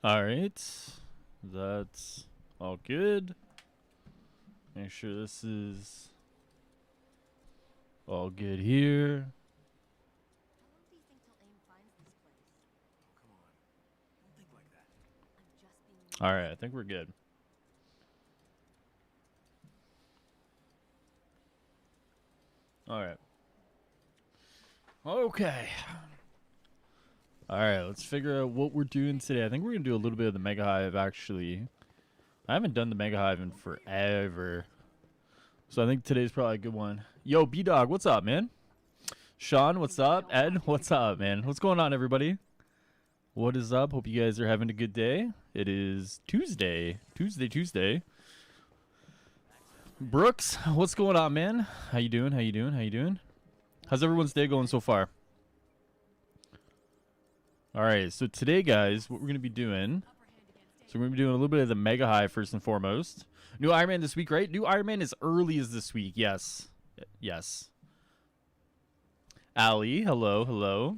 All right, that's all good. Make sure this is all good here. All right, I think we're good. All right. Okay. All right, let's figure out what we're doing today. I think we're going to do a little bit of the Mega Hive, actually. I haven't done the Mega Hive in forever. So I think today's probably a good one. Yo, B-Dog, what's up, man? Sean, what's up? Ed, what's up, man? What's going on, everybody? What is up? Hope you guys are having a good day. It is Tuesday. Tuesday. Brooks, what's going on, man? How you doing? How's everyone's day going so far? All right, so today, guys, what we're going to be doing... So we're going to be doing a little bit of the Mega Hive first and foremost. New Iron Man this week, right? New Iron Man as early as this week. Yes. Ali, hello.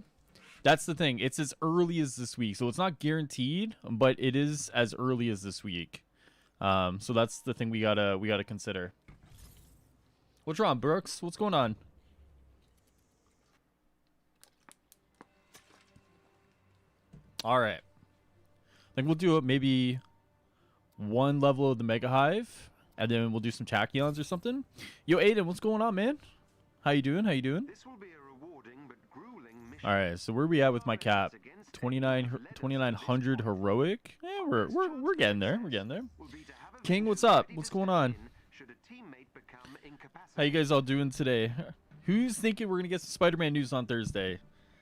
That's the thing. It's as early as this week. So it's not guaranteed, but it is as early as this week. So that's the thing we gotta consider. What's wrong, Brooks? What's going on? All right. I think we'll do maybe one level of the Mega Hive, and then we'll do some Tachyons or something. Yo, Aiden, what's going on, man? How you doing? This will be a rewarding but grueling mission. All right, so where are we at with my cap? 2900 heroic. Yeah, we're getting there. King, what's up? What's going on? How you guys all doing today? Who's thinking we're gonna get some Spider-Man news on Thursday?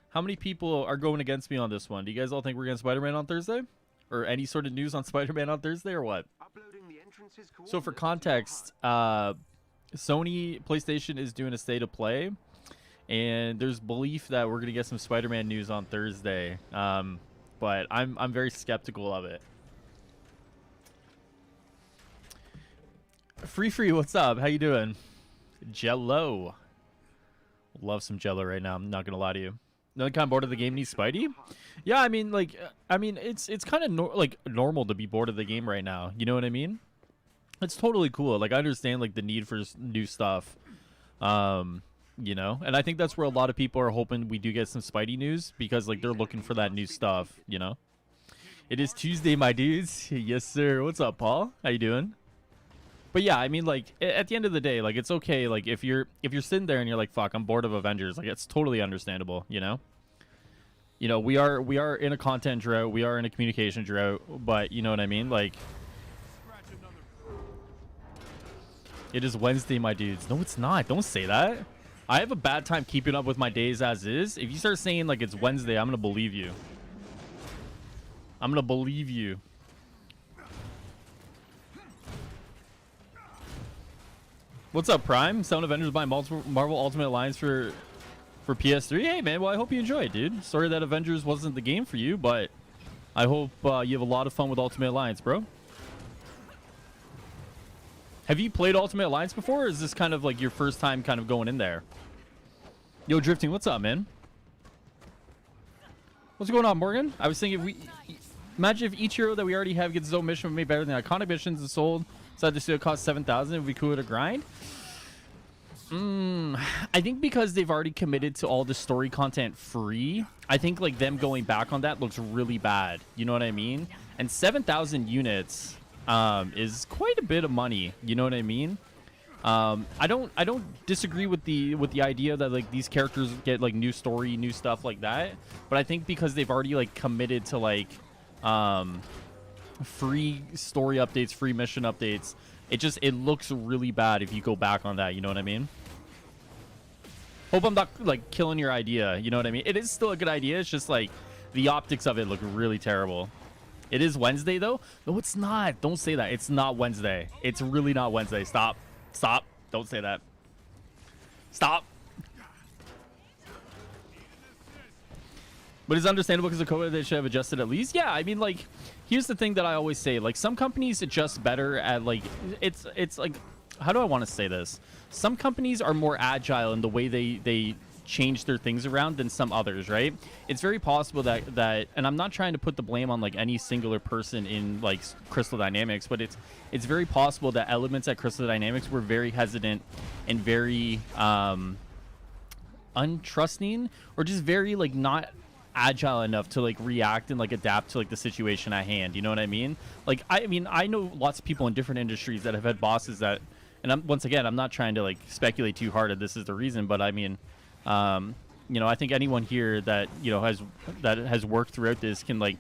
How many people are going against me on this one? Do you guys all think we're getting Spider-Man on Thursday? Or any sort of news on Spider-Man on Thursday or what? So for context, Sony PlayStation is doing a state of play, and there's belief that we're gonna get some Spider-Man news on Thursday. But I'm very skeptical of it. Free, what's up? How you doing? Jello. Love some Jello right now. I'm not gonna lie to you. Another kind of bored of the game needs Spidey? Yeah, I mean, it's kind of normal to be bored of the game right now. You know what I mean? It's totally cool. Like, I understand like the need for new stuff. You know, and I think that's where a lot of people are hoping we do get some Spidey news, because like they're looking for that new stuff. You know, it is Tuesday, my dudes. Yes, sir. What's up, Paul? How you doing? But yeah, I mean, like, at the end of the day, like, it's okay. Like, if you're sitting there and you're like, fuck, I'm bored of Avengers, like, it's totally understandable, you know? You know, we are in a content drought, we are in a communication drought, but you know what I mean? Like, it is Wednesday, my dudes. No, it's not. Don't say that. I have a bad time keeping up with my days as is. If you start saying like it's Wednesday, I'm gonna believe you. What's up, Prime? Sound Avengers by Marvel Ultimate Alliance for PS3. Hey, man. Well, I hope you enjoy it, dude. Sorry that Avengers wasn't the game for you, but I hope you have a lot of fun with Ultimate Alliance, bro. Have you played Ultimate Alliance before, or is this kind of like your first time kind of going in there? Yo, Drifting, what's up, man? What's going on, Morgan? I was thinking, imagine if each hero that we already have gets his own mission made better than iconic missions and sold. So I just it cost 7,000. If we could to grind. I think because they've already committed to all the story content free, I think like them going back on that looks really bad. You know what I mean? And 7,000 units is quite a bit of money. You know what I mean? I don't disagree with the idea that like these characters get like new story, new stuff like that. But I think because they've already like committed to like free story updates, free mission updates, it looks really bad if you go back on that. You know what I mean? Hope I'm not like killing your idea. You know what I mean? It is still a good idea. It's just like the optics of it look really terrible. It is Wednesday though. No, it's not. Don't say that. It's not Wednesday. It's really not Wednesday. Stop. Don't say that. Stop. But it's understandable because of COVID. They should have adjusted at least. Yeah, I mean, like, here's the thing that I always say. Like, some companies adjust better at, like, it's like, how do I want to say this? Some companies are more agile in the way they change their things around than some others, right? It's very possible that and I'm not trying to put the blame on like any singular person in like Crystal Dynamics, but it's very possible that elements at Crystal Dynamics were very hesitant and very untrusting, or just very like not agile enough to like react and like adapt to like the situation at hand. You know what I mean? Like I mean, I know lots of people in different industries that have had bosses that, and once again, I'm not trying to like speculate too hard that this is the reason, but I mean, you know, I think anyone here that, you know, has worked throughout this can like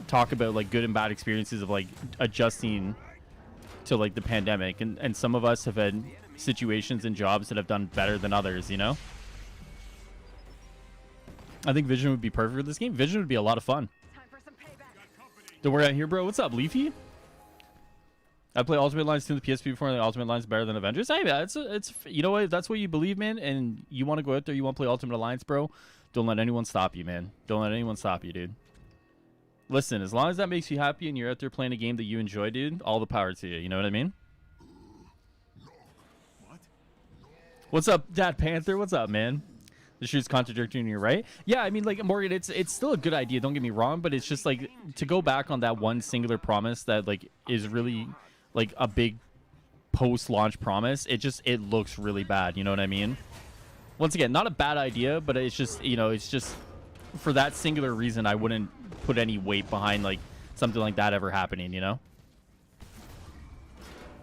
talk about like good and bad experiences of like adjusting to like the pandemic, and some of us have had situations and jobs that have done better than others, you know. I think Vision would be perfect for this game. Vision would be a lot of fun. Don't worry out here, bro. What's up, Leafy? I play Ultimate Alliance 2 on the PSP before, and the Ultimate Alliance better than Avengers. Hey, man, it's you know what? If that's what you believe, man, and you want to go out there, you want to play Ultimate Alliance, bro, don't let anyone stop you, man. Don't let anyone stop you, dude. Listen, as long as that makes you happy and you're out there playing a game that you enjoy, dude, all the power to you. You know what I mean? What's up, Dad Panther? What's up, man? The shoot's contradicting you, right? Yeah, I mean, like, Morgan, it's still a good idea, don't get me wrong, but it's just like to go back on that one singular promise that like is really like a big post-launch promise. It looks really bad, you know what I mean? Once again, not a bad idea, but it's just, you know, it's just for that singular reason I wouldn't put any weight behind like something like that ever happening, you know?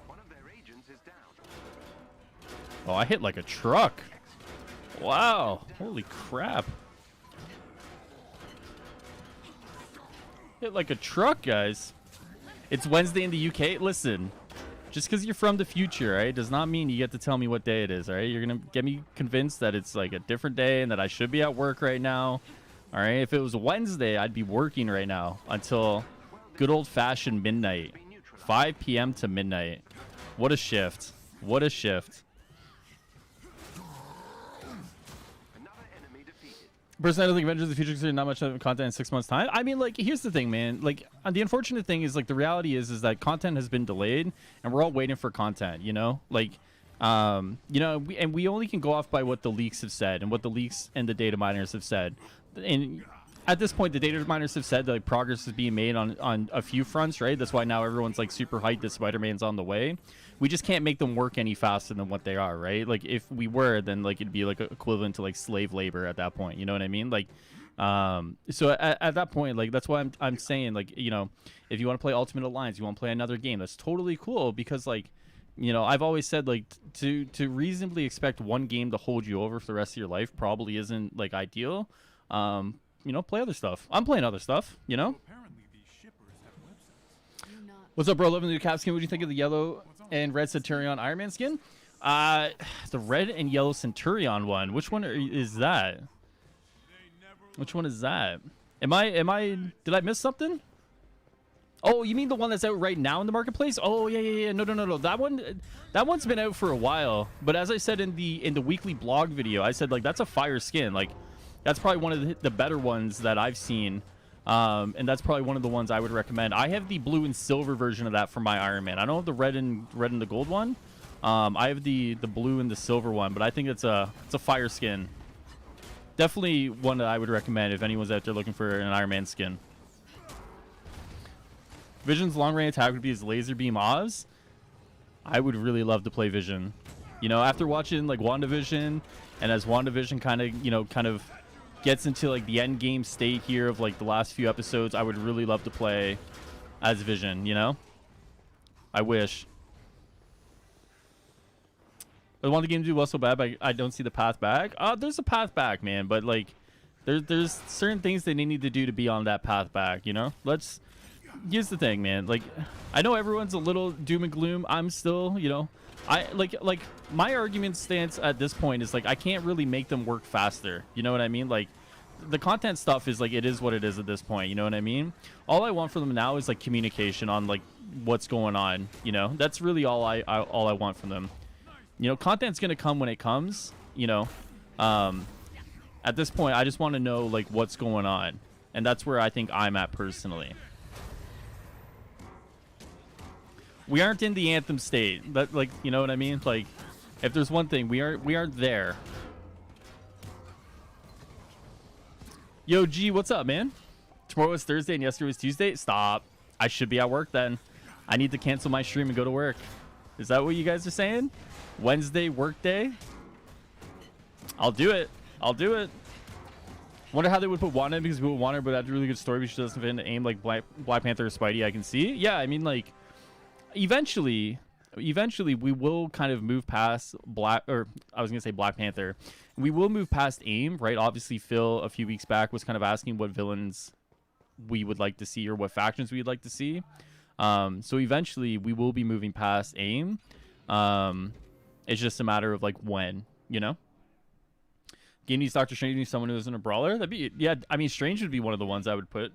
One of their agents is down. Oh, I hit like a truck. Wow, holy crap. Hit like a truck, guys. It's Wednesday in the UK. Listen, just because you're from the future, right, does not mean you get to tell me what day it is, all right? You're going to get me convinced that it's like a different day and that I should be at work right now, all right? If it was Wednesday, I'd be working right now until good old-fashioned midnight, 5 p.m. to midnight. What a shift. What a shift. Personally, I don't think Avengers of the Future consider not much content in 6 months' time. I mean, like, here's the thing, man. Like, the unfortunate thing is, like, the reality is that content has been delayed, and we're all waiting for content, you know? Like, you know, we only can go off by what the leaks have said and what the leaks and the data miners have said. And at this point, the data miners have said that like, progress is being made on a few fronts, right? That's why now everyone's, like, super hyped that Spider-Man's on the way. We just can't make them work any faster than what they are, right? Like, if we were, then, like, it'd be, like, equivalent to, like, slave labor at that point. You know what I mean? Like, so at that point, like, that's why I'm saying, like, you know, if you want to play Ultimate Alliance, you want to play another game, that's totally cool because, like, you know, I've always said, like, to reasonably expect one game to hold you over for the rest of your life probably isn't, like, ideal. You know, play other stuff. I'm playing other stuff, you know? What's up, bro? Loving the new cap skin. What do you think of the yellow and red Centurion Iron Man skin? The red and yellow Centurion one. Which one is that? Which one is that? Did I miss something? Oh, you mean the one that's out right now in the marketplace? Oh, yeah. No. That one's been out for a while. But as I said in the weekly blog video, I said, like, that's a fire skin. Like, that's probably one of the better ones that I've seen. And that's probably one of the ones I would recommend. I have the blue and silver version of that for my Iron Man. I don't have the red and the gold one. I have the blue and the silver one, but I think it's a fire skin. Definitely one that I would recommend if anyone's out there looking for an Iron Man skin. Vision's long range attack would be his laser beam Oz. I would really love to play Vision. You know, after watching like WandaVision, and as WandaVision kind of gets into like the end game state here of like the last few episodes, I would really love to play as Vision, you know? I wish. I want the game to do well so bad, but I don't see the path back. There's a path back, man, but like there's certain things they need to do to be on that path back, you know? Here's the thing, man. Like, I know everyone's a little doom and gloom. I'm still, you know, I like my argument stance at this point is like I can't really make them work faster. You know what I mean? Like, the content stuff is like it is what it is at this point. You know what I mean? All I want from them now is like communication on like what's going on. You know, that's really all I want from them. You know, content's gonna come when it comes. You know, at this point, I just want to know like what's going on, and that's where I think I'm at personally. We aren't in the Anthem state. That, like, you know what I mean? Like, if there's one thing, we aren't there. Yo, G, what's up, man? Tomorrow was Thursday and yesterday was Tuesday. Stop. I should be at work then. I need to cancel my stream and go to work. Is that what you guys are saying? Wednesday work day? I'll do it. I'll do it. Wonder how they would put Wanda in, because people want her, but that's a really good story. But she doesn't fit into aim like Black Panther or Spidey. I can see. Yeah, I mean, like, eventually we will kind of move past Black Panther. We will move past aim, right? Obviously, Phil a few weeks back was kind of asking what villains we would like to see or what factions we'd like to see. So eventually we will be moving past aim. It's just a matter of like when, you know. Game needs Doctor Strange, needs someone who isn't a brawler. That'd be, yeah. I mean, Strange would be one of the ones I would put.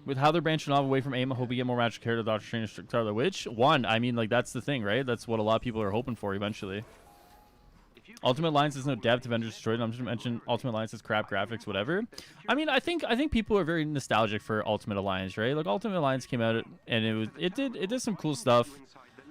With how they're branching off away from aim, I hope we get more magic character. Doctor Strange, Scarlet Witch. One, I mean, like, that's the thing, right? That's what a lot of people are hoping for eventually. Ultimate Alliance is no depth. Avengers destroyed. I'm just mentioning Ultimate Alliance is crap graphics, whatever. I mean, I think people are very nostalgic for Ultimate Alliance, right? Like, Ultimate Alliance came out and it did some cool stuff.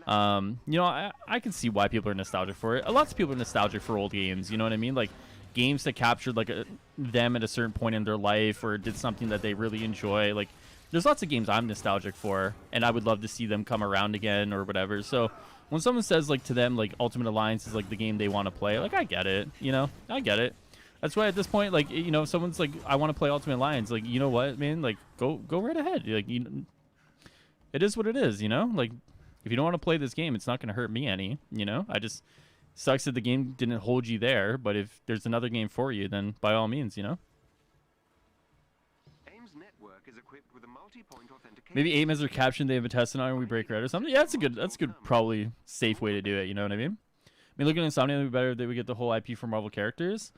You know, I can see why people are nostalgic for it. Lots of people are nostalgic for old games. You know what I mean? Like games that captured like them at a certain point in their life or did something that they really enjoy. Like, there's lots of games I'm nostalgic for, and I would love to see them come around again or whatever. So when someone says like to them like Ultimate Alliance is like the game they want to play, like I get it. You know, I get it. That's why at this point, like, you know, if someone's like, I want to play Ultimate Alliance, like, you know what, man, like go right ahead. Like, it is what it is. You know, like. If you don't want to play this game, it's not going to hurt me any, you know? I just sucks that the game didn't hold you there, but if there's another game for you, then by all means, you know? AIM's network is equipped with a multi-point authentication. Maybe AIM has their caption they have a tested on and we break red or something. Yeah, that's a good, probably safe way to do it, you know what I mean? I mean, looking at Insomnia, it would be better if they would get the whole IP for Marvel characters.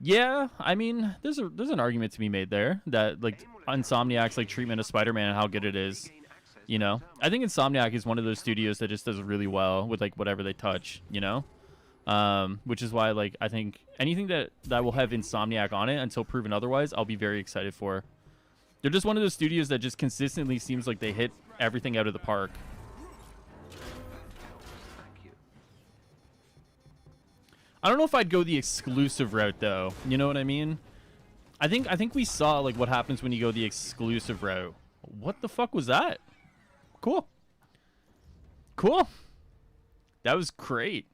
Yeah, I mean, there's an argument to be made there that, like, Insomniac's, like, treatment of Spider-Man and how good it is. You know, I think Insomniac is one of those studios that just does really well with like whatever they touch, you know, which is why like I think anything that will have Insomniac on it until proven otherwise, I'll be very excited for. They're just one of those studios that just consistently seems like they hit everything out of the park. I don't know if I'd go the exclusive route though. You know what I mean? I think we saw like what happens when you go the exclusive route. What the fuck was that? Cool. Cool. That was great.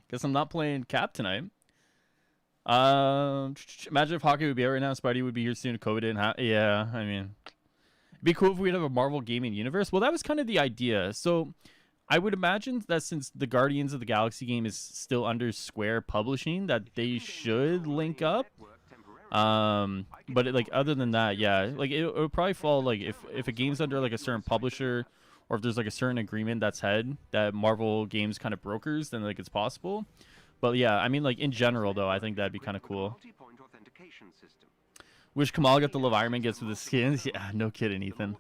Guess I'm not playing Cap tonight. Imagine if Hockey would be out right now. Spidey would be here soon. COVID didn't yeah, I mean, it'd be cool if we'd have a Marvel gaming universe. Well, that was kind of the idea. So I would imagine that since the Guardians of the Galaxy game is still under Square Publishing, that they should link up. But like other than that, yeah, like it would probably fall like if a game's under like a certain publisher, or if there's like a certain agreement that's had that Marvel games kind of brokers, then like it's possible. But yeah, I mean like in general though, I think that'd be kind of cool. Wish Kamal got the Love Iron Man gets with the skins. Yeah, no kidding, Ethan.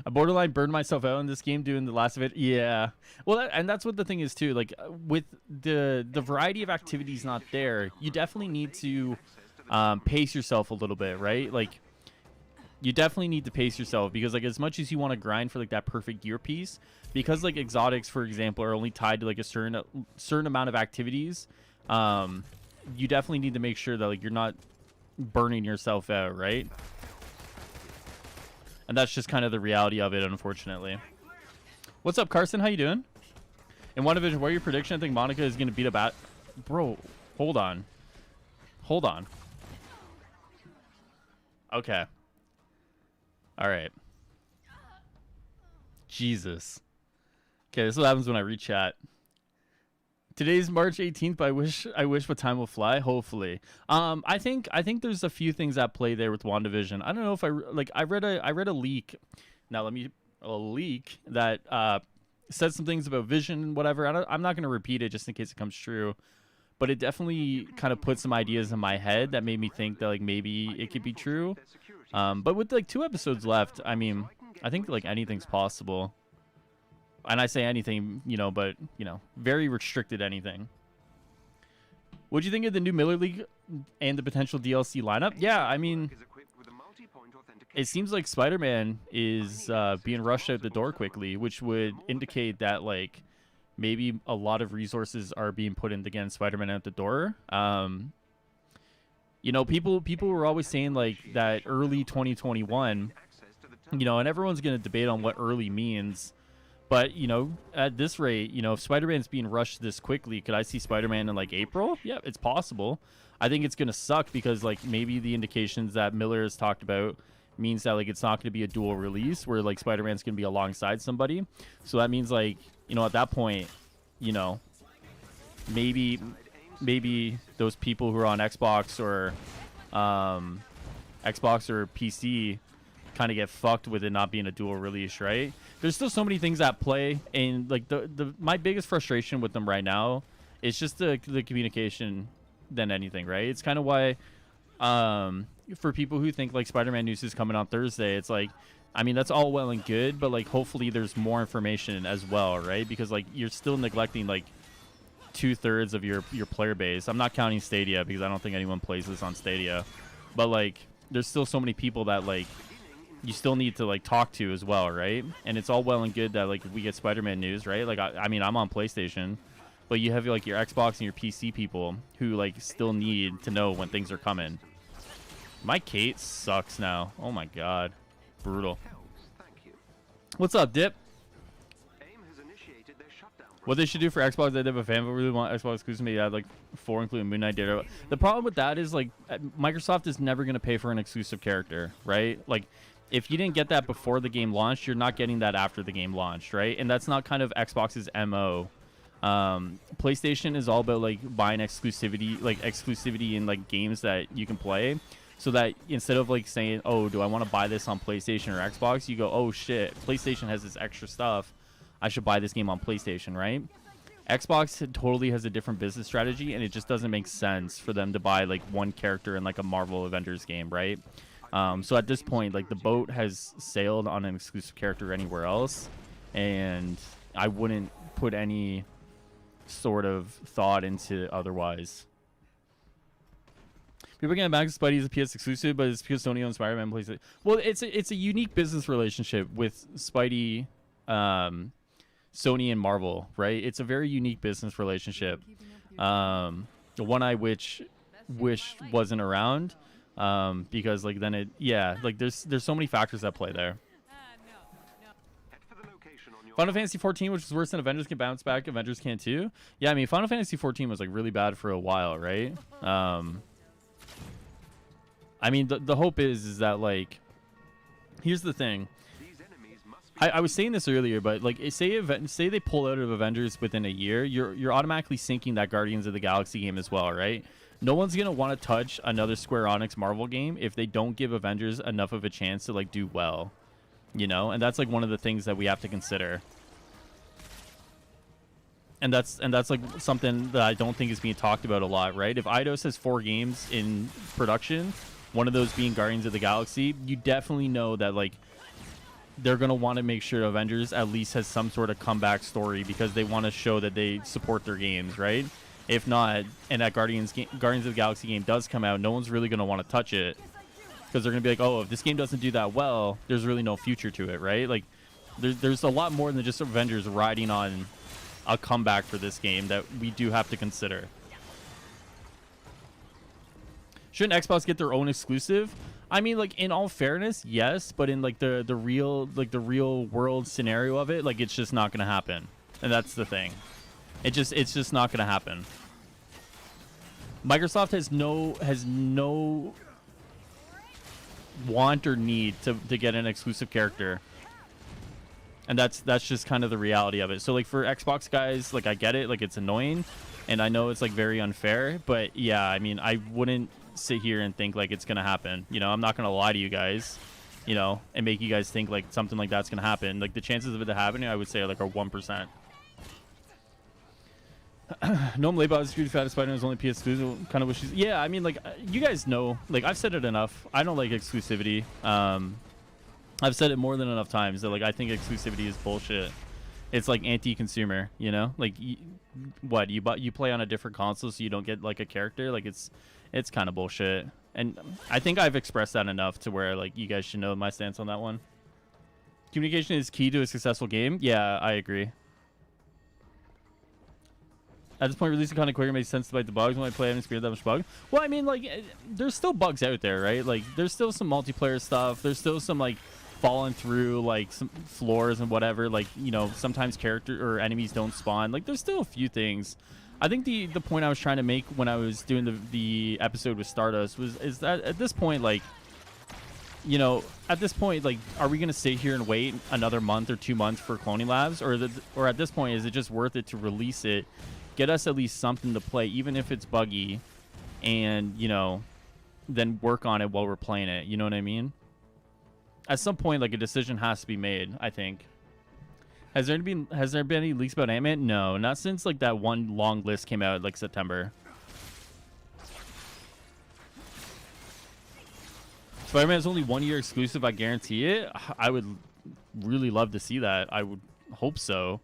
I borderline burned myself out in this game doing the last of it. Yeah, well, and that's what the thing is too. Like with the variety of activities not there, you definitely need to pace yourself a little bit, right? Like you definitely need to pace yourself because like as much as you want to grind for like that perfect gear piece, because like exotics, for example, are only tied to like a certain amount of activities. You definitely need to make sure that like you're not burning yourself out, right? And that's just kind of the reality of it, unfortunately. What's up, Carson? How you doing? In WandaVision, what are your prediction? I think Monica is going to beat up Bro, hold on. Hold on. Okay. All right. Jesus. Okay, this is what happens when I rechat. Today's March 18th, but I wish what time will fly. Hopefully, I think there's a few things at play there with WandaVision. I don't know if I read a leak. Now a leak that said some things about Vision and whatever. I'm not gonna repeat it just in case it comes true, but it definitely kind of put some ideas in my head that made me think that like maybe it could be true. But with like 2 episodes left, I mean, I think like anything's possible. And I say anything, you know, but, you know, very restricted anything. What do you think of the new Miller League and the potential DLC lineup? Yeah, I mean, it seems like Spider-Man is being rushed out the door quickly, which would indicate that, like, maybe a lot of resources are being put into getting Spider-Man out the door. You know, people were always saying like that early 2021, you know, and everyone's going to debate on what early means. But, you know, at this rate, you know, if Spider-Man's being rushed this quickly, could I see Spider-Man in like April? Yeah, it's possible. I think it's going to suck because like maybe the indications that Miller has talked about means that like it's not going to be a dual release where like Spider-Man's going to be alongside somebody. So that means like, you know, at that point, you know, maybe those people who are on Xbox or PC kind of get fucked with it not being a dual release, right? There's still so many things at play, and like my biggest frustration with them right now is just the communication than anything, right? It's kind of why for people who think like Spider-Man news is coming on Thursday, it's like, I mean, that's all well and good, but like hopefully there's more information as well, right? Because like you're still neglecting like 2/3 of your player base. I'm not counting Stadia because I don't think anyone plays this on Stadia, but like there's still so many people that like you still need to like talk to as well, right? And it's all well and good that like we get Spider-Man news, right? Like I mean, I'm on PlayStation, but you have like your Xbox and your PC people who like still need to know when things are coming. My Kate sucks now. Oh my god, brutal. What's up, Dip? What they should do for Xbox, they have a fan, but really want Xbox exclusive. Maybe add like 4, including Moon Knight Data. The problem with that is like Microsoft is never going to pay for an exclusive character, right? Like if you didn't get that before the game launched, you're not getting that after the game launched, right? And that's not kind of Xbox's MO. PlayStation is all about like buying exclusivity in like games that you can play, so that instead of like saying, oh, do I want to buy this on PlayStation or Xbox, you go, oh shit, PlayStation has this extra stuff, I should buy this game on PlayStation, right? Xbox totally has a different business strategy, and it just doesn't make sense for them to buy like one character in like a Marvel Avengers game, right? So at this point, like the boat has sailed on an exclusive character anywhere else, and I wouldn't put any sort of thought into otherwise. People getting back to Spidey as a PS exclusive, but it's because Sony owns Spider-Man plays it. Well, it's a unique business relationship with Spidey, Sony and Marvel, right? It's a very unique business relationship. The one I wish wasn't around, because like then like there's so many factors at play there. Final Fantasy 14, which is worse than Avengers, can bounce back. Avengers can too. Yeah, I mean Final Fantasy 14 was like really bad for a while, right? I mean the hope is that like, here's the thing. I was saying this earlier, but like say they pull out of Avengers within a year, you're automatically sinking that Guardians of the Galaxy game as well, right? No one's gonna want to touch another Square Enix Marvel game if they don't give Avengers enough of a chance to like do well, you know? And that's like one of the things that we have to consider. And that's like something that I don't think is being talked about a lot, right? If Eidos has 4 games in production, one of those being Guardians of the Galaxy, you definitely know that like they're going to want to make sure Avengers at least has some sort of comeback story, because they want to show that they support their games, right? If not, and that Guardians of the Galaxy game does come out, no one's really going to want to touch it, because they're going to be like, oh, if this game doesn't do that well, there's really no future to it, right? Like there's a lot more than just Avengers riding on a comeback for this game that we do have to consider. Shouldn't Xbox get their own exclusive? I mean, like in all fairness, yes, but in like the real world scenario of it, like it's just not gonna happen, and that's the thing. It's just not gonna happen. Microsoft has no want or need to get an exclusive character, and that's just kind of the reality of it. So like for Xbox guys, like I get it, like it's annoying, and I know it's like very unfair, but yeah, I mean I wouldn't sit here and think like it's gonna happen, you know. I'm not gonna lie to you guys, you know, and make you guys think like something like that's gonna happen. Like the chances of it happening, I would say like are 1%. No label is security fat Spider-Man is only PS exclusive. Kind of wishes. Yeah, I mean like you guys know, like I've said it enough. I don't like exclusivity. I've said it more than enough times that like I think exclusivity is bullshit. It's like anti-consumer, you know. Like you play on a different console so you don't get like a character. Like it's kind of bullshit, and I think I've expressed that enough to where like you guys should know my stance on that one. Communication is key to a successful game. Yeah, I agree. At this point, releasing content quicker makes sense to bite the bugs when I play. I haven't experienced that much bug. Well, I mean, like, there's still bugs out there, right? Like, there's still some multiplayer stuff. There's still some, like, falling through, like, some floors and whatever. Like, you know, sometimes character or enemies don't spawn. Like, there's still a few things. I think the point I was trying to make when I was doing the episode with Stardust is that at this point, like, you know, at this point, like, are we going to sit here and wait another month or 2 months for Cloning Labs? Or at this point, is it just worth it to release it, get us at least something to play, even if it's buggy, and, you know, then work on it while we're playing it? You know what I mean? At some point, like, a decision has to be made, I think. Has there been any leaks about Ant-Man? No, not since, like, that one long list came out, like, September. Spider-Man is only 1 year exclusive. I guarantee it. I would really love to see that. I would hope so.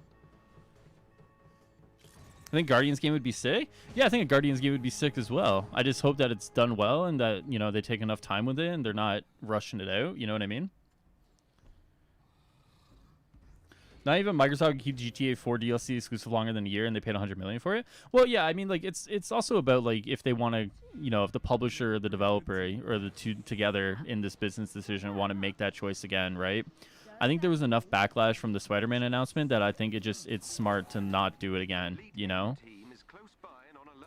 I think Guardians game would be sick. Yeah, I think a Guardians game would be sick as well. I just hope that it's done well and that, you know, they take enough time with it and they're not rushing it out. You know what I mean? Not even Microsoft can keep GTA 4 DLC exclusive longer than a year, and they paid $100 million for it. Well, yeah, I mean, like, it's also about, like, if they want to, you know, if the publisher or the developer or the two together in this business decision want to make that choice again, right? I think there was enough backlash from the Spider-Man announcement that I think it's smart to not do it again. You know,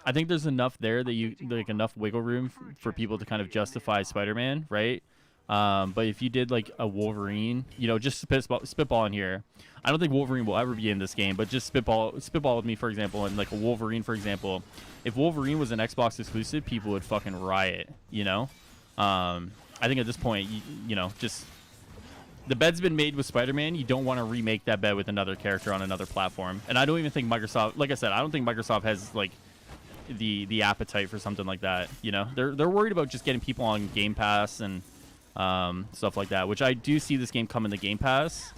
I think there's enough there that you like enough wiggle room for people to kind of justify Spider-Man, right? But if you did like a Wolverine, you know, just spitball in here. I don't think Wolverine will ever be in this game, but just spitball with me, for example, and like a Wolverine, for example. If Wolverine was an Xbox exclusive, people would fucking riot, you know? I think at this point, you know, just the bed's been made with Spider-Man. You don't want to remake that bed with another character on another platform. And I don't even think Microsoft, like I said, I don't think Microsoft has like the appetite for something like that. You know, they're worried about just getting people on Game Pass and stuff like that, which I do see this game coming to Game Pass.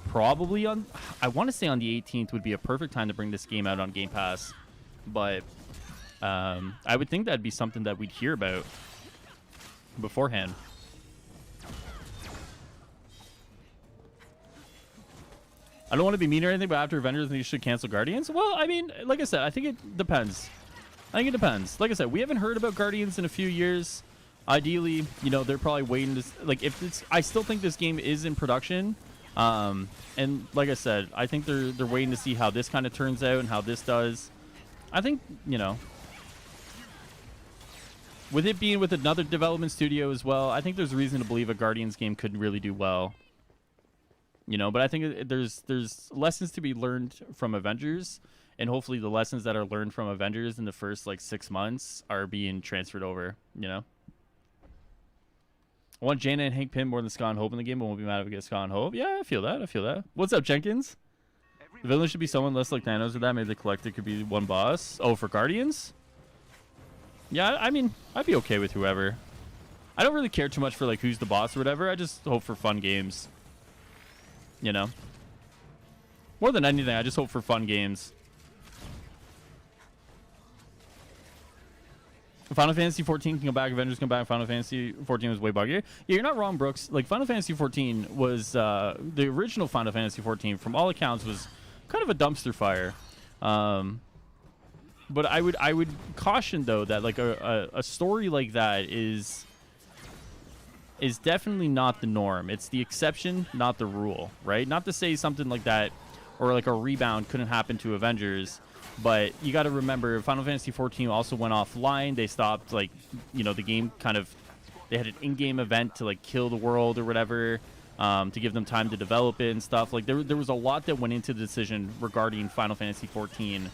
Probably on, I want to say on the 18th would be a perfect time to bring this game out on Game Pass. But I would think that'd be something that we'd hear about beforehand. I don't want to be mean or anything, but after Avengers, they should cancel Guardians. Well, I mean, like I said, I think it depends. Like I said, we haven't heard about Guardians in a few years. Ideally, you know, they're probably waiting to, like, if it's, I still think this game is in production. And like I said, I think they're waiting to see how this kind of turns out and how this does. I think, you know, with it being with another development studio as well, I think there's reason to believe a Guardians game could really do well. You know, but I think there's lessons to be learned from Avengers, and hopefully the lessons that are learned from Avengers in the first like 6 months are being transferred over, you know. I want Jaina and Hank Pym more than Scott and Hope in the game, but won't be mad if we get Scott and Hope. Yeah, I feel that. What's up, Jenkins? The villain should be someone less like Thanos, or that maybe the Collector could be one boss. Oh, for Guardians? Yeah, I mean, I'd be okay with whoever. I don't really care too much for like who's the boss or whatever. I just hope for fun games. You know? More than anything, I just hope for fun games. Final Fantasy 14 can go back, Avengers come back, Final Fantasy 14 was way buggier. Yeah, you're not wrong, Brooks. Like, Final Fantasy 14 was, the original Final Fantasy 14, from all accounts, was kind of a dumpster fire. But I would caution, though, that, like, a story like that is definitely not the norm. It's the exception, not the rule, right? Not to say something like that, or like a rebound couldn't happen to Avengers, but you got to remember Final Fantasy 14 also went offline. They stopped, like, you know, the game kind of, they had an in-game event to like kill the world or whatever, to give them time to develop it and stuff. Like there was a lot that went into the decision regarding Final Fantasy 14.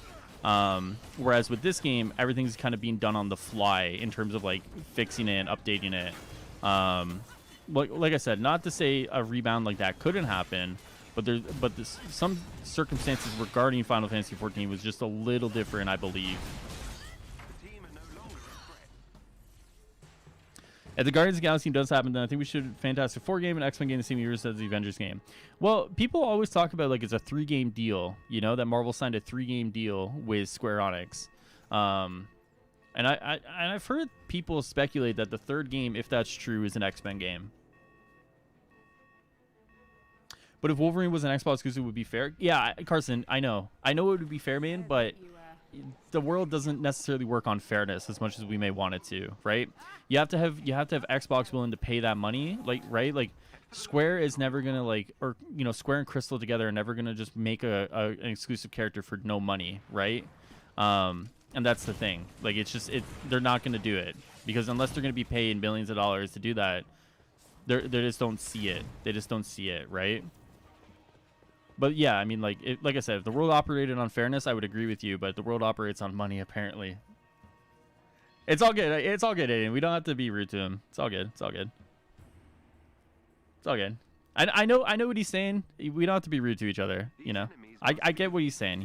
Whereas with this game, everything's kind of being done on the fly in terms of like fixing it and updating it. Like I said, not to say a rebound like that couldn't happen, but some circumstances regarding Final Fantasy 14 was just a little different, I believe. If the Guardians of the Galaxy does happen, then I think we should Fantastic Four game and X-Men game the same year as the Avengers game. Well, people always talk about like it's a 3-game deal, you know, that Marvel signed a 3-game deal with Square Enix. And I've heard people speculate that the 3rd game, if that's true, is an X-Men game. But if Wolverine was an Xbox exclusive, it would be fair. Yeah, Carson, I know it would be fair, man, but the world doesn't necessarily work on fairness as much as we may want it to, right? You have to have Xbox willing to pay that money, like, right? Like Square is never gonna, like, or Square and Crystal together are never gonna just make an exclusive character for no money, right? And that's the thing. Like, it's just they're not gonna do it because unless they're gonna be paid millions of dollars to do that, they just don't see it. They just don't see it, right? But yeah, I mean, like, like I said, if the world operated on fairness, I would agree with you. But the world operates on money, apparently. It's all good. It's all good, Aiden. We don't have to be rude to him. It's all good. It's all good. It's all good. I know what he's saying. We don't have to be rude to each other. I get what he's saying.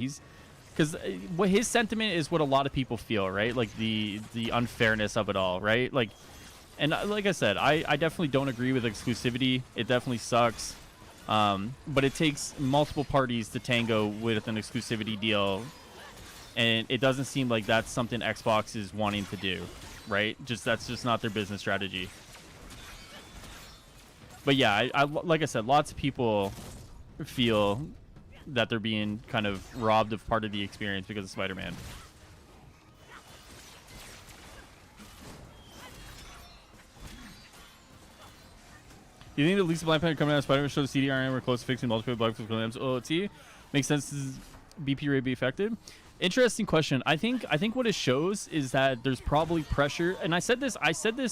Because what his sentiment is what a lot of people feel, right? Like the unfairness of it all, right? Like, and like I said, I definitely don't agree with exclusivity. It definitely sucks. But it takes multiple parties to tango with an exclusivity deal, and it doesn't seem like that's something Xbox is wanting to do, right? That's just not their business strategy. But yeah, I like I said, lots of people feel that they're being kind of robbed of part of the experience because of Spider-Man. Do you think the least Black Panther coming out of Spider-Man show the CDRM were close to fixing multiple bugs with Williams? OT makes sense. Does BP rate be affected? Interesting question. I think what it shows is that there's probably pressure, and I said this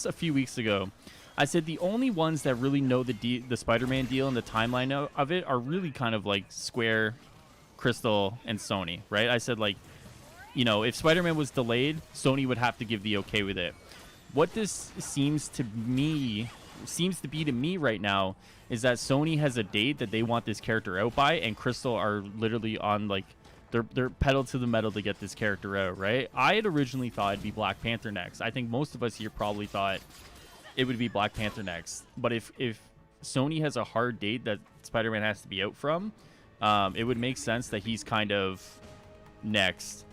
a few weeks ago. I said the only ones that really know the Spider-Man deal and the timeline of it are really kind of like Square, Crystal, and Sony, right? I said, like, if Spider-Man was delayed, Sony would have to give the okay with it. What this seems to be to me right now is that Sony has a date that they want this character out by, and Crystal are literally on, like, they're pedal to the metal to get this character out, right? I had originally thought it'd be Black Panther next. I think most of us here probably thought it would be Black Panther next. But if Sony has a hard date that Spider-Man has to be out from, it would make sense that he's kind of next.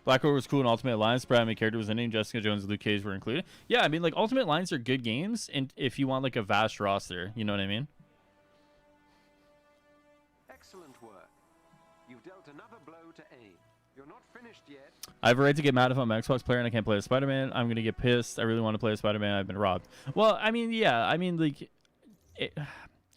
Black Widow was cool in Ultimate Alliance. Brad character was in it. Jessica Jones and Luke Cage were included. Yeah, I mean, like, Ultimate Alliance are good games, and if you want, like, a vast roster, you know what I mean? Excellent work. You've dealt another blow to aim. You're not finished yet. I have a right to get mad if I'm an Xbox player and I can't play as Spider-Man. I'm going to get pissed. I really want to play as Spider-Man. I've been robbed. Well, I mean, yeah. I mean, like,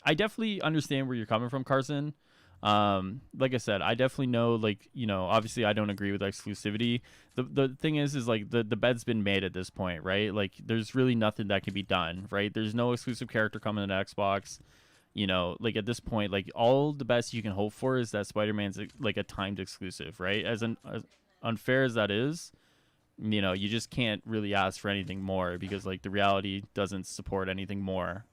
I definitely understand where you're coming from, Carson. Like I said, I definitely know, like, obviously I don't agree with exclusivity. The thing is like the bed's been made at this point, right? Like, there's really nothing that can be done, right? There's no exclusive character coming to Xbox. Like, at this point, like, all the best you can hope for is that Spider-Man's like a timed exclusive, right? As unfair as that is, you just can't really ask for anything more because, like, the reality doesn't support anything more,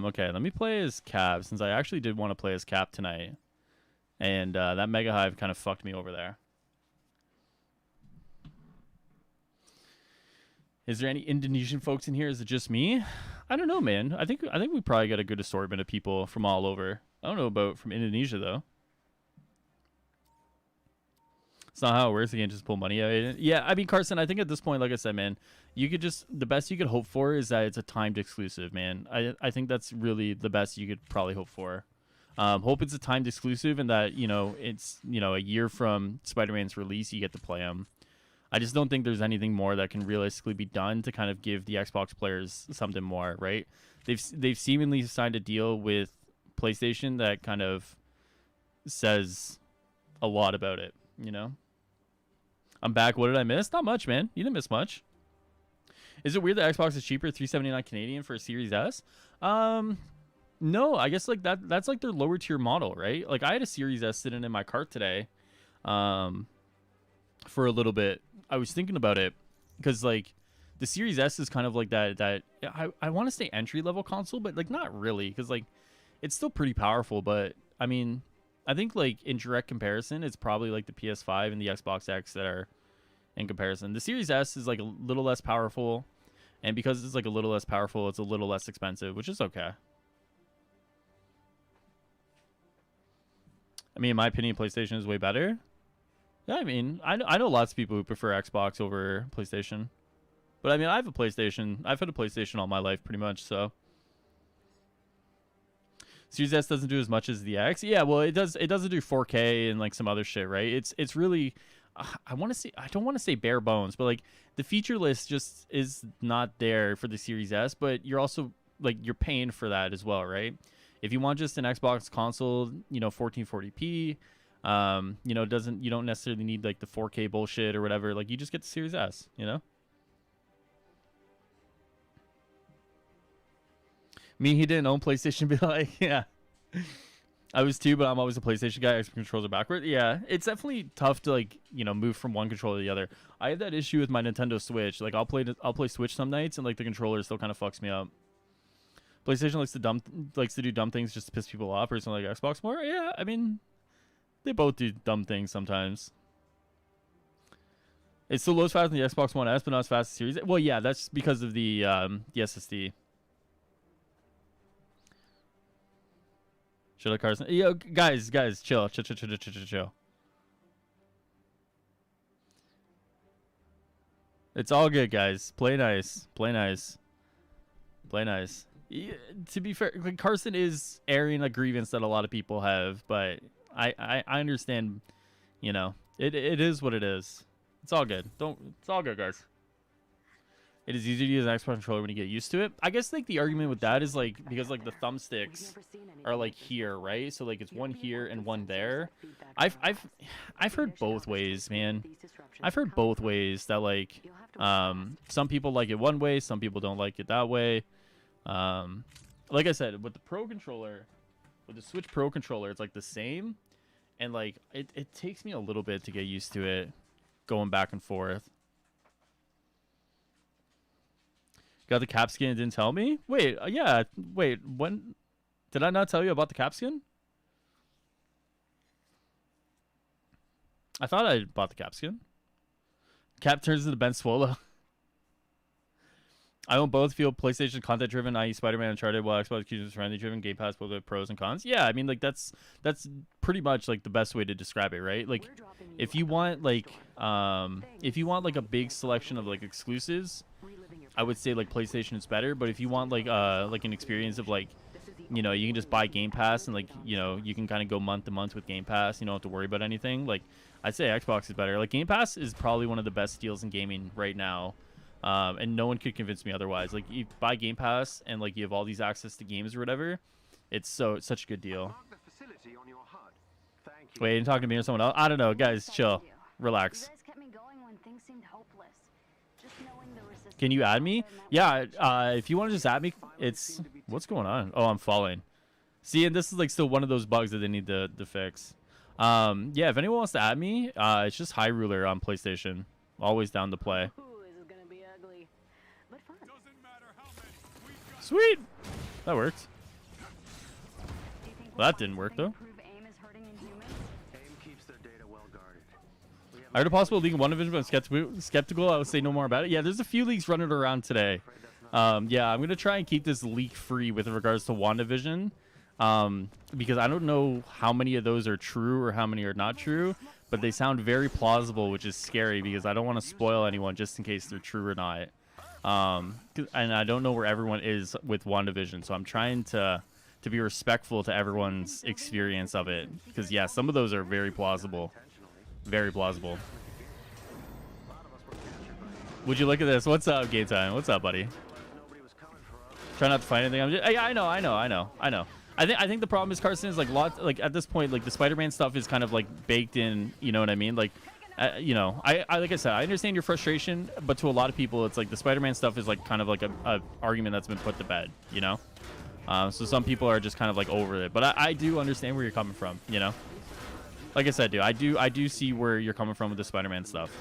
Okay, let me play as Cap, since I actually did want to play as Cap tonight. And that Mega Hive kind of fucked me over there. Is there any Indonesian folks in here? Is it just me? I don't know, man. I think we probably got a good assortment of people from all over. I don't know about from Indonesia, though. It's not how it works. You can't just pull money out. Yeah, I mean, Carson, I think at this point, like I said, man, the best you could hope for is that it's a timed exclusive, man. I think that's really the best you could probably hope for. Hope it's a timed exclusive and that, it's, a year from Spider-Man's release, you get to play him. I just don't think there's anything more that can realistically be done to kind of give the Xbox players something more, right? They've seemingly signed a deal with PlayStation that kind of says a lot about it, I'm back. What did I miss? Not much, man. You didn't miss much. Is it weird that Xbox is cheaper, $379 Canadian for a Series S? No, I guess, like, that's like their lower tier model, right? Like, I had a Series S sitting in my cart today, for a little bit. I was thinking about it because, like, the Series S is kind of like that I want to say entry level console, but, like, not really, because, like, it's still pretty powerful. But I mean, I think, like, in direct comparison, it's probably like the PS5 and the Xbox X that are in comparison. The Series S is, like, a little less powerful, and because it's, like, a little less powerful, it's a little less expensive, which is okay. I mean, in my opinion, PlayStation is way better. Yeah, I mean, I know lots of people who prefer Xbox over PlayStation. But I mean, I have a PlayStation. I've had a PlayStation all my life pretty much, so. Series S doesn't do as much as the X. Yeah, well, it does. It doesn't do 4K and like some other shit, right? It's really, I want to say, I don't want to say bare bones, but like the feature list just is not there for the Series S. But you're also like you're paying for that as well, right? If you want just an Xbox console, 1440p, you don't necessarily need like the 4K bullshit or whatever. Like you just get the Series S, Me, he didn't own PlayStation. Be like, yeah, I was too, but I'm always a PlayStation guy. Xbox controls are backward. Yeah, it's definitely tough to like move from one controller to the other. I have that issue with my Nintendo Switch. Like I'll play Switch some nights, and like the controller still kind of fucks me up. PlayStation likes to do dumb things just to piss people off, or something like Xbox more. Yeah, I mean, they both do dumb things sometimes. It still loads fast on the Xbox One S, but not as fast as Series. Well, yeah, that's because of the SSD. Shut up, Carson. Yo, guys, chill. It's all good, guys. Play nice. Yeah, to be fair, like, Carson is airing a grievance that a lot of people have, but I understand. It is what it is. It's all good. It's all good, guys. It is easier to use an Xbox controller when you get used to it. I guess like the argument with that is like because like the thumbsticks are like here, right? So like it's one here and one there. I've heard both ways, man. I've heard both ways that like some people like it one way, some people don't like it that way. Like I said, with the Pro controller, with the Switch Pro controller, it's like the same, and like it takes me a little bit to get used to it, going back and forth. Got the cap skin and didn't tell me? Wait, yeah. Wait, when did I not tell you about the cap skin? I thought I bought the cap skin. Cap turns into Ben Swallow. I own both. Feel PlayStation content driven, i.e. Spider-Man, Uncharted, while Xbox is friendly driven. Game Pass, both have pros and cons. Yeah, I mean, like that's pretty much like the best way to describe it, right? Like, if you want like a big selection of like exclusives, I would say like PlayStation is better. But if you want like an experience of like, you can just buy Game Pass and like you can kind of go month to month with Game Pass. You don't have to worry about anything. Like, I'd say Xbox is better. Like Game Pass is probably one of the best deals in gaming right now. And no one could convince me otherwise. Like, you buy Game Pass and like you have all these access to games or whatever. It's such a good deal. Wait, you talking to me or someone else? I don't know, guys. Chill, relax. Can you add me? Yeah. If you want to just add me, it's what's going on? Oh, I'm falling. See, and this is like still one of those bugs that they need to fix. Yeah. If anyone wants to add me, it's just High Ruler on PlayStation. Always down to play. Sweet! That worked. Well, that didn't work, though. I heard a possible league in WandaVision, but I'm skeptical. I would say no more about it. Yeah, there's a few leaks running around today. Yeah, I'm going to try and keep this leak-free with regards to WandaVision. Because I don't know how many of those are true or how many are not true. But they sound very plausible, which is scary because I don't want to spoil anyone just in case they're true or not. And I don't know where everyone is with WandaVision, so I'm trying to be respectful to everyone's experience of it. Because, yeah, some of those are very plausible. Very plausible. Would you look at this? What's up, Game Time? What's up, buddy? Try not to find anything. I know. I think the problem is, Carson, is like at this point, like the Spider-Man stuff is kind of like baked in. You know what I mean? Like, I like I said, I understand your frustration, but to a lot of people, it's like the Spider-Man stuff is like kind of like a argument that's been put to bed. So some people are just kind of like over it, but I do understand where you're coming from. Like I said, dude, I do see where you're coming from with the Spider-Man stuff.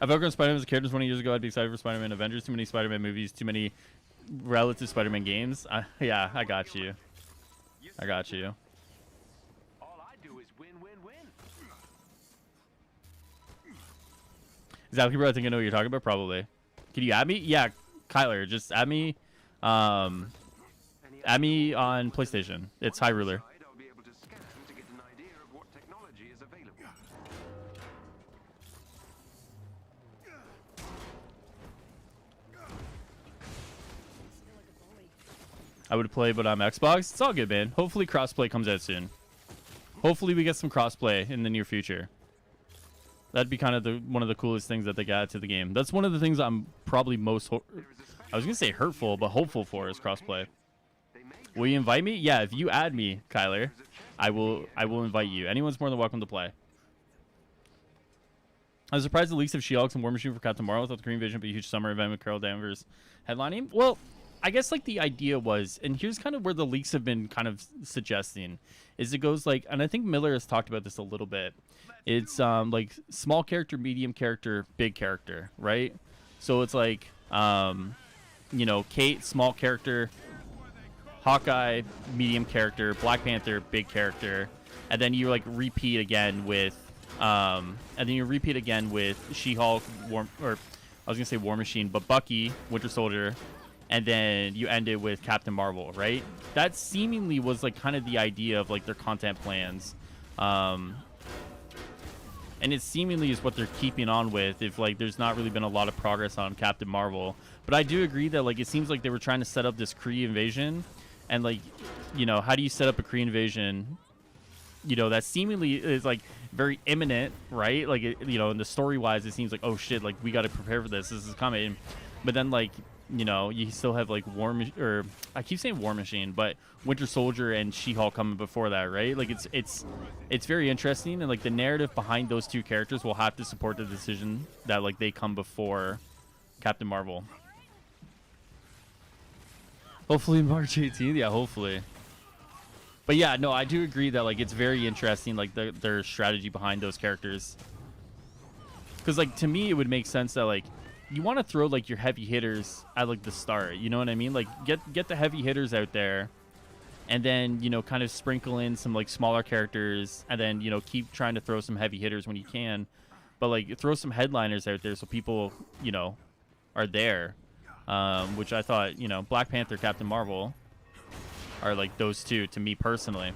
I've outgrown Spider-Man as a character 20 years ago. I'd be excited for Spider-Man Avengers. Too many Spider-Man movies, too many relative Spider-Man games. Yeah, I got you. I got you. All I do is win, win, win. Exactly, bro. I think I know what you're talking about. Probably. Can you add me? Yeah, Kyler, just add me. Add me on PlayStation. It's High Ruler. I'll be able to scan to get an idea of what technology is available. I would play, but I'm Xbox. It's all good, man. Hopefully crossplay comes out soon. Hopefully we get some crossplay in the near future. That'd be kind of one of the coolest things that they got to the game. That's one of the things I'm probably most... I was going to say hurtful, but hopeful for is crossplay. Will you invite me? Yeah, if you add me, Kyler, I will invite you. Anyone's more than welcome to play. I was surprised the leaks of She-Hulk and War Machine for Captain Marvel without the Green Vision, but a huge summer event with Carol Danvers headlining. Well, I guess like the idea was, and here's kind of where the leaks have been kind of suggesting, is it goes like, and I think Miller has talked about this a little bit. It's like small character, medium character, big character, right? So it's like, you know, Kate, small character, Hawkeye, medium character, Black Panther, big character, and then you like repeat again with, She-Hulk, I was gonna say War Machine, but Bucky, Winter Soldier, and then you end it with Captain Marvel, right? That seemingly was like kind of the idea of like their content plans, and it seemingly is what they're keeping on with. If like there's not really been a lot of progress on Captain Marvel, but I do agree that like it seems like they were trying to set up this Kree invasion. And, like, you know, how do you set up a Kree invasion, you know, that seemingly is, like, very imminent, right? Like, you know, in the story-wise, it seems like, oh, shit, like, we got to prepare for this. This is coming. But then, like, you know, you still have, like, I keep saying War Machine, but Winter Soldier and She-Hulk coming before that, right? Like, it's very interesting. And, like, the narrative behind those two characters will have to support the decision that, like, they come before Captain Marvel. Hopefully March 18th. Yeah, hopefully. But yeah, no, I do agree that like it's very interesting, like their strategy behind those characters. Because like to me, it would make sense that like you want to throw like your heavy hitters at like the start. You know what I mean? Like get the heavy hitters out there, and then you know kind of sprinkle in some like smaller characters, and then you know keep trying to throw some heavy hitters when you can. But like throw some headliners out there so people you know are there. Which I thought, you know, Black Panther, Captain Marvel are like those two to me personally.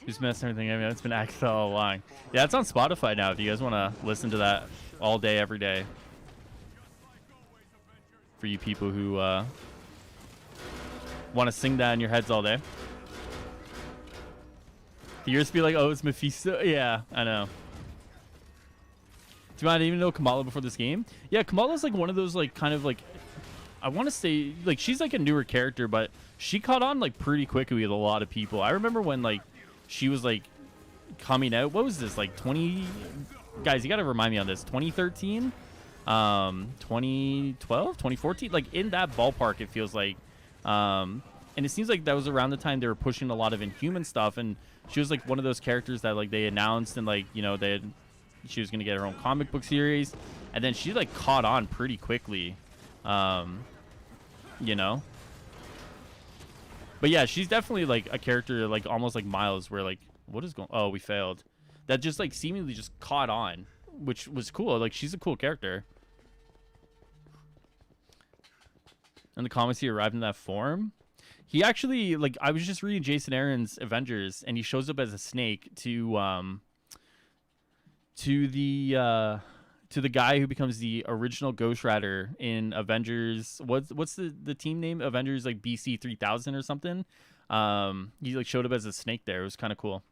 Who's messing everything? I mean, it's been acted all along. Yeah, it's on Spotify now if you guys want to listen to that all day, every day. For you people who want to sing that in your heads all day. The ears be like, oh, it's Mephisto. Yeah, I know. Do you mind even know Kamala before this game? Yeah, Kamala's like one of those like kind of like I want to say like she's like a newer character, but she caught on like pretty quickly with a lot of people. I remember when like she was like coming out. What was this like 20? Guys, you got to remind me on this. 2013, 2012, 2014, like in that ballpark. It feels like, and it seems like that was around the time they were pushing a lot of Inhuman stuff, and she was like one of those characters that like they announced and like you know they had. She was going to get her own comic book series, and then she like caught on pretty quickly, you know. But yeah, she's definitely like a character like almost like Miles, where like what is going? Oh, we failed. That just like seemingly just caught on, which was cool. Like she's a cool character. In the comics, he arrived in that form. He actually like I was just reading Jason Aaron's Avengers, and he shows up as a snake to the guy who becomes the original Ghost Rider in Avengers. What's the team name? Avengers like BC 3000 or something. He like showed up as a snake there. It was kind of cool.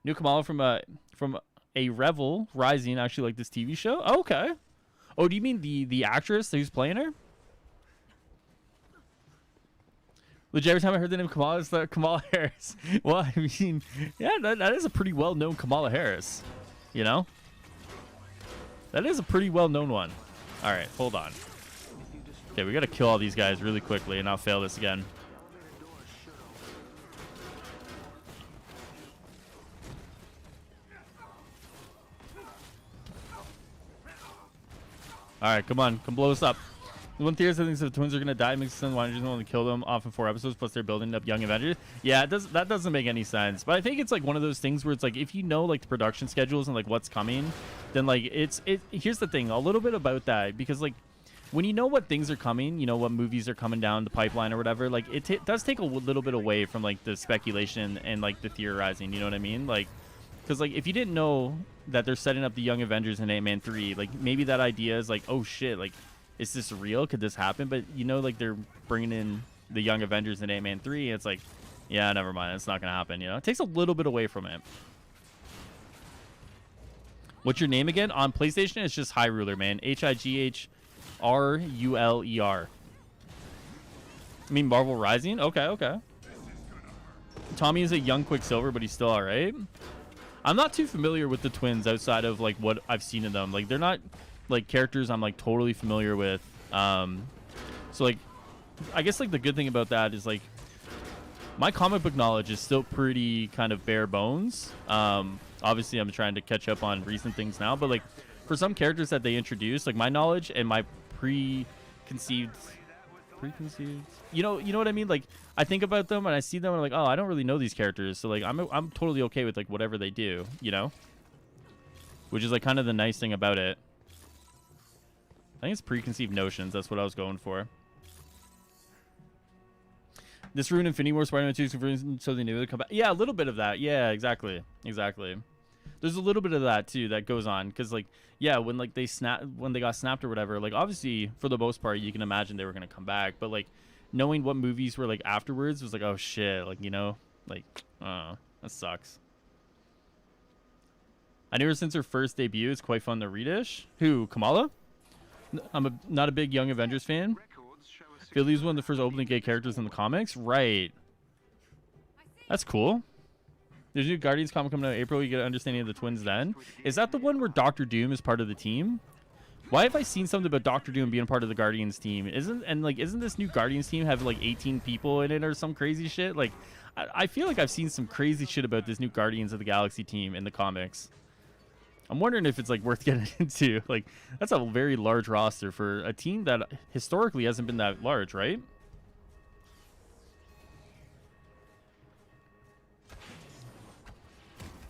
New Kamala from a Revel Rising. Actually, like this TV show. Oh, okay. Oh, do you mean the actress who's playing her? Legit, every time I heard the name Kamala, it's like Kamala Harris. Well, I mean, yeah, that is a pretty well-known Kamala Harris. You know? That is a pretty well-known one. All right, hold on. Okay, we got to kill all these guys really quickly, and I'll fail this again. All right, come on. Come blow us up. One theory thinks the twins are gonna die. It makes sense. Why don't you just want to kill them off in 4 episodes? Plus, they're building up Young Avengers. Yeah, that doesn't make any sense. But I think it's like one of those things where it's like if you know like the production schedules and like what's coming, then like it's. Here's the thing, a little bit about that because like when you know what things are coming, you know what movies are coming down the pipeline or whatever, like it does take a little bit away from like the speculation and like the theorizing, you know what I mean? Like, because like if you didn't know that they're setting up the Young Avengers in Ant-Man 3, like maybe that idea is like, oh shit, like is this real? Could this happen? But you know, like they're bringing in the Young Avengers in Ant-Man 3, and it's like, yeah, never mind, it's not gonna happen. You know, it takes a little bit away from it. What's your name again on PlayStation? It's just High Ruler, man. HIGHRULER. I mean Marvel Rising. Okay, okay. Tommy is a young Quicksilver, but he's still all right. I'm not too familiar with the twins outside of like what I've seen in them. Like they're not like characters I'm like totally familiar with. So like I guess like the good thing about that is like my comic book knowledge is still pretty kind of bare bones. Obviously I'm trying to catch up on recent things now, but like for some characters that they introduce, like my knowledge and my preconceived, you know what I mean? Like I think about them and I see them and I'm like, oh, I don't really know these characters, so like I'm totally okay with like whatever they do, you know, which is like kind of the nice thing about it. I think it's preconceived notions. That's what I was going for. This ruined Infinity War, Spider-Man 2, so they knew they'd come back. Yeah, a little bit of that. Yeah, exactly. There's a little bit of that too that goes on because like yeah, when like when they got snapped or whatever, like obviously for the most part you can imagine they were gonna come back, but like knowing what movies were like afterwards was like, oh shit, like you know, like that sucks. I knew her since her first debut. It's quite fun to read-ish. Who, Kamala? I'm not a big Young Avengers fan. Philly's one of the first openly gay characters in the comics. Right. That's cool. There's a new Guardians comic coming out in April. You get an understanding of the twins then. Is that the one where Doctor Doom is part of the team? Why have I seen something about Doctor Doom being part of the Guardians team? Isn't this new Guardians team have like 18 people in it or some crazy shit? Like, I feel like I've seen some crazy shit about this new Guardians of the Galaxy team in the comics. I'm wondering if it's like worth getting into. Like, that's a very large roster for a team that historically hasn't been that large, right?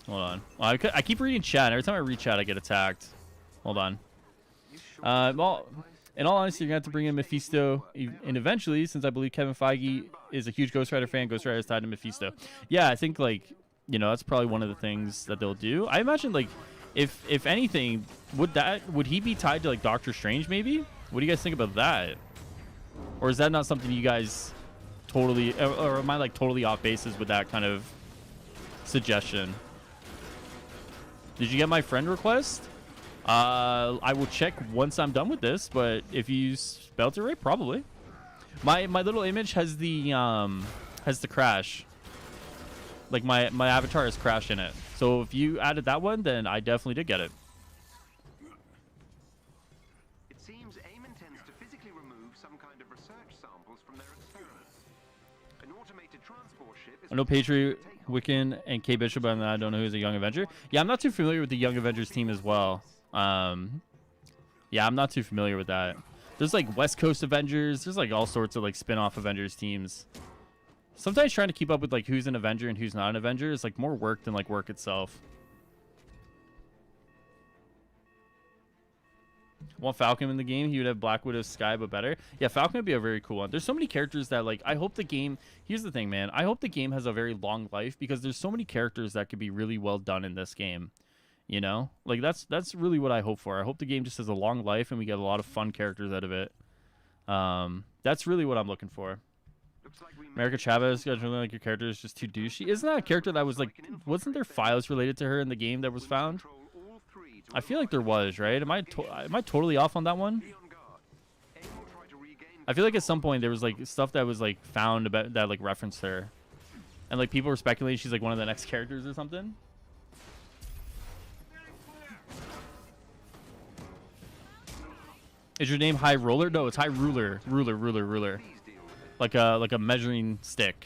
Hold on. Well, I keep reading chat. Every time I read chat, I get attacked. Hold on. Well, in all honesty, you're going to have to bring in Mephisto. And eventually, since I believe Kevin Feige is a huge Ghost Rider fan, Ghost Rider is tied to Mephisto. Yeah, I think, like, you know, that's probably one of the things that they'll do. I imagine, like, if anything, would he be tied to, like, Doctor Strange, maybe? What do you guys think about that? Or is that not something you guys totally... Or am I, like, totally off bases with that kind of suggestion? Did you get my friend request? I will check once I'm done with this, but if you spelled it right, probably. My little image has the crash. Like my avatar has crashed in it. So if you added that one, then I definitely did get it. It seems AIM intends to physically remove some kind of research samples from their experiments. An automated transport ship is... I know Patriot, Wiccan, and K Bishop, but I don't know who's a Young Avenger. Yeah, I'm not too familiar with the Young Avengers team as well. Yeah, I'm not too familiar with that. There's like West Coast Avengers. There's like all sorts of like spin-off Avengers teams. Sometimes trying to keep up with like who's an Avenger and who's not an Avenger is like more work than like work itself. Want Falcon in the game? He would have Black Widow's Sky, but better. Yeah, Falcon would be a very cool one. There's so many characters that like I hope the game... Here's the thing, man. I hope the game has a very long life because there's so many characters that could be really well done in this game. You know? Like that's really what I hope for. I hope the game just has a long life and we get a lot of fun characters out of it. That's really what I'm looking for. America Chavez, you guys really like your character is just too douchey. Isn't that a character that was like... Wasn't there files related to her in the game that was found? I feel like there was, right? Am I totally off on that one? I feel like at some point there was like stuff that was like found about that like referenced her, and like people were speculating she's like one of the next characters or something. Is your name High Roller? No, it's High Ruler. Ruler. Like a measuring stick.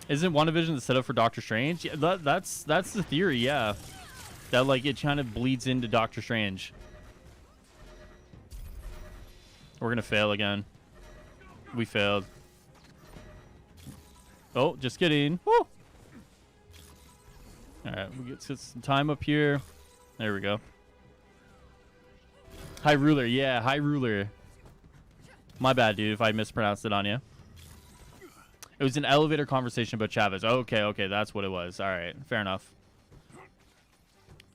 Isn't WandaVision the setup for Doctor Strange? Yeah, that's the theory, yeah. That like it kind of bleeds into Doctor Strange. We're gonna fail again. We failed. Oh, just kidding. Woo! Alright, we get some time up here. There we go. High Ruler. Yeah, High Ruler. My bad, dude, if I mispronounced it on you. It was an elevator conversation about Chavez. Okay, okay, that's what it was. All right, fair enough.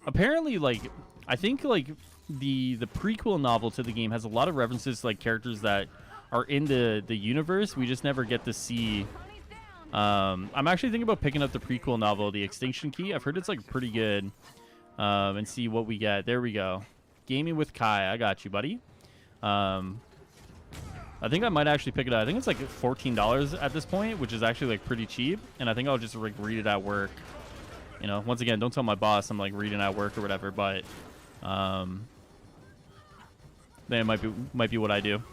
Apparently, like, I think, like, the prequel novel to the game has a lot of references to, like, characters that are in the universe. We just never get to see. I'm actually thinking about picking up the prequel novel, The Extinction Key. I've heard it's, like, pretty good. And see what we get. There we go. Gaming with Kai. I got you, buddy. I think I might actually pick it up. I think it's like $14 at this point, which is actually like pretty cheap. And I think I'll just like read it at work. You know, once again, don't tell my boss I'm like reading at work or whatever, but then it might be what I do.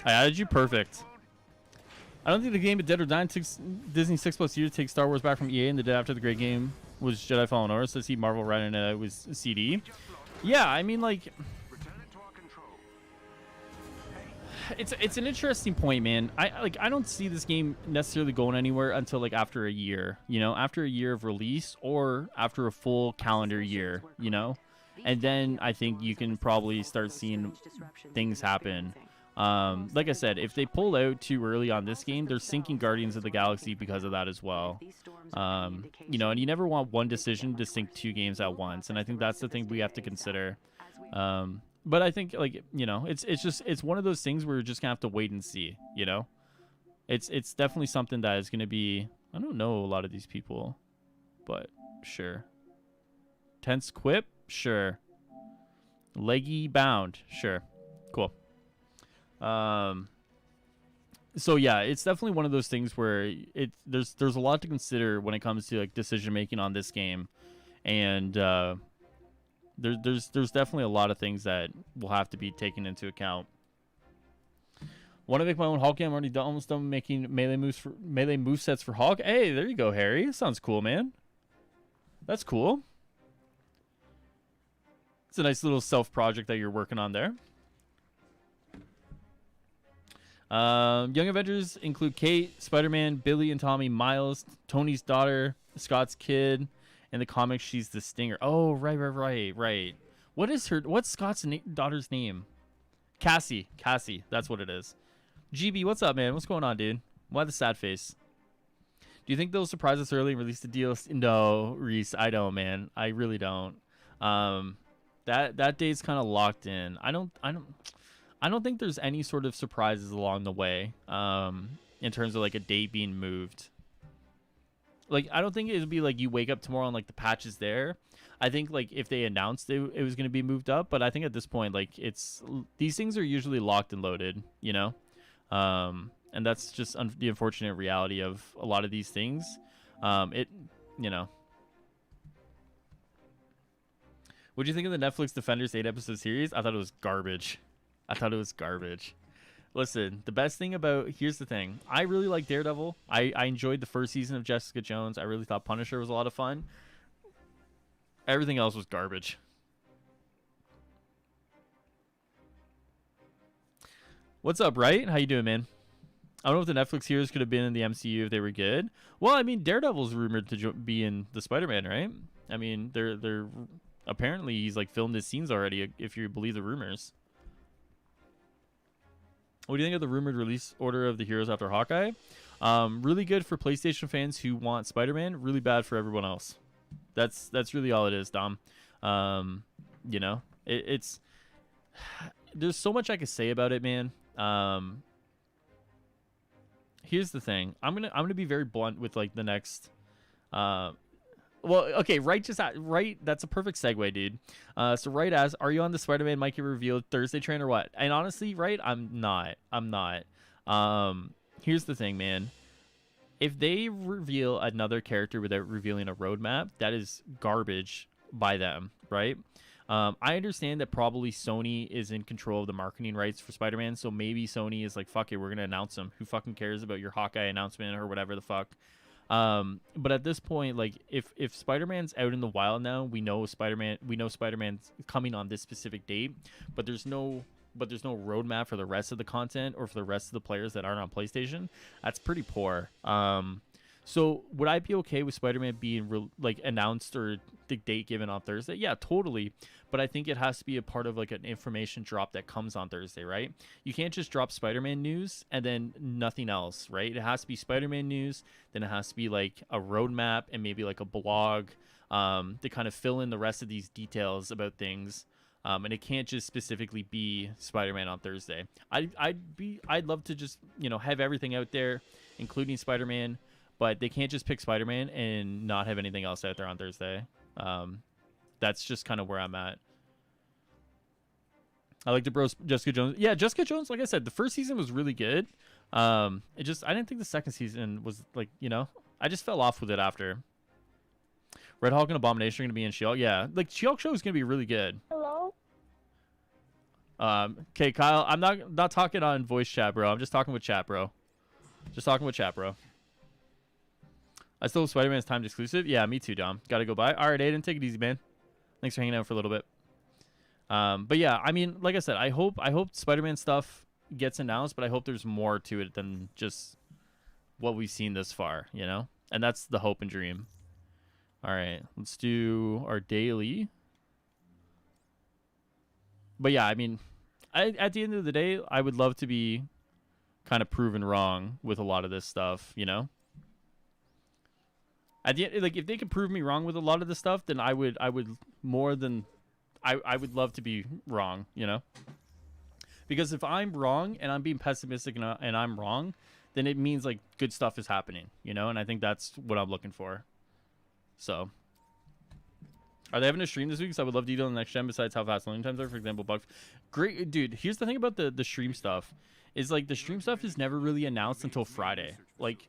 I added you. Perfect. I don't think the game of Dead or Dying took Disney 6+ years to take Star Wars back from EA, and the day after the great game was Jedi Fallen Order. So see Marvel writing it was CD. Yeah, I mean, like, it's an interesting point, man. I don't see this game necessarily going anywhere until like after a year, you know, after a year of release or after a full calendar year, you know, and then I think you can probably start seeing things happen. Like I said, if they pull out too early on this game, they're sinking Guardians of the Galaxy because of that as well. You know, and you never want one decision to sink two games at once, and I think that's the thing we have to consider. But I think, like, you know, it's one of those things where we're just gonna have to wait and see. You know, it's definitely something that is gonna be. I don't know a lot of these people, but sure. Tense Quip, sure. Leggy Bound, sure. Cool. So yeah, it's definitely one of those things where there's a lot to consider when it comes to like decision making on this game, and there's definitely a lot of things that will have to be taken into account. Want to make my own Hulk game? I'm already almost done making melee movesets for Hulk. Hey, there you go, Harry. That sounds cool, man. That's cool. It's a nice little self project that you're working on there. Young Avengers include Kate, Spider-Man, Billy and Tommy, Miles, Tony's daughter, Scott's kid. In the comics, she's the Stinger. Oh, right. What's Scott's daughter's name? Cassie. That's what it is. GB, what's up, man? What's going on, dude? Why the sad face? Do you think they'll surprise us early and release the deal? No, Reese, I don't, man. I really don't. That date's kind of locked in. I don't think there's any sort of surprises along the way, in terms of like a date being moved. Like, I don't think it would be like you wake up tomorrow and like the patch is there. I think like if they announced it was going to be moved up, but I think at this point, like, these things are usually locked and loaded, you know? And that's just the unfortunate reality of a lot of these things. You know. What do you think of the Netflix Defenders 8-episode series? I thought it was garbage. Listen, the best thing here's the thing. I really like Daredevil. I enjoyed the first season of Jessica Jones. I really thought Punisher was a lot of fun. Everything else was garbage. What's up, right? How you doing, man? I don't know if the Netflix heroes could have been in the MCU if they were good. Well, I mean, Daredevil's rumored to be in the Spider-Man, right? I mean, they're apparently he's like filmed his scenes already, if you believe the rumors. What do you think of the rumored release order of the heroes after Hawkeye? Really good for PlayStation fans who want Spider-Man. Really bad for everyone else. That's really all it is, Dom. You know, it's there's so much I could say about it, man. Here's the thing. I'm gonna be very blunt with like the next. Well, okay, right. That's a perfect segue, dude. So right as, are you on the Spider-Man might get revealed Thursday train or what? And honestly, right, I'm not. Here's the thing, man. If they reveal another character without revealing a roadmap, that is garbage by them, right? I understand that probably Sony is in control of the marketing rights for Spider-Man, so maybe Sony is like, fuck it, we're gonna announce him. Who fucking cares about your Hawkeye announcement or whatever the fuck? But at this point, like, if Spider-Man's out in the wild now, we know Spider-Man's coming on this specific date, but there's no roadmap for the rest of the content or for the rest of the players that aren't on PlayStation. That's pretty poor. So would I be okay with Spider-Man being like announced or the date given on Thursday? Yeah, totally. But I think it has to be a part of like an information drop that comes on Thursday, right? You can't just drop Spider-Man news and then nothing else, right? It has to be Spider-Man news, then it has to be like a roadmap and maybe like a blog to kind of fill in the rest of these details about things. And it can't just specifically be Spider-Man on Thursday. I'd love to just have everything out there, including Spider-Man, but they can't just pick Spider-Man and not have anything else out there on Thursday. That's just kind of where I'm at. I like to bros Jessica Jones. Yeah, Jessica Jones, like I said, the first season was really good. I didn't think the second season was like, I just fell off with it after. Red Hulk and Abomination are going to be in She-Hulk. Yeah, like She-Hulk show is going to be really good. Hello? Okay, Kyle, I'm not talking on voice chat, bro. I'm just talking with chat, bro. Just talking with chat, bro. I still have Spider-Man's timed exclusive. Yeah, me too, Dom. Got to go by. All right, Aiden, take it easy, man. Thanks for hanging out for a little bit. But yeah, I mean, like I said, I hope Spider-Man stuff gets announced, but I hope there's more to it than just what we've seen this far, And that's the hope and dream. All right, let's do our daily. But yeah, I mean, at the end of the day, I would love to be kind of proven wrong with a lot of this stuff, At the end, like if they could prove me wrong with a lot of this stuff, then I would more than I would love to be wrong, Because if I'm wrong and I'm being pessimistic and I'm wrong, then it means like good stuff is happening, And I think that's what I'm looking for. So, are they having a stream this week? So I would love detail on the next gen besides how fast loading times are. For example, bugs. Great, dude. Here's the thing about the stream stuff is like the stream stuff is never really announced until Friday. Like,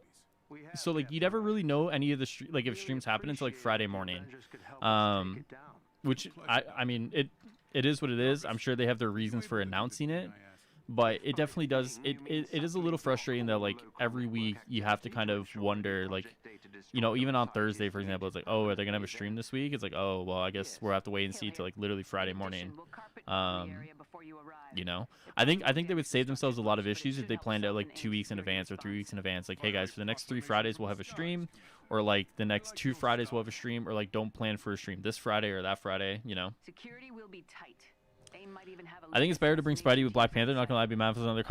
so like you never really know any of the like if streams happen until like Friday morning. Which I mean it is what it is. I'm sure they have their reasons for announcing it. But it definitely does. It is a little frustrating that like every week you have to kind of wonder like, even on Thursday, for example, it's like, oh, are they gonna have a stream this week? It's like, oh, well, I guess we'll have to wait and see till like literally Friday morning. I think they would save themselves a lot of issues if they planned out like 2 weeks in advance or 3 weeks in advance. Like, hey guys, for the next 3 Fridays we'll have a stream, or like the next 2 Fridays we'll have a stream, or like don't plan for a stream this Friday or that Friday. Security will be tight. I think it's better to bring Spidey with Black Panther. Not gonna lie, be mad for another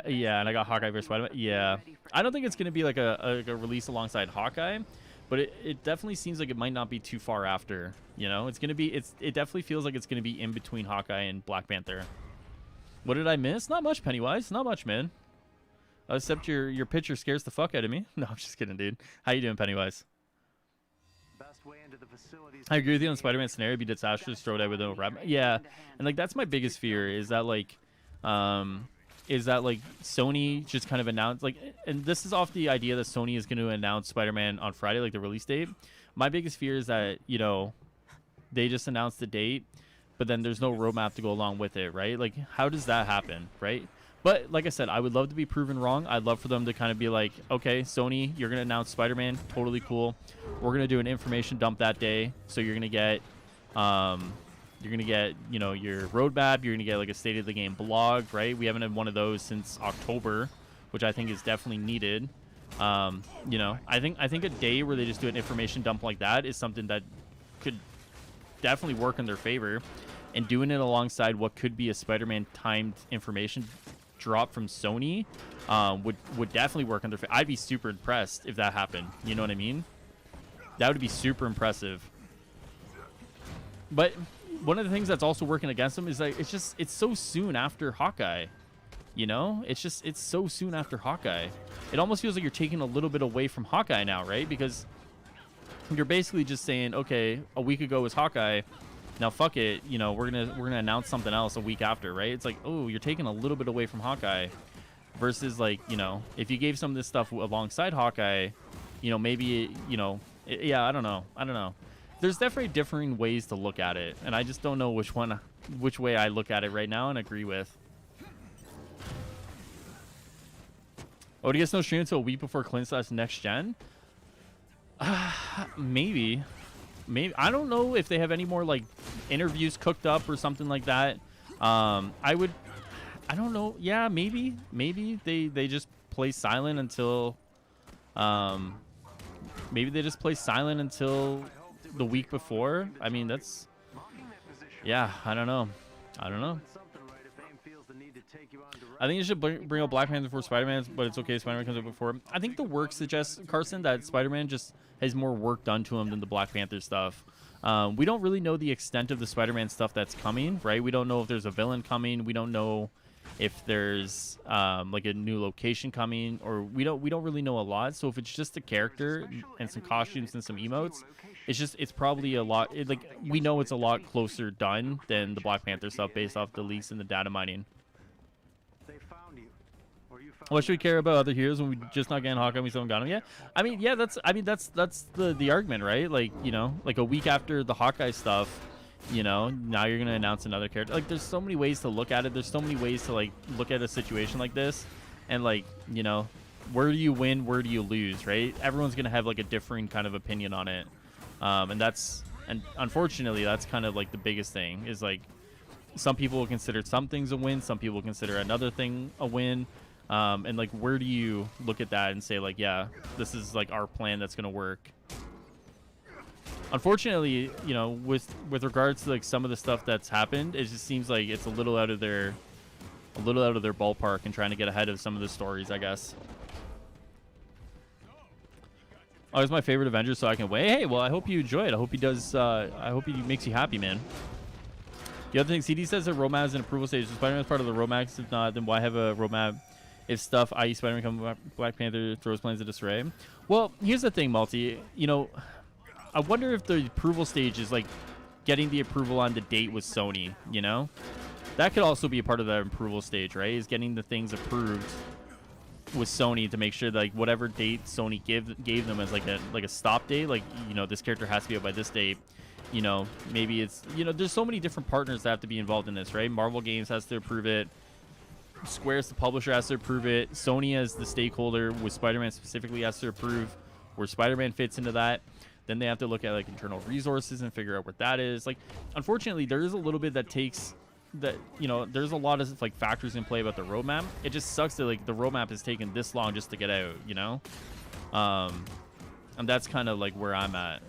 yeah, and I got Hawkeye versus Spider-Man. Yeah, I don't think it's gonna be like a release alongside Hawkeye, but it definitely seems like it might not be too far after. It's gonna be it definitely feels like it's gonna be in between Hawkeye and Black Panther. What did I miss? Not much, Pennywise. Not much, man. Except your picture scares the fuck out of me. No, I'm just kidding, dude. How you doing, Pennywise? I agree with you on Spider-Man scenario. Be disastrous, throw it out with a rap. Yeah, and like that's my biggest fear is that Sony just kind of announced like, and this is off the idea that Sony is going to announce Spider-Man on Friday, like the release date. My biggest fear is that they just announced the date, but then there's no roadmap to go along with it, right? Like, how does that happen, right? But like I said, I would love to be proven wrong. I'd love for them to kind of be like, okay, Sony, you're going to announce Spider-Man. Totally cool. We're going to do an information dump that day. So you're going to get, your roadmap. You're going to get like a state of the game blog, right? We haven't had one of those since October, which I think is definitely needed. I think a day where they just do an information dump like that is something that could definitely work in their favor. And doing it alongside what could be a Spider-Man timed information drop from Sony would definitely work on their I'd be super impressed if that happened. You know what I mean? That would be super impressive. But one of the things that's also working against them is like it's so soon after Hawkeye. It's so soon after Hawkeye. It almost feels like you're taking a little bit away from Hawkeye now, right? Because you're basically just saying, okay, a week ago was Hawkeye. Now fuck it, we're gonna announce something else a week after, right? It's like, oh, you're taking a little bit away from Hawkeye, versus like, if you gave some of this stuff alongside Hawkeye, maybe yeah, I don't know. There's definitely differing ways to look at it, and I just don't know which way I look at it right now and agree with. Oh, do you guys no stream until a week before Clint's next gen? Maybe. I don't know if they have any more like interviews cooked up or something like that. I don't know. Yeah, maybe they just play silent until maybe they just play silent until the week before. I mean, that's, yeah, I don't know. I don't know. I think you should bring out Black Panther before Spider-Man, but it's okay. Spider-Man comes out before. I think the work suggests, Carson, that Spider-Man just has more work done to him than the Black Panther stuff. We don't really know the extent of the Spider-Man stuff that's coming, right? We don't know if there's a villain coming. We don't know if there's like a new location coming, or we don't really know a lot. So if it's just a character and some costumes and some emotes, it's probably a lot. Like, we know it's a lot closer done than the Black Panther stuff based off the leaks and the data mining. What should we care about other heroes when we just not getting Hawkeye? We still haven't got him yet. I mean, yeah, that's the argument, right? Like, you know, like a week after the Hawkeye stuff, you know, now you're gonna announce another character. Like, there's so many ways to look at it. There's so many ways to like look at a situation like this, and like, you know, where do you win? Where do you lose? Right? Everyone's gonna have like a differing kind of opinion on it, and unfortunately, that's kind of like the biggest thing is like some people will consider some things a win, some people consider another thing a win. And like, where do you look at that and say like, yeah, this is like our plan that's gonna work? Unfortunately, you know, with regards to like some of the stuff that's happened, it just seems like it's a little out of their ballpark and trying to get ahead of some of the stories, I guess. Oh, it's my favorite Avengers, so I can wait. Hey, well, I hope you enjoy it. I hope he does. I hope he makes you happy, man. The other thing, CD says that roadmap is an approval stage. So Spider-Man is part of the roadmap. If not, then why have a roadmap? If stuff, i.e. Spider-Man comes, Black Panther throws plans into disarray. Well, here's the thing, Multi. You know, I wonder if the approval stage is like getting the approval on the date with Sony, you know? That could also be a part of that approval stage, right? Is getting the things approved with Sony to make sure that like whatever date Sony gave them as like a stop date, like, you know, this character has to be out by this date. You know, maybe it's, you know, there's so many different partners that have to be involved in this, right? Marvel Games has to approve it. Square's the publisher has to approve it. Sony as the stakeholder with Spider-Man specifically has to approve where Spider-Man fits into that. Then they have to look at like internal resources and figure out what that is. Like, unfortunately, there is a little bit that takes that, you know, there's a lot of like factors in play about the roadmap. It just sucks that like the roadmap has taken this long just to get out, you know? And that's kind of like where I'm at.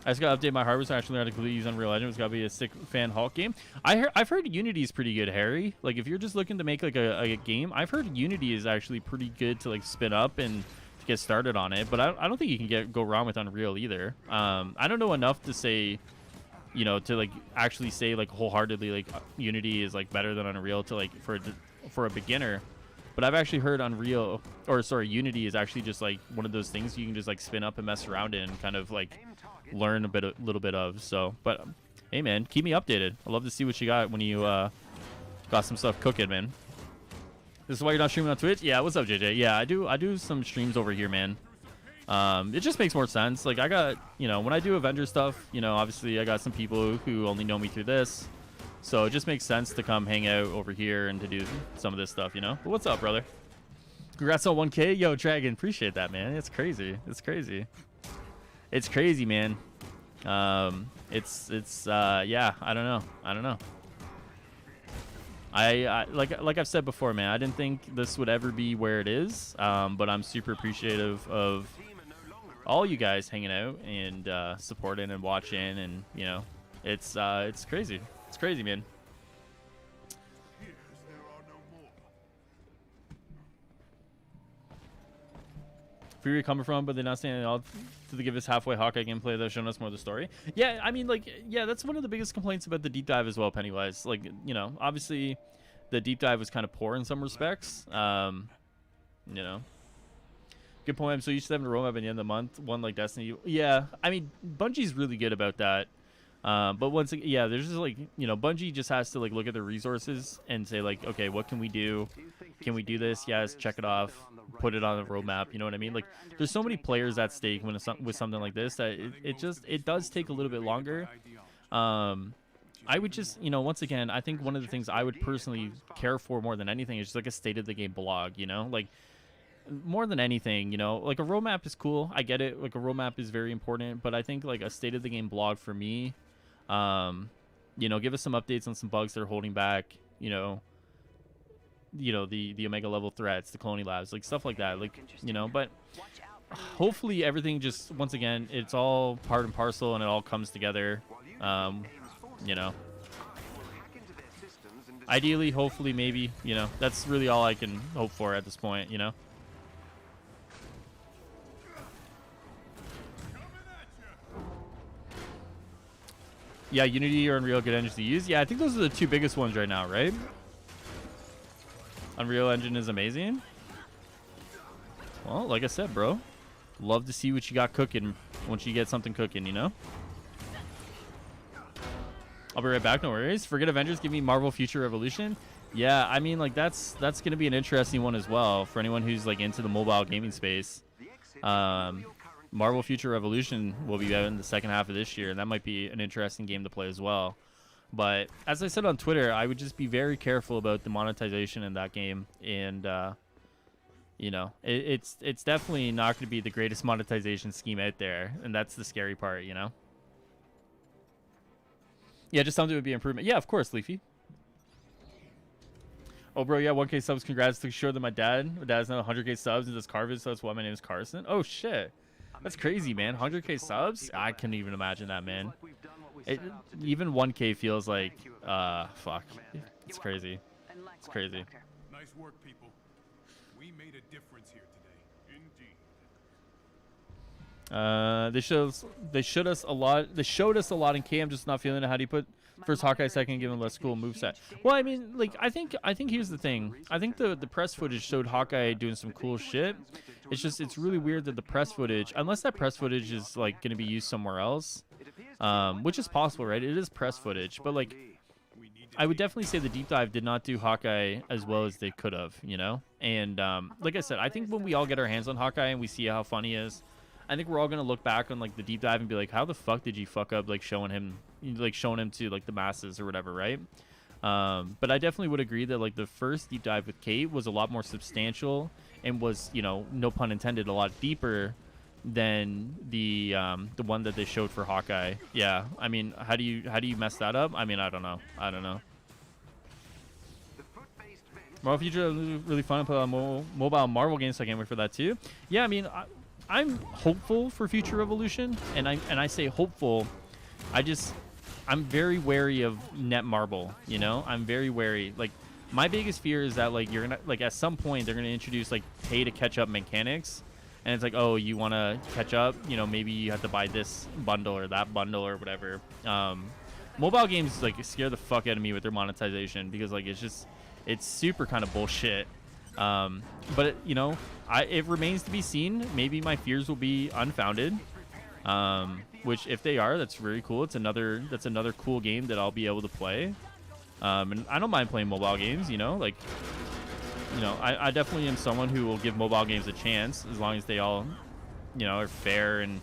I just got to update my hardware, so I actually had to use Unreal Engine. It's got to be a sick fan Hulk game. I've heard Unity is pretty good, Harry. Like, if you're just looking to make like a game, I've heard Unity is actually pretty good to like spin up and to get started on it. But I don't think you can go wrong with Unreal either. I don't know enough to say, you know, to like actually say like wholeheartedly like Unity is like better than Unreal to like for a beginner. But I've actually heard Unity is actually just like one of those things you can just like spin up and mess around in and kind of like learn a little bit of. So, but hey, man, keep me updated. I love to see what you got when you got some stuff cooking, man. This is why you're not streaming on Twitch? Yeah, what's up, JJ? Yeah, I do some streams over here, man. It just makes more sense. Like, I got, you know, when I do Avengers stuff, you know, obviously I got some people who only know me through this. So it just makes sense to come hang out over here and to do some of this stuff, you know? But what's up, brother? Congrats on 1K. Yo, Dragon, appreciate that, man. It's crazy. It's crazy. It's crazy, man. Yeah, I don't know. I like I've said before, man, I didn't think this would ever be where it is. But I'm super appreciative of all you guys hanging out and supporting and watching, and you know, it's crazy. It's crazy, man. Where you're coming from, but they're not saying all to give us halfway Hawkeye gameplay. They're showing us more of the story. Yeah, I mean, like, yeah, that's one of the biggest complaints about the deep dive as well, Pennywise. Like, you know, obviously the deep dive was kind of poor in some respects. You know, good point. I'm so used to having a roadmap at the end of the month, one like Destiny. Yeah, I mean, Bungie's really good about that. But once again, yeah, there's just like, you know, Bungie just has to like look at their resources and say like, okay, what can we do? Can we do this? Yes, check it off, put it on the roadmap. You know what I mean? Like, there's so many players at stake when it's with something like this that it does take a little bit longer. I would just, you know, once again, I think one of the things I would personally care for more than anything is just like a state of the game blog, you know, like more than anything, you know, like a roadmap is cool. I get it. Like a roadmap is very important, but I think like a state of the game blog for me, you know, give us some updates on some bugs that are holding back, you know, you know, the Omega level threats, the Clone Labs, like stuff like that, like, you know. But hopefully everything just, once again, it's all part and parcel and it all comes together. You know, ideally, hopefully, maybe, you know, that's really all I can hope for at this point, you know. Yeah, Unity or Unreal, good engines to use. Yeah, I think those are the two biggest ones right now, right? Unreal Engine is amazing. Well, like I said, bro, love to see what you got cooking once you get something cooking, you know? I'll be right back, no worries. Forget Avengers, give me Marvel Future Revolution. Yeah, I mean, like, that's going to be an interesting one as well for anyone who's, like, into the mobile gaming space. Marvel Future Revolution will be out in the second half of this year, and that might be an interesting game to play as well. But as I said on Twitter, I would just be very careful about the monetization in that game. And, you know, it's definitely not going to be the greatest monetization scheme out there, and that's the scary part, you know? Yeah, just something would be improvement. Yeah, of course, Leafy. Oh, bro, yeah, 1K subs. Congrats to sure that my dad's now 100K subs and does Carvis, so that's why my name is Carson. Oh, shit. That's crazy, man. 100K subs? I couldn't even imagine that, man. Even 1K feels like, fuck. It's crazy. It's crazy. Nice work, people. We made a difference here today. Indeed. They showed us a lot. They showed us a lot in K. I'm just not feeling it. How do you put first Hawkeye, second, give him a less cool moveset? Well, I mean, like, I think here's the thing. I think the press footage showed Hawkeye doing some cool shit. It's just, it's really weird that the press footage, unless that press footage is like going to be used somewhere else, which is possible, right? It is press footage, but like, I would definitely say the deep dive did not do Hawkeye as well as they could have, you know? And like I said, I think when we all get our hands on Hawkeye and we see how fun he is, I think we're all going to look back on like the deep dive and be like, how the fuck did you fuck up like showing him to like the masses or whatever, right? But I definitely would agree that like the first deep dive with Kate was a lot more substantial and was, you know, no pun intended, a lot deeper than the one that they showed for Hawkeye. Yeah, I mean, how do you mess that up? I mean, I don't know. Marvel Future is really fun to play on mobile Marvel games, so I can't wait for that too. Yeah, I mean, I'm hopeful for Future Revolution, and I say hopeful. I'm very wary of Netmarble, you know? I'm very wary. Like, my biggest fear is that, like, you're gonna, like, at some point, they're gonna introduce, like, pay to catch up mechanics. And it's like, oh, you want to catch up? You know, maybe you have to buy this bundle or that bundle or whatever. Mobile games, like, scare the fuck out of me with their monetization because, like, it's super kind of bullshit. But, you know, it remains to be seen. Maybe my fears will be unfounded. Which, if they are, that's very cool. That's another cool game that I'll be able to play. And I don't mind playing mobile games, you know, like, you know, I definitely am someone who will give mobile games a chance as long as they all, you know, are fair and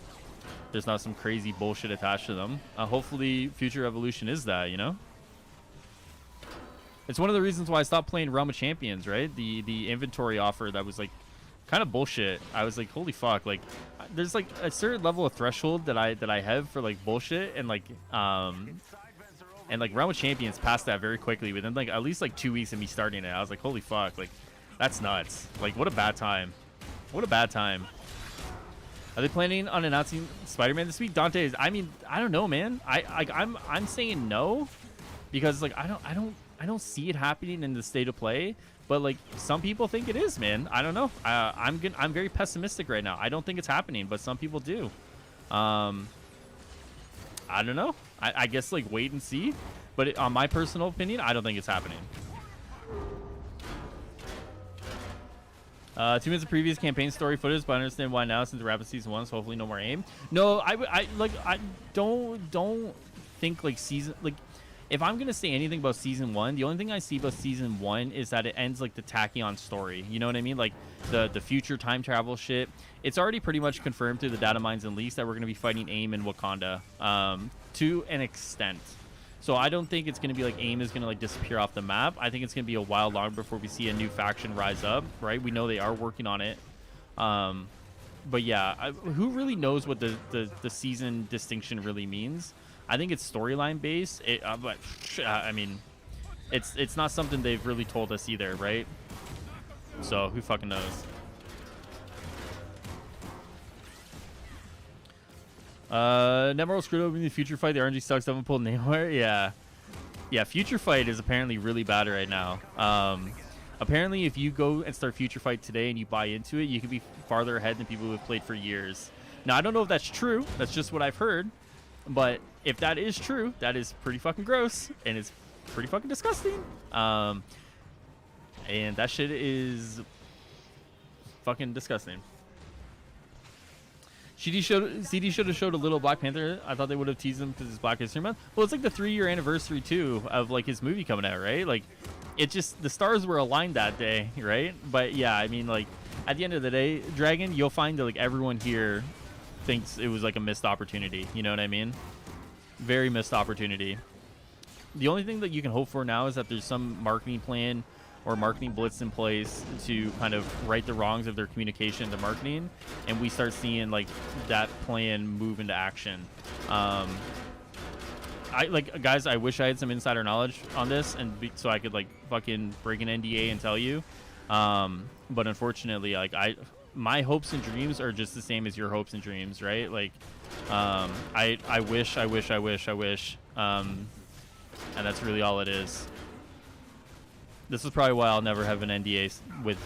there's not some crazy bullshit attached to them. Hopefully Future Evolution is that, you know? It's one of the reasons why I stopped playing Realm of Champions, right? The inventory offer that was, like, kind of bullshit. I was like, holy fuck, like, there's, like, a certain level of threshold that I have for, like, bullshit, and, like, Realm of Champions passed that very quickly within, like, at least, like, 2 weeks of me starting it. I was like, holy fuck, like, that's nuts. Like, what a bad time. What a bad time. Are they planning on announcing Spider-Man this week? Dante is, I mean, I don't know, man. I'm saying no because, like, I don't see it happening in the state of play, but, like, some people think it is, man. I don't know. I'm very pessimistic right now. I don't think it's happening, but some people do. I don't know. I guess, like, wait and see. But on my personal opinion, I don't think it's happening. 2 minutes of previous campaign story footage, but I understand why now since the rapid season 1, so hopefully no more aim. No, I don't think, like, season, like, if I'm gonna say anything about season 1, the only thing I see about season 1 is that it ends like the Tachyon story. You know what I mean? Like the future time travel shit. It's already pretty much confirmed through the data mines and leaks that we're gonna be fighting AIM in Wakanda, to an extent. So I don't think it's gonna be like AIM is gonna like disappear off the map. I think it's gonna be a while longer before we see a new faction rise up. Right? We know they are working on it. But yeah, who really knows what the season distinction really means? I think it's storyline based. But I mean, it's not something they've really told us either, right? So who fucking knows? Netmarble screwed up in the Future Fight. The RNG sucks. Haven't pulled anywhere. Yeah. Yeah, Future Fight is apparently really bad right now. Apparently, if you go and start Future Fight today and you buy into it, you can be farther ahead than people who have played for years. Now, I don't know if that's true. That's just what I've heard. But if that is true, that is pretty fucking gross. And it's pretty fucking disgusting. And that shit is fucking disgusting. CD should have showed a little Black Panther. I thought they would have teased him because it's Black History Month. Well, it's like the 3-year anniversary too of like his movie coming out, right? Like, it just, the stars were aligned that day, right? But yeah, I mean, like, at the end of the day, Dragon, you'll find that like everyone here thinks it was like a missed opportunity. You know what I mean? Very missed opportunity. The only thing that you can hope for now is that there's some marketing plan or marketing blitz in place to kind of right the wrongs of their communication to marketing, and we start seeing like that plan move into action. Guys, I wish I had some insider knowledge on this so I could like fucking break an NDA and tell you, but unfortunately, like my hopes and dreams are just the same as your hopes and dreams, right? Like, I wish, and that's really all it is. This is probably why I'll never have an NDA with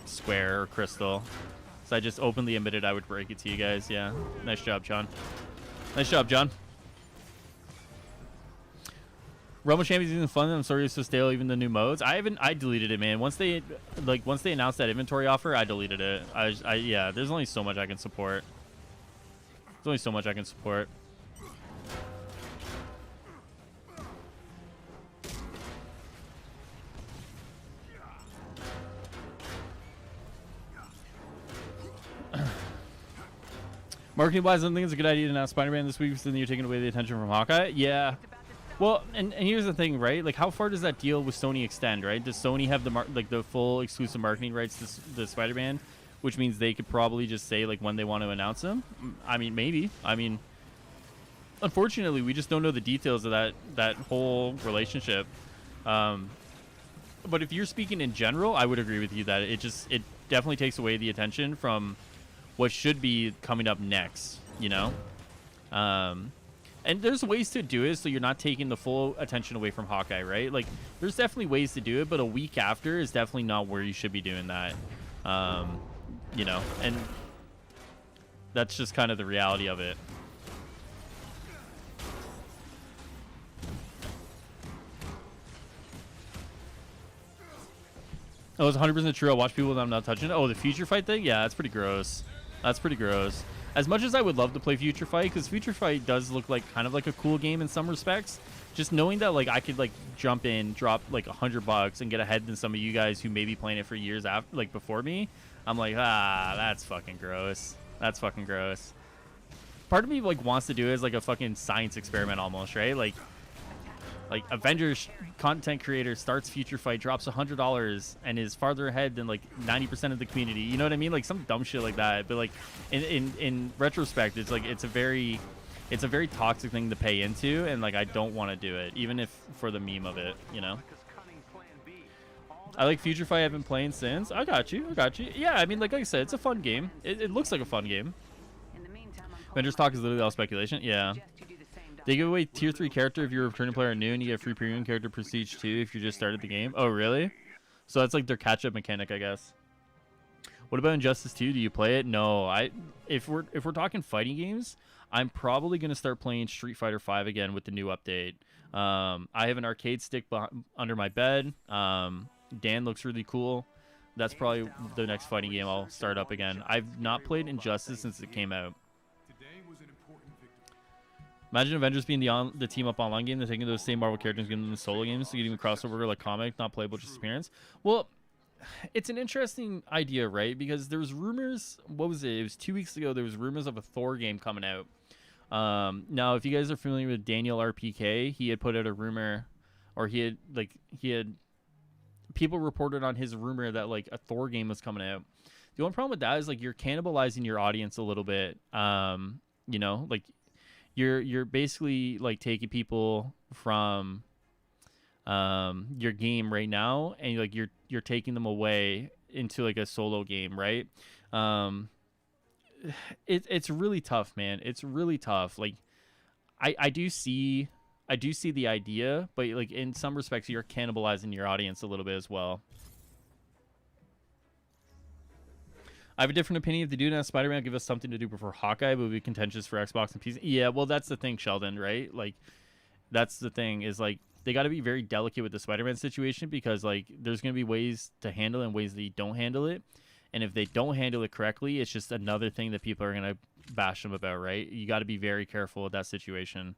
Square or Crystal. So I just openly admitted I would break it to you guys. Yeah. Nice job, John. Nice job, John. Rumble Champions isn't fun. I'm sorry it's so stale, even the new modes. I deleted it, man. Once they announced that inventory offer, I deleted it. Yeah, there's only so much I can support. There's only so much I can support. Marketing wise, I don't think it's a good idea to announce Spider-Man this week, so then you're taking away the attention from Hawkeye. Yeah. Well, and here's the thing, right? Like, how far does that deal with Sony extend, right? Does Sony have the full exclusive marketing rights to the Spider-Man, which means they could probably just say like when they want to announce them? I mean, maybe. I mean, unfortunately, we just don't know the details of that whole relationship. But if you're speaking in general, I would agree with you that it definitely takes away the attention from what should be coming up next, you know? And there's ways to do it so you're not taking the full attention away from Hawkeye, right? Like, there's definitely ways to do it, but a week after is definitely not where you should be doing that. You know, and that's just kind of the reality of it. Oh, it's 100% true. I watch people that I'm not touching. Oh, the Future Fight thing? Yeah, that's pretty gross. That's pretty gross. As much as I would love to play Future Fight, because Future Fight does look like kind of like a cool game in some respects, just knowing that like I could like jump in, drop like $100 and get ahead than some of you guys who may be playing it for years after, like before me, I'm like, that's fucking gross. That's fucking gross. Part of me like wants to do it as like a fucking science experiment almost, right? Like Avengers content creator starts Future Fight, drops $100, and is farther ahead than like 90% of the community. You know what I mean? Like some dumb shit like that. But like in retrospect, it's like it's a very toxic thing to pay into, and like I don't want to do it, even if for the meme of it. You know. I like Future Fight. I've been playing since. I got you. Yeah, I mean, like I said, it's a fun game. It looks like a fun game. Avengers talk is literally all speculation. Yeah. They give away tier 3 character if you're a returning player new, and you get free premium character prestige 2 if you just started the game. Oh, really? So that's like their catch-up mechanic, I guess. What about Injustice 2? Do you play it? No. If we're talking fighting games, I'm probably gonna start playing Street Fighter 5 again with the new update. I have an arcade stick under my bed. Dan looks really cool. That's probably the next fighting game I'll start up again. I've not played Injustice since it came out. Imagine Avengers being the team-up online game. They're taking those same Marvel characters and giving them the solo games, so getting a crossover like comic, not playable, just appearance. Well, it's an interesting idea, right? Because there was rumors. What was it? It was 2 weeks ago. There was rumors of a Thor game coming out. Now, if you guys are familiar with Daniel RPK, he had put out a rumor, or he had people reported on his rumor that like a Thor game was coming out. The only problem with that is like you're cannibalizing your audience a little bit. You know, like. You're basically like taking people from your game right now, and like you're taking them away into like a solo game, right? It's really tough, man. It's really tough. Like I do see the idea, but like in some respects you're cannibalizing your audience a little bit as well. I have a different opinion. If they do not Spider-Man, give us something to do before Hawkeye, but it would be contentious for Xbox and PC. Yeah, well, that's the thing, Sheldon, right? Like, that's the thing is, like, they got to be very delicate with the Spider-Man situation because, like, there's going to be ways to handle it and ways that you don't handle it. And if they don't handle it correctly, it's just another thing that people are going to bash them about, right? You got to be very careful with that situation.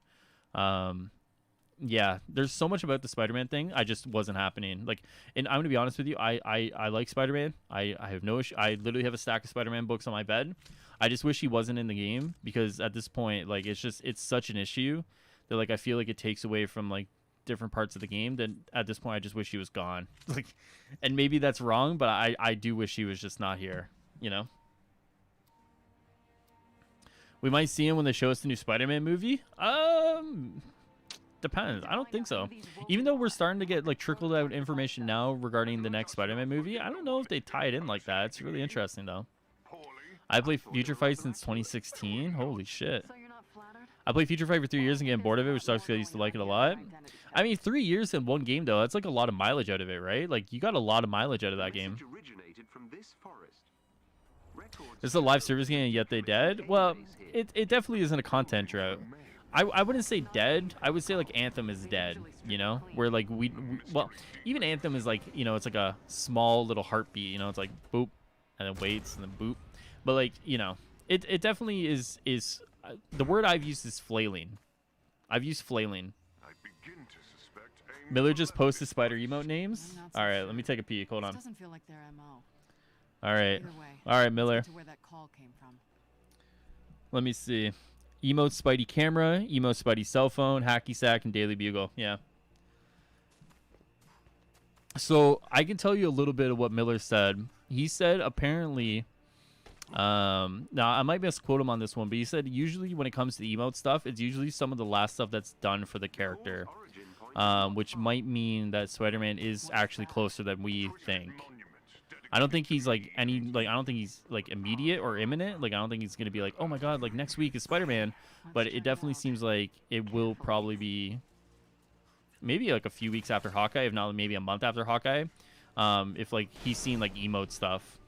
Yeah, there's so much about the Spider-Man thing. I just wasn't happening. Like, and I'm gonna be honest with you. I like Spider-Man. I have no issue. I literally have a stack of Spider-Man books on my bed. I just wish he wasn't in the game because at this point, like, it's such an issue that like I feel like it takes away from like different parts of the game. That at this point, I just wish he was gone. Like, and maybe that's wrong, but I do wish he was just not here. You know. We might see him when they show us the new Spider-Man movie. Depends. I don't think so. Even though we're starting to get like trickled out information now regarding the next Spider-Man movie, I don't know if they tie it in like that. It's really interesting though. I played Future Fight since 2016. Holy shit. I played Future Fight for 3 years and getting bored of it, which sucks because I used to like it a lot. I mean, 3 years in one game though, that's like a lot of mileage out of it, right? Like you got a lot of mileage out of that game. This is a live service game and yet they dead? Well, it definitely isn't a content drought. I wouldn't say dead. I would say like Anthem is dead, you know, where like well, even Anthem is like, you know, it's like a small little heartbeat, you know, it's like boop and then waits and then boop. But like, you know, it definitely is the word I've used is flailing. I've used flailing. Miller just posted spider emote names. All right, let me take a peek. Hold on. Doesn't feel like their MO. All right. Either way, All right, Miller. to where that call came from. Let me see. Emote Spidey camera, emote Spidey cell phone, hacky sack, and Daily Bugle. Yeah. So I can tell you a little bit of what Miller said. He said apparently, now I might misquote him on this one, but he said usually when it comes to emote stuff, it's usually some of the last stuff that's done for the character, which might mean that Spider-Man is actually closer than we think. I don't think he's like I don't think he's like immediate or imminent. Like I don't think he's gonna be like, oh my god, like next week is Spider-Man. But it definitely seems like it will probably be maybe like a few weeks after Hawkeye, if not maybe a month after Hawkeye. If like he's seen like emote stuff.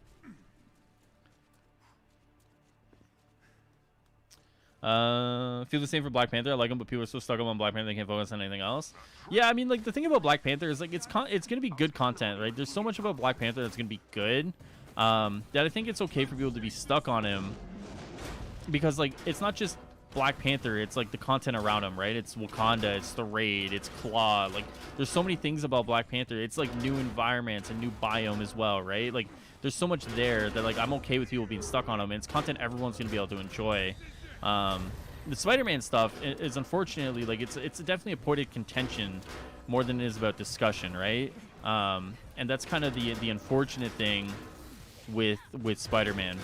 Feel the same for Black Panther. I like him, but people are so stuck on Black Panther they can't focus on anything else. Yeah, I mean, like the thing about Black Panther is like it's gonna be good content, right? There's so much about Black Panther that's gonna be good, that I think it's okay for people to be stuck on him, because like it's not just Black Panther, it's like the content around him, right? It's Wakanda, it's the raid, it's Claw. Like there's so many things about Black Panther. It's like new environments and new biome as well, right? Like there's so much there that like I'm okay with people being stuck on him, and it's content everyone's gonna be able to enjoy. The Spider-Man stuff is unfortunately like it's definitely a point of contention more than it is about discussion, right? And that's kind of the unfortunate thing with Spider-Man.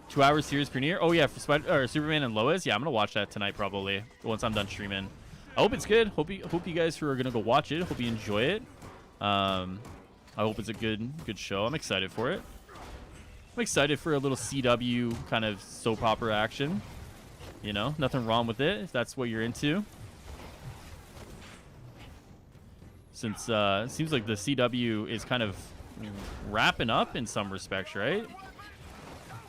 2 hour series premiere. Oh yeah, for Superman and Lois. Yeah, I'm gonna watch that tonight probably once I'm done streaming. I hope it's good. Hope you guys who are gonna go watch it. Hope you enjoy it. I hope it's a good show. I'm excited for it. I'm excited for a little CW kind of soap opera action. You know, nothing wrong with it if that's what you're into. Since it seems like the CW is kind of wrapping up in some respects, right?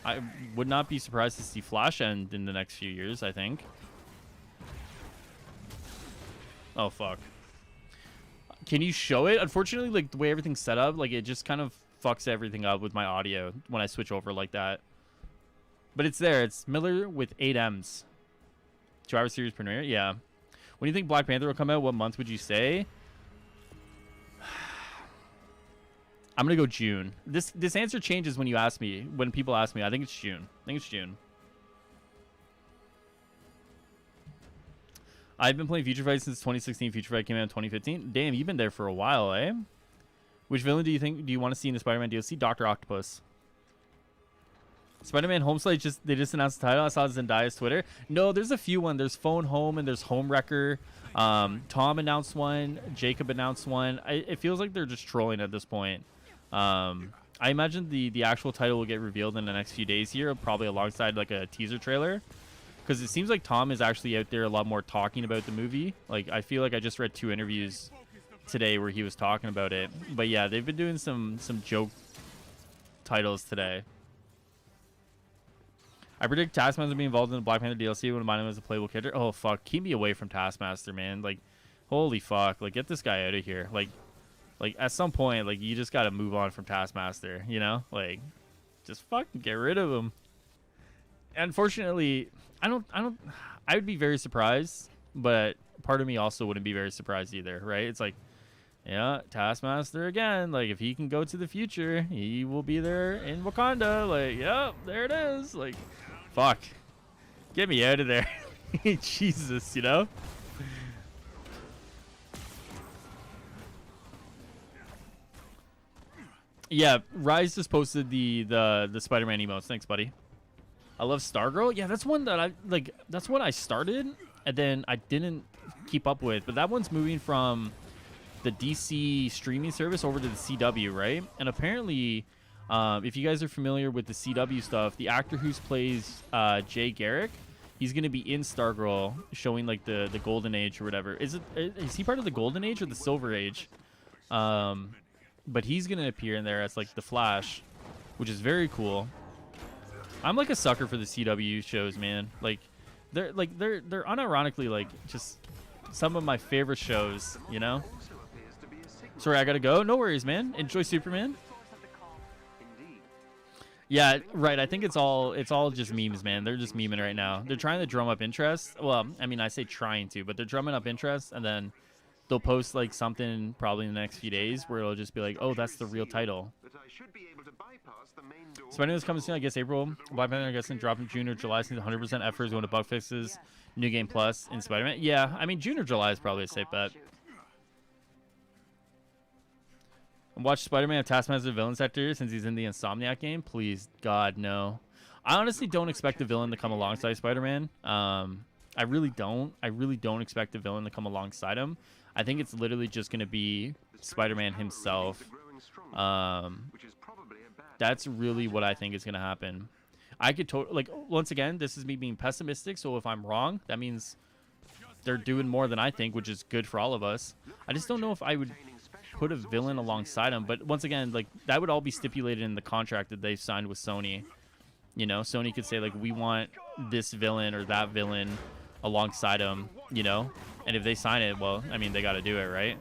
I would not be surprised to see Flash end in the next few years, I think. Oh, fuck. Can you show it? Unfortunately, like the way everything's set up, like it just kind of fucks everything up with my audio when I switch over like that. But it's there. It's Miller with 8 M's. 2 hour series premiere. Yeah. When do you think Black Panther will come out? What month would you say? I'm gonna go June. This answer changes when you ask me. When people ask me, I think it's June. I've been playing Future Fight since 2016. Future Fight came out in 2015. Damn, you've been there for a while, eh? Which villain do you want to see in the Spider-Man DLC? Dr. Octopus. Spider-Man Homeslide they just announced the title. I saw Zendaya's Twitter. No, there's a few one. There's Phone Home and there's Home Wrecker. Tom announced one. Jacob announced one. It feels like they're just trolling at this point. I imagine the actual title will get revealed in the next few days here, probably alongside like a teaser trailer, because it seems like Tom is actually out there a lot more talking about the movie. Like I feel like I just read 2 interviews today where he was talking about it. But yeah, they've been doing some joke titles today. I predict Taskmaster will be involved in the Black Panther DLC when mine as a playable character. Oh fuck, keep me away from Taskmaster, man. Like, holy fuck, like get this guy out of here. Like at some point, like you just gotta move on from Taskmaster, you know? Like, just fucking get rid of him. Unfortunately, I would be very surprised, but part of me also wouldn't be very surprised either, right? It's like, yeah, Taskmaster again. Like, if he can go to the future, he will be there in Wakanda. Like, yep, there it is. Like, fuck. Get me out of there. Jesus, you know? Yeah, Rise just posted the Spider-Man emotes. Thanks, buddy. I love Stargirl. Yeah, that's one that I like. That's what I started, and then I didn't keep up with. But that one's moving from the DC streaming service over to the CW, right? And apparently, if you guys are familiar with the CW stuff, the actor who plays Jay Garrick, he's gonna be in Stargirl, showing like the Golden Age or whatever. Is he part of the Golden Age or the Silver Age? But he's gonna appear in there as like the Flash, which is very cool. I'm like a sucker for the CW shows, man. Like they're unironically like just some of my favorite shows, you know? Sorry, I gotta go. No worries, man. Enjoy Superman. Yeah, right. I think it's all just memes, man. They're just memeing right now. They're trying to drum up interest. Well, I mean, I say trying to, but they're drumming up interest, and then they'll post like something probably in the next few days where it'll just be like, oh, that's the real title. Spider-Man's coming soon, I guess April. Black Panther, I guess, drop in June or July since 100% effort is going to bug fixes. New Game Plus in Spider-Man. Yeah, I mean, June or July is probably a safe bet. Watch Spider-Man have Taskmaster villain sector since he's in the Insomniac game. Please, God, no. I honestly don't expect the villain to come alongside Spider-Man. I really don't. I really don't expect the villain to come alongside him. I think it's literally just going to be Spider-Man himself. That's really what I think is going to happen. I could totally, like, once again, this is me being pessimistic, so if I'm wrong, that means they're doing more than I think, which is good for all of us. I just don't know if I would put a villain alongside him, but once again, like, that would all be stipulated in the contract that they've signed with Sony. You know, Sony could say, like, we want this villain or that villain alongside him, you know? And if they sign it, well, I mean, they got to do it, right?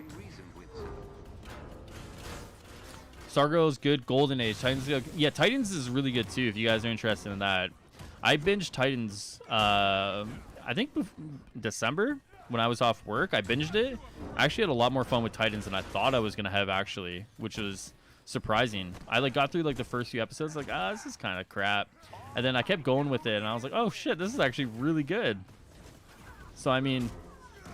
Stargirl is good. Golden Age. Titans. Yeah, Titans is really good, too, if you guys are interested in that. I binged Titans, I think December when I was off work. I binged it. I actually had a lot more fun with Titans than I thought I was going to have, actually, which was surprising. I, like, got through, like, the first few episodes, like, this is kind of crap. And then I kept going with it, and I was like, oh, shit, this is actually really good. So, I mean,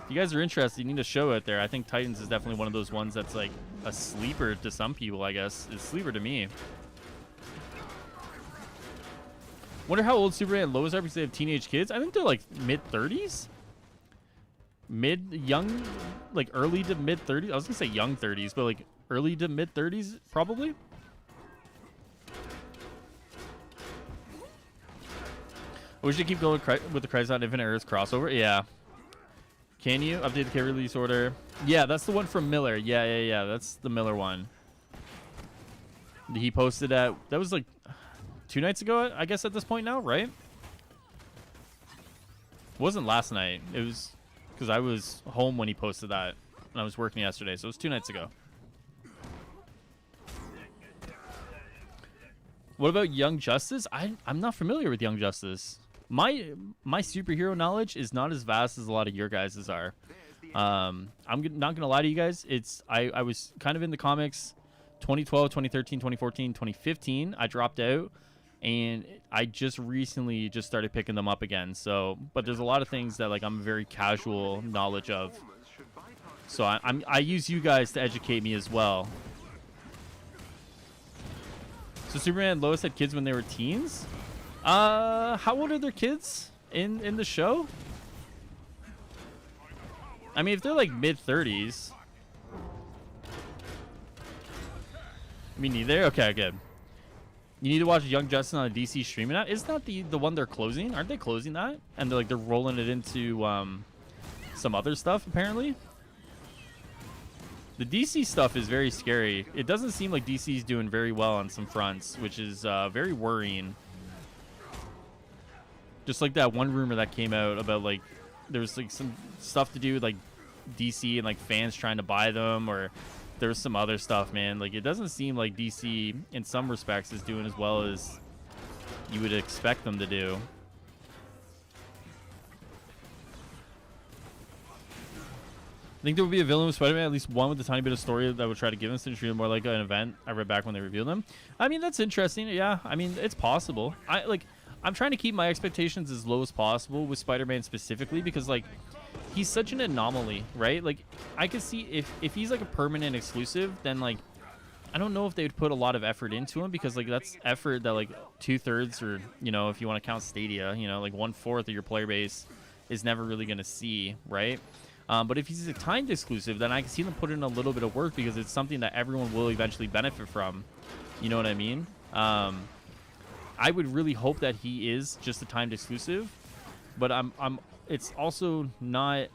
if you guys are interested, you need a show out there. I think Titans is definitely one of those ones that's, like, a sleeper to some people, I guess. It's a sleeper to me. Wonder how old Superman and Lois are because they have teenage kids. I think they're, like, mid-30s? Young, like, early to mid-30s? I was going to say young 30s, but, like, early to mid-30s, probably? We should keep going with the Crisis on Infinite Earths crossover. Yeah. Can you update the K release order? Yeah, that's the one from Miller. Yeah. That's the Miller one. He posted that was like 2 nights ago, I guess, at this point now, right? It wasn't last night. It was because I was home when he posted that, and I was working yesterday, so it was 2 nights ago. What about Young Justice? I'm not familiar with Young Justice. My superhero knowledge is not as vast as a lot of your guys's are. I'm not gonna lie to you guys. I was kind of in the comics 2012, 2013, 2014, 2015. I dropped out, and I just recently just started picking them up again. So, but there's a lot of things that, like, I'm very casual knowledge of. So I use you guys to educate me as well. So Superman and Lois had kids when they were teens? How old are their kids in the show? I mean, if they're like mid-30s. Me neither. Okay, good. You need to watch Young Justin on a DC streaming app. Isn't that the one they're closing? Aren't they closing that? And they're rolling it into some other stuff apparently. The DC stuff is very scary. It doesn't seem like DC's doing very well on some fronts, which is very worrying. Just like that one rumor that came out about like there was like some stuff to do with like DC and like fans trying to buy them, or there's some other stuff, man. Like, it doesn't seem like DC, in some respects, is doing as well as you would expect them to do. I think there will be a villain with Spider-Man, at least one with a tiny bit of story that would try to give us to treat him more like an event. I read back when they revealed them. I mean, that's interesting. Yeah, I mean, it's possible. I'm trying to keep my expectations as low as possible with Spider-Man specifically because, like, he's such an anomaly, right? Like, I could see if he's like a permanent exclusive, then like I don't know if they would put a lot of effort into him because like that's effort that like 2/3 or, you know, if you want to count Stadia, you know, like 1/4 of your player base is never really going to see, right? But if he's a timed exclusive, then I can see them put in a little bit of work because it's something that everyone will eventually benefit from. You know what I mean? I would really hope that he is just a timed exclusive, but it's also not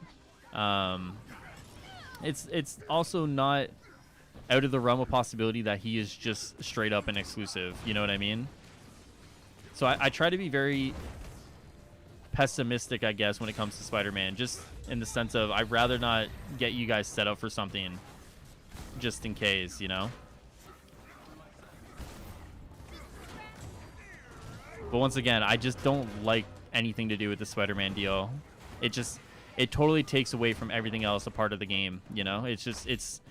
it's also not out of the realm of possibility that he is just straight up an exclusive. You know what I mean? So I try to be very pessimistic, I guess, when it comes to Spider-Man, just in the sense of I'd rather not get you guys set up for something just in case, you know? But once again, I just don't like anything to do with the Spider-Man deal. It totally takes away from everything else a part of the game, you know? It's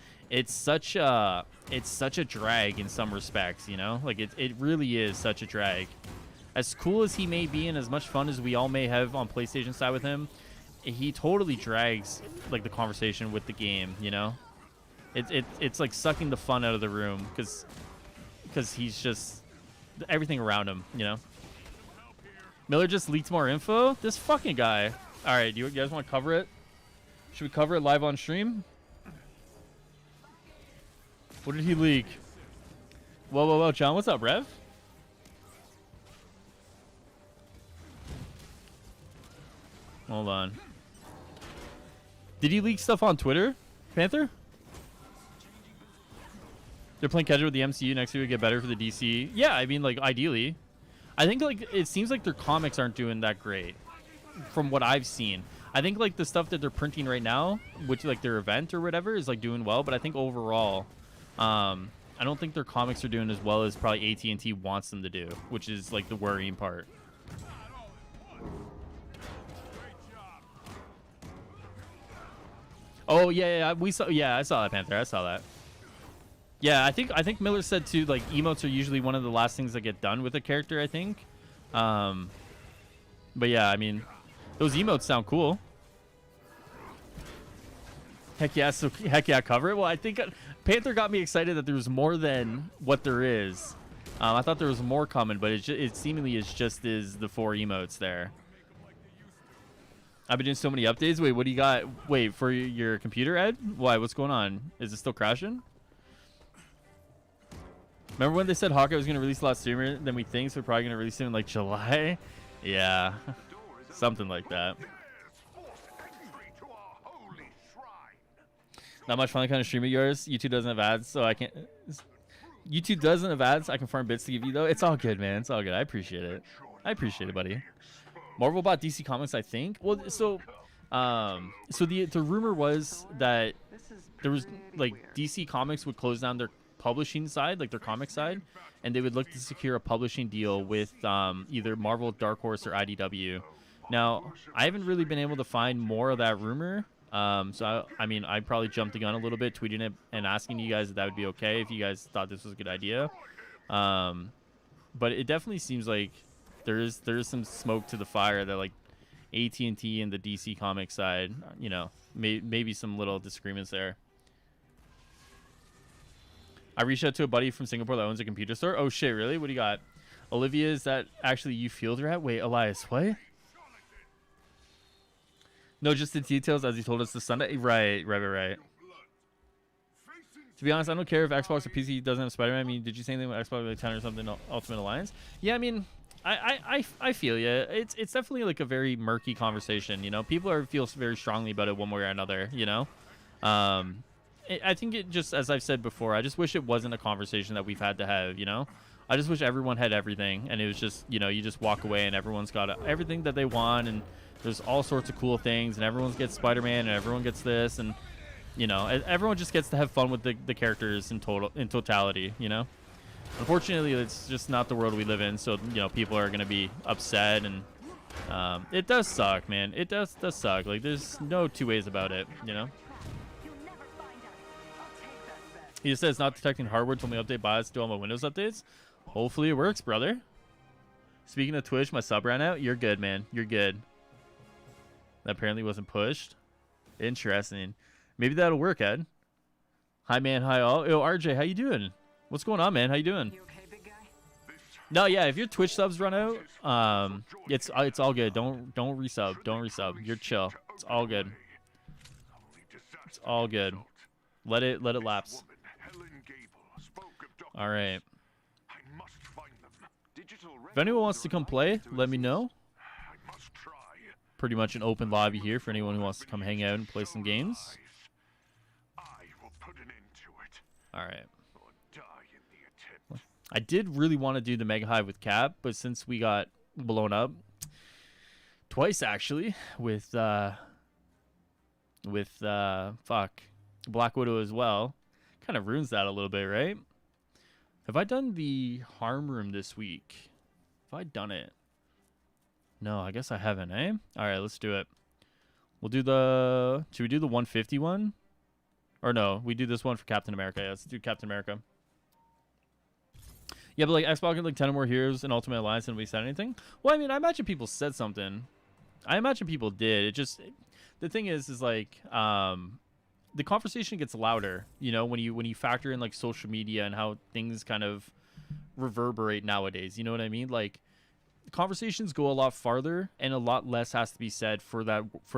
such a drag in some respects, you know? Like it really is such a drag. As cool as he may be and as much fun as we all may have on PlayStation side with him, he totally drags like the conversation with the game, you know? It's like sucking the fun out of the room because he's just everything around him, you know? Miller just leaked more info? This fucking guy. All right, do you guys want to cover it? Should we cover it live on stream? What did he leak? Whoa, John, what's up, Rev? Hold on. Did he leak stuff on Twitter, Panther? They're playing casual with the MCU. Next year would get better for the DC. Yeah, I mean, like, ideally. I think, like, it seems like their comics aren't doing that great from what I've seen. I think, like, the stuff that they're printing right now, which, like, their event or whatever, is, like, doing well. But I think overall, I don't think their comics are doing as well as probably AT&T wants them to do, which is, like, the worrying part. Oh, yeah, we saw. Yeah, I saw that, Panther. I saw that. Yeah, I think Miller said too, like, emotes are usually one of the last things that get done with a character, I think. But yeah, I mean, those emotes sound cool. Heck yeah, cover it. Well, I think Panther got me excited that there was more than what there is. I thought there was more coming, but it seemingly is just the 4 emotes there. I've been doing so many updates. Wait, what do you got? Wait, for your computer, Ed? Why? What's going on? Is it still crashing? Remember when they said Hawkeye was going to release a lot sooner than we think, so we're probably going to release it in, like, July? Yeah, something like that. Not much fun kind of stream of yours. YouTube doesn't have ads, so I can't... YouTube doesn't have ads. I can farm bits to give you, though. It's all good, man. It's all good. I appreciate it. I appreciate it, buddy. Marvel bought DC Comics, I think. Well, so the rumor was that there was, like, DC Comics would close down their publishing side, like their comic side, and they would look to secure a publishing deal with either Marvel, Dark Horse, or IDW. Now, I haven't really been able to find more of that rumor. So I mean, I probably jumped the gun a little bit, tweeting it and asking you guys if that would be okay, if you guys thought this was a good idea. But it definitely seems like there is some smoke to the fire that, like, AT&T and the DC Comics side, you know, maybe some little disagreements there. I reached out to a buddy from Singapore that owns a computer store. Oh shit, really? What do you got? Olivia, is that actually you field rat? Wait, Elias, what? No, just the details as he told us the Sunday. Right. To be honest, I don't care if Xbox or PC doesn't have Spider-Man. I mean, did you say anything about Xbox like 10 or something? Ultimate Alliance? Yeah, I mean, I feel you. It's definitely like a very murky conversation. You know, people feel very strongly about it one way or another. You know, I think it just, as I've said before, I just wish it wasn't a conversation that we've had to have. You know, I just wish everyone had everything, and it was just, you know, you just walk away and everyone's got everything that they want, and there's all sorts of cool things, and everyone gets Spider-Man, and everyone gets this, and you know, everyone just gets to have fun with the characters in totality, you know. Unfortunately, it's just not the world we live in, so, you know, people are going to be upset, and it does suck, man. It does suck. Like, there's no two ways about it, you know. He just says not detecting hardware told me update BIOS to do all my Windows updates. Hopefully it works, brother. Speaking of Twitch, my sub ran out. You're good, man. You're good. That apparently wasn't pushed. Interesting. Maybe that'll work, Ed. Hi, man. Hi, all. Yo, RJ, how you doing? What's going on, man? How you doing? You okay, big guy? No, yeah. If your Twitch subs run out, it's all good. Don't resub. Don't resub. You're chill. It's all good. It's all good. Let it lapse. All right. If anyone wants to come play, let me know. Pretty much an open lobby here for anyone who wants to come hang out and play some games. All right. I did really want to do the Mega Hive with Cap, but since we got blown up twice actually with fuck Black Widow as well, kind of ruins that a little bit, right? Have I done the harm room this week? Have I done it? No, I guess I haven't, eh? All right, let's do it. We'll do the... Should we do the 150 one? Or no, we do this one for Captain America. Yeah, let's do Captain America. Yeah, but like Xbox had like 10 or more heroes in Ultimate Alliance and we said anything? Well, I mean, I imagine people said something. I imagine people did. It just... The thing is like... the conversation gets louder, you know, when you factor in like social media and how things kind of reverberate nowadays. You know what I mean? Like... Conversations go a lot farther, and a lot less has to be said for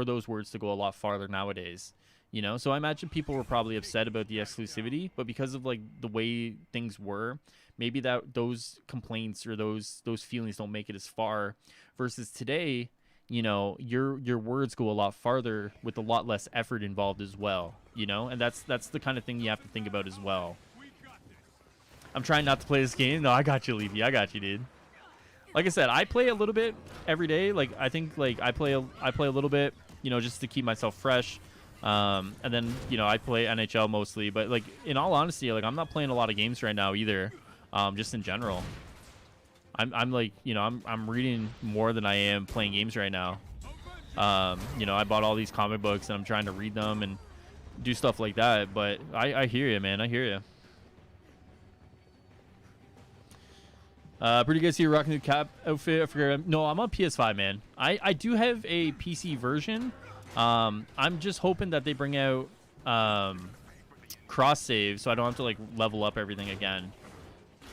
those words to go a lot farther nowadays, you know. So I imagine people were probably upset about the exclusivity, but because of like the way things were, maybe that those complaints or those feelings don't make it as far. Versus today, you know, your words go a lot farther with a lot less effort involved as well, you know. And that's the kind of thing you have to think about as well. I'm trying not to play this game. No, I got you, Leafy. I got you, dude. Like I said, I play a little bit every day. Like I think like I play a little bit, you know, just to keep myself fresh. And then, you know, I play NHL mostly, but like in all honesty, like I'm not playing a lot of games right now either. Just in general. I'm like, you know, I'm reading more than I am playing games right now. You know, I bought all these comic books and I'm trying to read them and do stuff like that, but I hear you, man. I hear you. Pretty good to see you rocking the Cap outfit. I forget. No, I'm on PS5, man. I do have a PC version. I'm just hoping that they bring out cross save so I don't have to like level up everything again.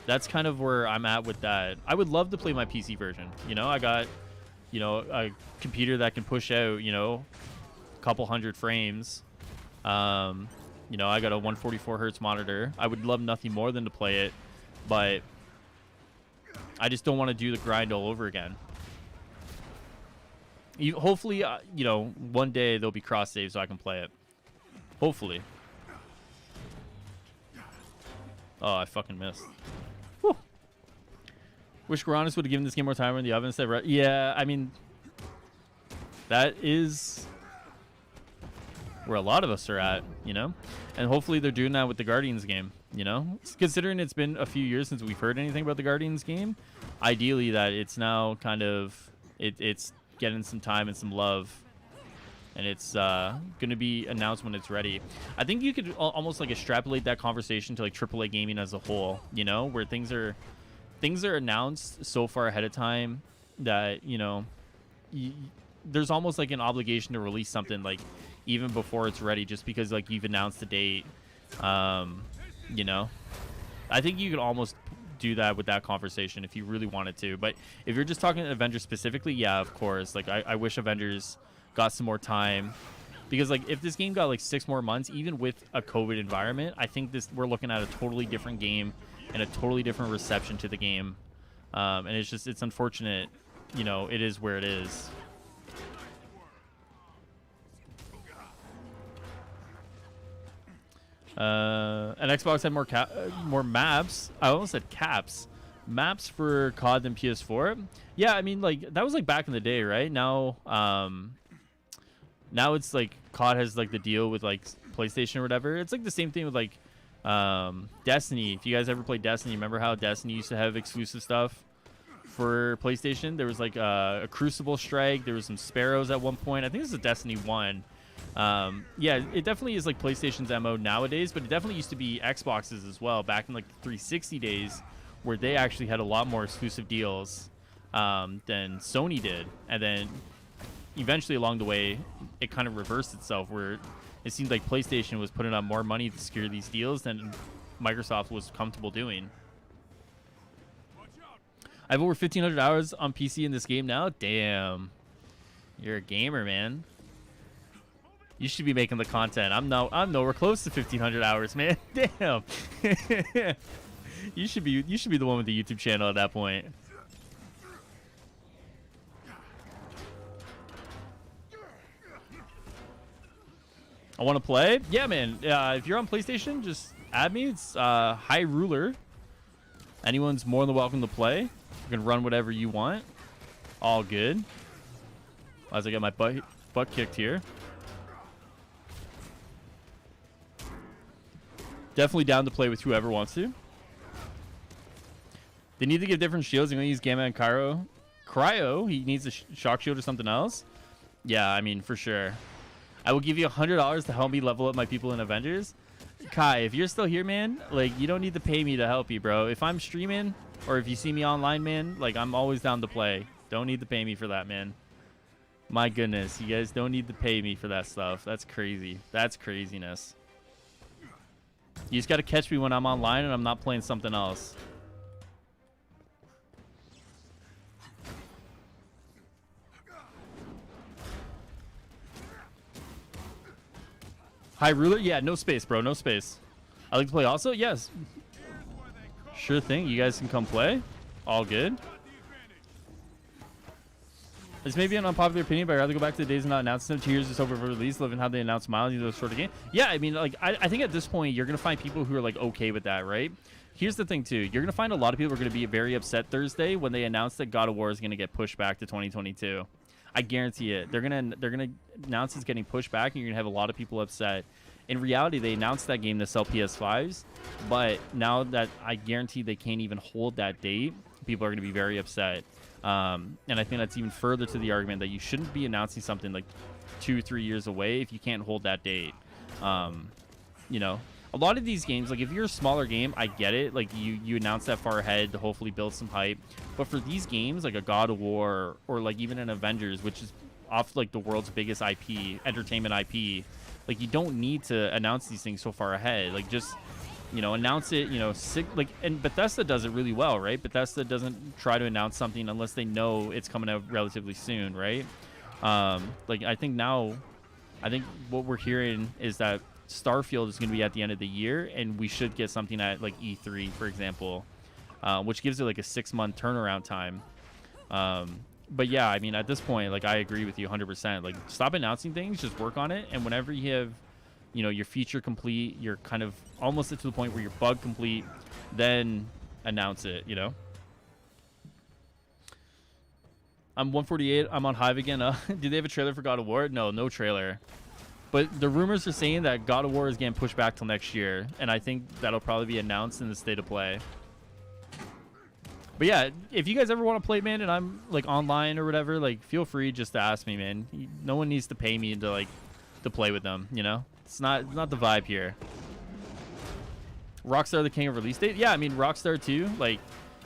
That's kind of where I'm at with that. I would love to play my PC version. You know, I got, you know, a computer that can push out, you know, a couple hundred frames. You know, I got a 144 hertz monitor. I would love nothing more than to play it, but I just don't want to do the grind all over again. Hopefully, you know, one day there'll be cross save so I can play it. Hopefully. Oh, I fucking missed. Whew. Wish Goranis would have given this game more time in the oven instead of... Yeah, I mean, that is where a lot of us are at, you know? And hopefully they're doing that with the Guardians game, you know? Considering it's been a few years since we've heard anything about the Guardians game, ideally that it's now kind of... It's getting some time and some love. And it's going to be announced when it's ready. I think you could almost like extrapolate that conversation to like AAA gaming as a whole, you know? Where things are announced so far ahead of time that, you know... there's almost like an obligation to release something like even before it's ready, just because like you've announced the date. You know, I think you could almost do that with that conversation if you really wanted to. But if you're just talking Avengers specifically, yeah, of course. Like I wish Avengers got some more time Because like if this game got like 6 more months, even with a COVID environment, I think we're looking at a totally different game and a totally different reception to the game. And it's unfortunate, you know, it is where it is. And Xbox had more maps. I almost said caps. Maps for COD than PS4. Yeah, I mean, like that was like back in the day, right? Now, now it's like COD has like the deal with like PlayStation or whatever. It's like the same thing with like Destiny. If you guys ever played Destiny, remember how Destiny used to have exclusive stuff for PlayStation? There was like a Crucible Strike. There was some Sparrows at one point. I think this is Destiny 1. Yeah, it definitely is like PlayStation's MO nowadays, but it definitely used to be Xbox's as well back in like the 360 days, where they actually had a lot more exclusive deals than Sony did. And then eventually along the way, it kind of reversed itself, where it seemed like PlayStation was putting up more money to secure these deals than Microsoft was comfortable doing. I have over 1,500 hours on PC in this game now. Damn, you're a gamer, man. You should be making the content. I'm nowhere close to 1,500 hours, man. Damn. You should be the one with the YouTube channel at that point. I want to play. Yeah, man. If you're on PlayStation, just add me. It's High Ruler. Anyone's more than welcome to play. You can run whatever you want. All good. As I get my butt kicked here. Definitely down to play with whoever wants to. They need to give different shields. They're going to use Gamma and Cryo. He needs a shock shield or something else. Yeah, I mean, for sure. I will give you $100 to help me level up my people in Avengers. Kai, if you're still here, man, like, you don't need to pay me to help you, bro. If I'm streaming or if you see me online, man, like, I'm always down to play. Don't need to pay me for that, man. My goodness, you guys don't need to pay me for that stuff. That's crazy. That's craziness. You just got to catch me when I'm online and I'm not playing something else. High Ruler? Yeah, no space, bro. No space. I like to play also? Yes. Sure thing. You guys can come play. All good. This may be an unpopular opinion, but I'd rather go back to the days of not announcing them. 2 years is over for release, living how they announce Miles into a sort of game. Yeah, I mean, like, I think at this point, you're going to find people who are, like, okay with that, right? Here's the thing, too. You're going to find a lot of people are going to be very upset Thursday when they announce that God of War is going to get pushed back to 2022. I guarantee it. They're gonna announce it's getting pushed back, and you're gonna have a lot of people upset. In reality, they announced that game to sell PS5s, but now that I guarantee they can't even hold that date, people are gonna be very upset. And I think that's even further to the argument that you shouldn't be announcing something like 2-3 years away if you can't hold that date. You know, a lot of these games, like if you're a smaller game, I get it. Like you announce that far ahead to hopefully build some hype. But for these games, like a God of War or like even an Avengers, which is off like the world's biggest IP, entertainment IP, like you don't need to announce these things so far ahead. Like just, you know, announce it, you know, and Bethesda does it really well, right? Bethesda doesn't try to announce something unless they know it's coming out relatively soon, right? Like I think what we're hearing is that Starfield is going to be at the end of the year, and we should get something at like E3, for example, which gives it like a 6-month turnaround time. But yeah, I mean, at this point, like I agree with you 100%. Like stop announcing things, just work on it, and whenever you have, you know, your feature complete, you're kind of almost to the point where you're bug complete, then announce it, you know. I'm 148. I'm on Hive again. Do they have a trailer for God of War? No trailer. But the rumors are saying that God of War is getting pushed back till next year, and I think that'll probably be announced in the State of Play. But yeah, if you guys ever want to play, man, and I'm like online or whatever, like feel free just to ask me, man. No one needs to pay me to play with them, you know? It's not the vibe here. Rockstar the king of release date? Yeah, I mean Rockstar too, like,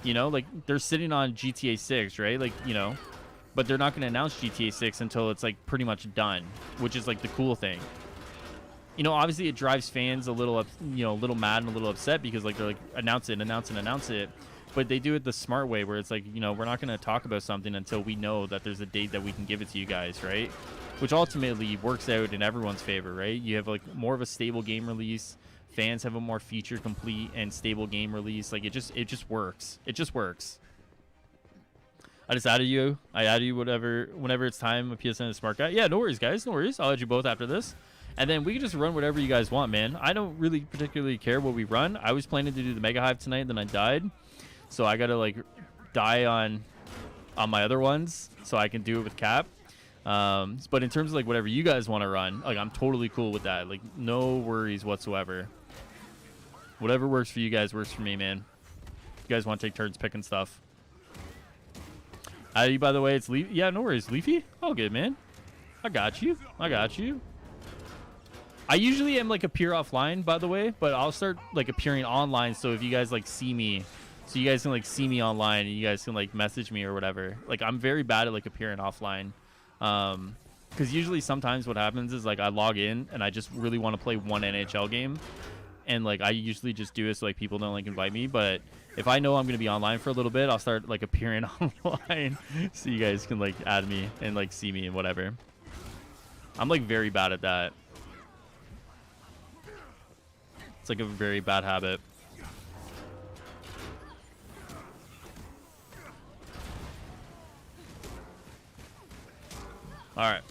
you know, like they're sitting on GTA 6, right? Like, you know, but they're not going to announce GTA 6 until it's like pretty much done, which is like the cool thing. You know, obviously it drives fans a little mad and a little upset because like they're like announce it. but they do it the smart way, where it's like, you know, we're not going to talk about something until we know that there's a date that we can give it to you guys, right? Which ultimately works out in everyone's favor, right? You have like more of a stable game release. Fans have a more feature complete and stable game release. Like it just works. It just works. I just added you. I added you whenever it's time. A PSN is smart guy. Yeah, no worries, guys. No worries. I'll add you both after this. And then we can just run whatever you guys want, man. I don't really particularly care what we run. I was planning to do the Mega Hive tonight, then I died. So I got to like die on my other ones so I can do it with Cap. But in terms of like whatever you guys want to run, like I'm totally cool with that. Like no worries whatsoever. Whatever works for you guys works for me, man. You guys want to take turns picking stuff. By the way, it's Leafy. Yeah, no worries. Leafy? All good, man. I got you. I got you. I usually am like appear offline, by the way, but I'll start like appearing online. So if you guys like see me, so you guys can like see me online and you guys can like message me or whatever. Like I'm very bad at like appearing offline. Because usually sometimes what happens is like I log in and I just really want to play one NHL game. And like I usually just do it so like people don't like invite me, but if I know I'm gonna be online for a little bit, I'll start like appearing online so you guys can like add me and like see me and whatever. I'm like very bad at that. It's like a very bad habit. All right.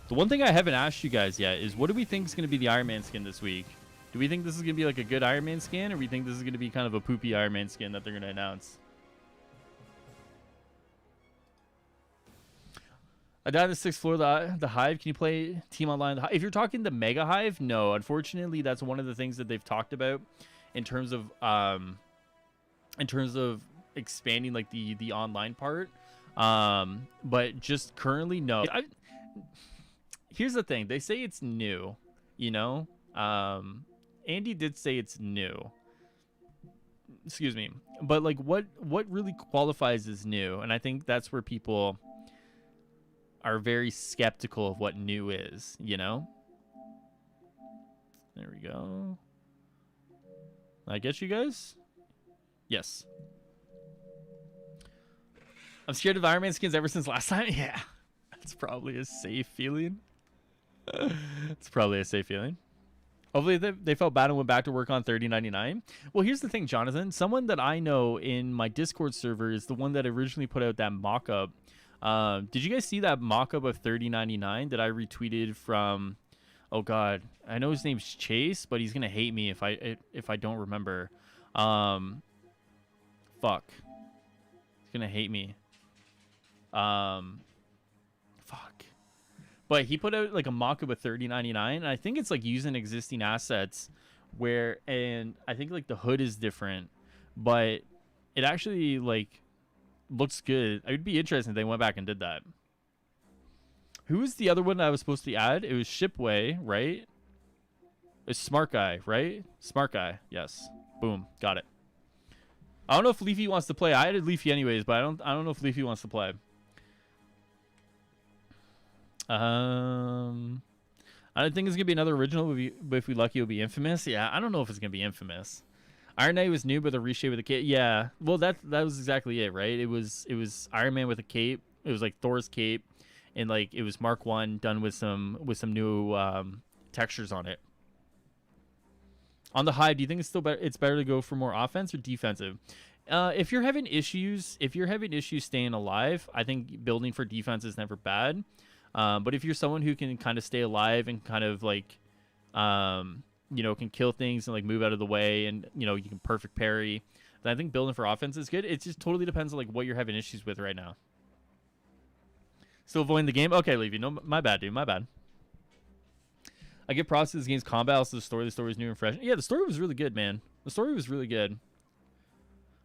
The one thing I haven't asked you guys yet is what do we think is going to be the Iron Man skin this week? Do we think this is going to be like a good Iron Man skin, or we think this is going to be kind of a poopy Iron Man skin that they're going to announce? I died on the 6th floor of the Hive. Can you play Team Online? If you're talking the Mega Hive, no. Unfortunately, that's one of the things that they've talked about in terms of expanding like the online part. But just currently, no. Here's the thing. They say it's new, you know? Andy did say it's new. Excuse me. But like what really qualifies as new? And I think that's where people are very skeptical of what new is, you know? There we go. I get you guys? Yes. I'm scared of Iron Man skins ever since last time. Yeah. That's probably a safe feeling. It's probably a safe feeling. Hopefully they felt bad and went back to work on 3099. Well, here's the thing, Jonathan. Someone that I know in my Discord server is the one that originally put out that mock-up. Did you guys see that mock-up of 3099 that I retweeted from... Oh, God. I know his name's Chase, but he's going to hate me if I don't remember. Fuck. He's going to hate me. Fuck. But he put out like a mock-up of 3099, and I think it's like using existing assets and I think like the hood is different, but it actually like looks good. It would be interesting if they went back and did that. Who was the other one that I was supposed to add? It was Shipway, right? It's Smart Guy, right? Smart Guy, yes. Boom, got it. I don't know if Leafy wants to play. I added Leafy anyways, but I don't know if Leafy wants to play. I don't think it's gonna be another original, but if we lucky, it'll be Infamous. Yeah, I don't know if it's gonna be Infamous. Iron Knight was new, but the reshape with a cape. Yeah, well that was exactly it, right? It was Iron Man with a cape. It was like Thor's cape, and like it was Mark 1 done with some new textures on it. On the Hive, do you think it's better to go for more offense or defensive? If you're having issues staying alive, I think building for defense is never bad. But if you're someone who can kind of stay alive and kind of like, you know, can kill things and like move out of the way and, you know, you can perfect parry, then I think building for offense is good. It just totally depends on like what you're having issues with right now. Still avoiding the game? Okay, Levy. No, my bad, dude. My bad. I give props to this game's combat. Also, the story is new and fresh. Yeah, the story was really good, man. The story was really good.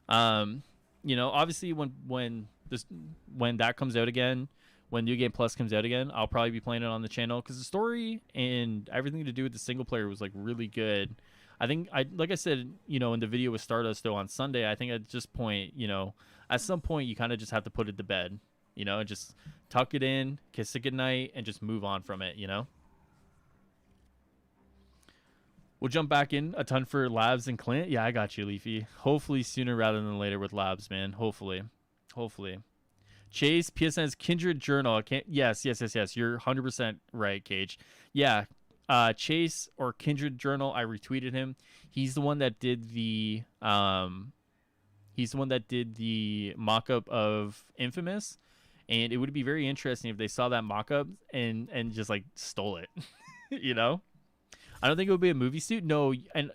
You know, obviously when that comes out again, when New Game Plus comes out again, I'll probably be playing it on the channel because the story and everything to do with the single player was like really good. I think like I said, you know, in the video with Stardust though on Sunday, I think at this point, you know, at some point you kind of just have to put it to bed, you know, and just tuck it in, kiss it goodnight, and just move on from it, you know. We'll jump back in a ton for Labs and Clint. Yeah, I got you, Leafy. Hopefully sooner rather than later with Labs, man. Hopefully. Chase, PSN's Kindred Journal. Yes. You're 100% right, Cage. Yeah. Chase or Kindred Journal, I retweeted him. He's the one that did the mock-up of Infamous, and it would be very interesting if they saw that mock-up and just like stole it. You know? I don't think it would be a movie suit. No, and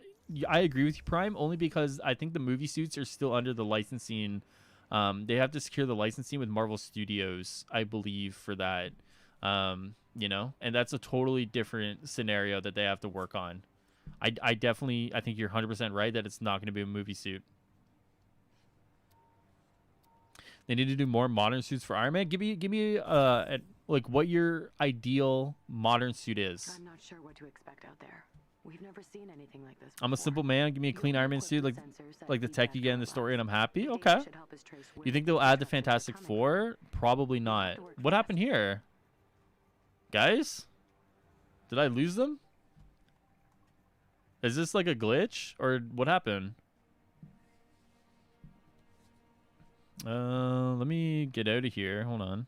I agree with you, Prime, only because I think the movie suits are still under the licensing. They have to secure the licensing with Marvel Studios, I believe, for that. You know, and that's a totally different scenario that they have to work on. I think you're 100% right that it's not going to be a movie suit. They need to do more modern suits for Iron Man. Give me like what your ideal modern suit is. I'm not sure what to expect out there. We've never seen anything like this before. I'm a simple man. Give me a clean Iron Man suit, like the tech you get in the story, and I'm happy. Okay. You think they'll add the Fantastic Four? Probably not. What happened here, guys? Did I lose them? Is this like a glitch or what happened? Let me get out of here. Hold on.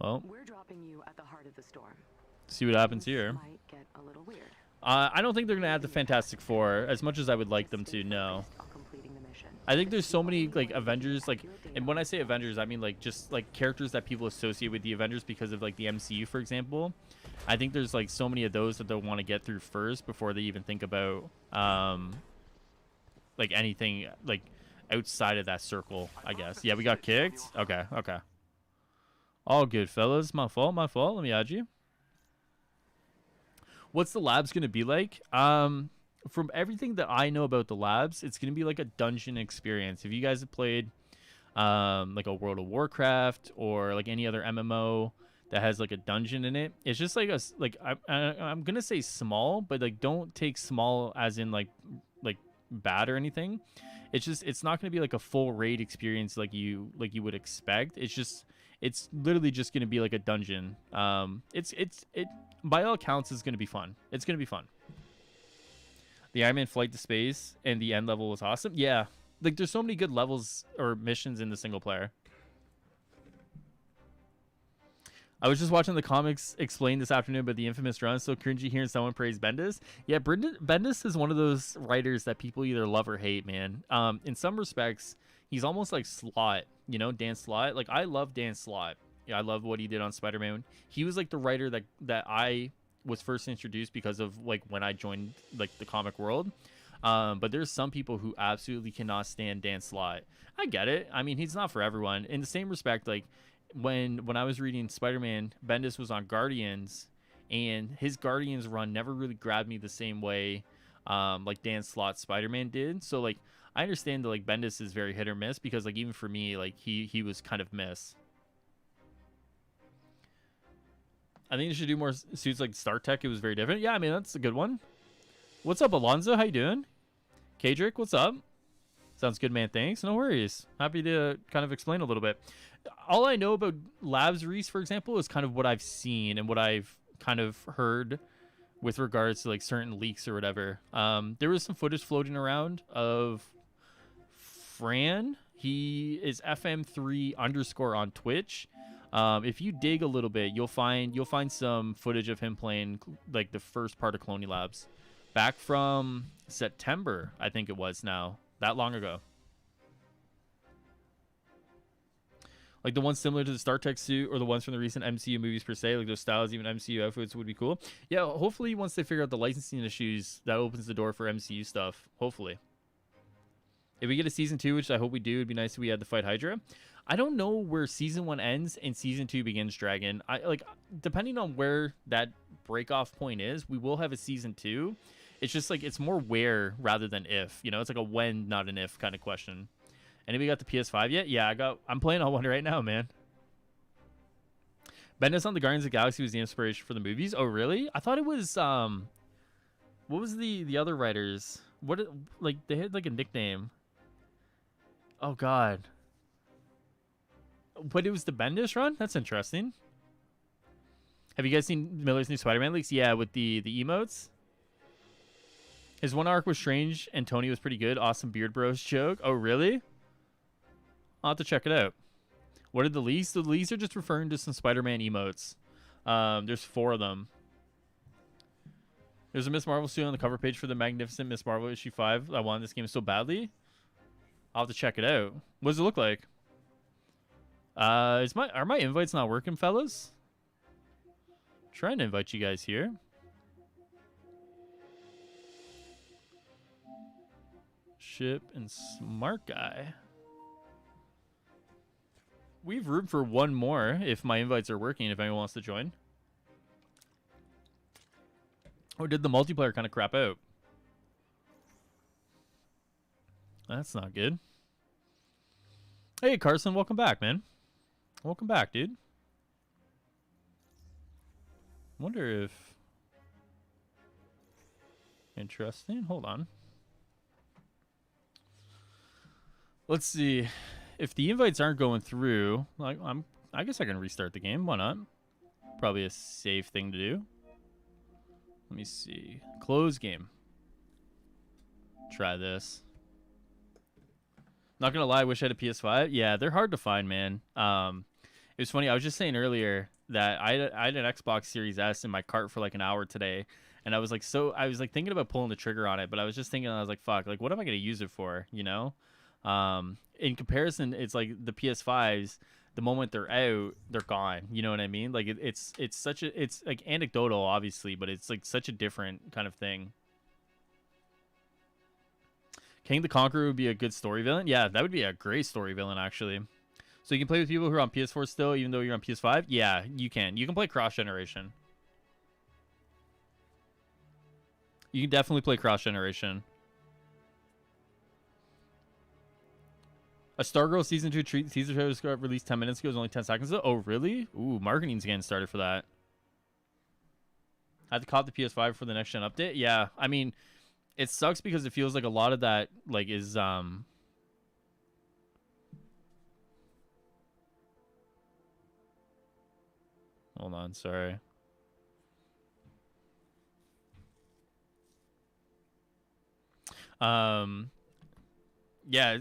Well, we're dropping you at the heart of the storm. See what happens here. Might get a little weird. I don't think they're gonna add the Fantastic Four as much as I would like them to. No. I think there's so many like Avengers, like, and when I say Avengers, I mean like just like characters that people associate with the Avengers because of like the MCU, for example. I think there's like so many of those that they'll want to get through first before they even think about like anything like outside of that circle, I guess. Yeah, we got kicked. Okay. All good, fellas. My fault. Let me add you. What's the labs going to be like? From everything that I know about the labs, it's going to be like a dungeon experience. If you guys have played like a World of Warcraft or like any other MMO that has like a dungeon in it, it's just like I'm going to say small, but like don't take small as in like bad or anything. It's not going to be like a full raid experience like you would expect. It's literally just going to be like a dungeon. It by all accounts is going to be fun. It's going to be fun. The Iron Man flight to space and the end level was awesome. Yeah, like there's so many good levels or missions in the single player. I was just watching the comics explained this afternoon about the infamous run. So cringy hearing someone praise Bendis. Yeah, Bendis is one of those writers that people either love or hate, man. In some respects, he's almost like Slott, you know, Dan Slott. Like, I love Dan Slott. Yeah, I love what he did on Spider-Man. He was like the writer that I was first introduced because of like when I joined like the comic world. But there's some people who absolutely cannot stand Dan Slott. I get it. I mean, he's not for everyone. In the same respect, like when I was reading Spider-Man, Bendis was on Guardians, and his Guardians run never really grabbed me the same way like Dan Slott's Spider-Man did. So like I understand that like Bendis is very hit or miss, because like even for me, like he was kind of miss. I think you should do more suits like Star Tech. It was very different. Yeah, I mean, that's a good one. What's up, Alonzo? How you doing? Kadrick, what's up? Sounds good, man. Thanks. No worries. Happy to kind of explain a little bit. All I know about Labs Reese, for example, is kind of what I've seen and what I've kind of heard with regards to like certain leaks or whatever. There was some footage floating around of Fran. He is FM3_ on Twitch. If you dig a little bit, you'll find some footage of him playing like the first part of Cloney Labs back from September, I think it was now. That long ago. Like the ones similar to the Star Trek suit or the ones from the recent MCU movies per se, like those styles, even MCU outfits would be cool. Yeah, hopefully once they figure out the licensing issues, that opens the door for MCU stuff. Hopefully. If we get a season 2, which I hope we do, it'd be nice if we had to fight Hydra. I don't know where season 1 ends and season 2 begins, Dragon. Depending on where that break-off point is, we will have a season 2. It's just like it's more where rather than if. You know, it's like a when, not an if kind of question. Anybody got the PS5 yet? Yeah, I'm playing on one right now, man. Bendis on the Guardians of the Galaxy was the inspiration for the movies. Oh, really? I thought it was what was the other writers? They had like a nickname. Oh god. But it was the Bendis run? That's interesting. Have you guys seen Miller's new Spider-Man leaks? Yeah, with the emotes. His one arc was strange, and Tony was pretty good. Awesome Beard Bros joke. Oh, really? I'll have to check it out. What are the leaks? The leaks are just referring to some Spider-Man emotes. There's 4 of them. There's a Miss Marvel suit on the cover page for the Magnificent Miss Marvel issue 5. I wanted this game so badly. I'll have to check it out. What does it look like? Are my invites not working, fellas? I'm trying to invite you guys here. Ship and Smart Guy. We've room for one more if my invites are working, if anyone wants to join. Or did the multiplayer kind of crap out? That's not good. Hey, Carson, welcome back, man. Welcome back, dude. Wonder if... Interesting. Hold on. Let's see. If the invites aren't going through, like I guess I can restart the game. Why not? Probably a safe thing to do. Let me see. Close game. Try this. Not gonna lie, I wish I had a PS5. Yeah, they're hard to find, man. It was funny. I was just saying earlier that I had an Xbox Series S in my cart for like an hour today, and I was like thinking about pulling the trigger on it, but I was just thinking, I was like, fuck, like what am I gonna use it for? You know? In comparison, it's like the PS5s. The moment they're out, they're gone. You know what I mean? Like it's like anecdotal, obviously, but it's like such a different kind of thing. King the Conqueror would be a good story villain. Yeah, that would be a great story villain, actually. So you can play with people who are on PS4 still, even though you're on PS5? Yeah, you can. You can play cross-generation. You can definitely play cross-generation. A Stargirl Season 2 teaser trailer just got released 10 minutes ago. It was only 10 seconds ago. Oh, really? Ooh, marketing's getting started for that. I had to cop the PS5 for the next-gen update. Yeah, I mean... It sucks because it feels like a lot of that like is hold on, sorry. Yeah,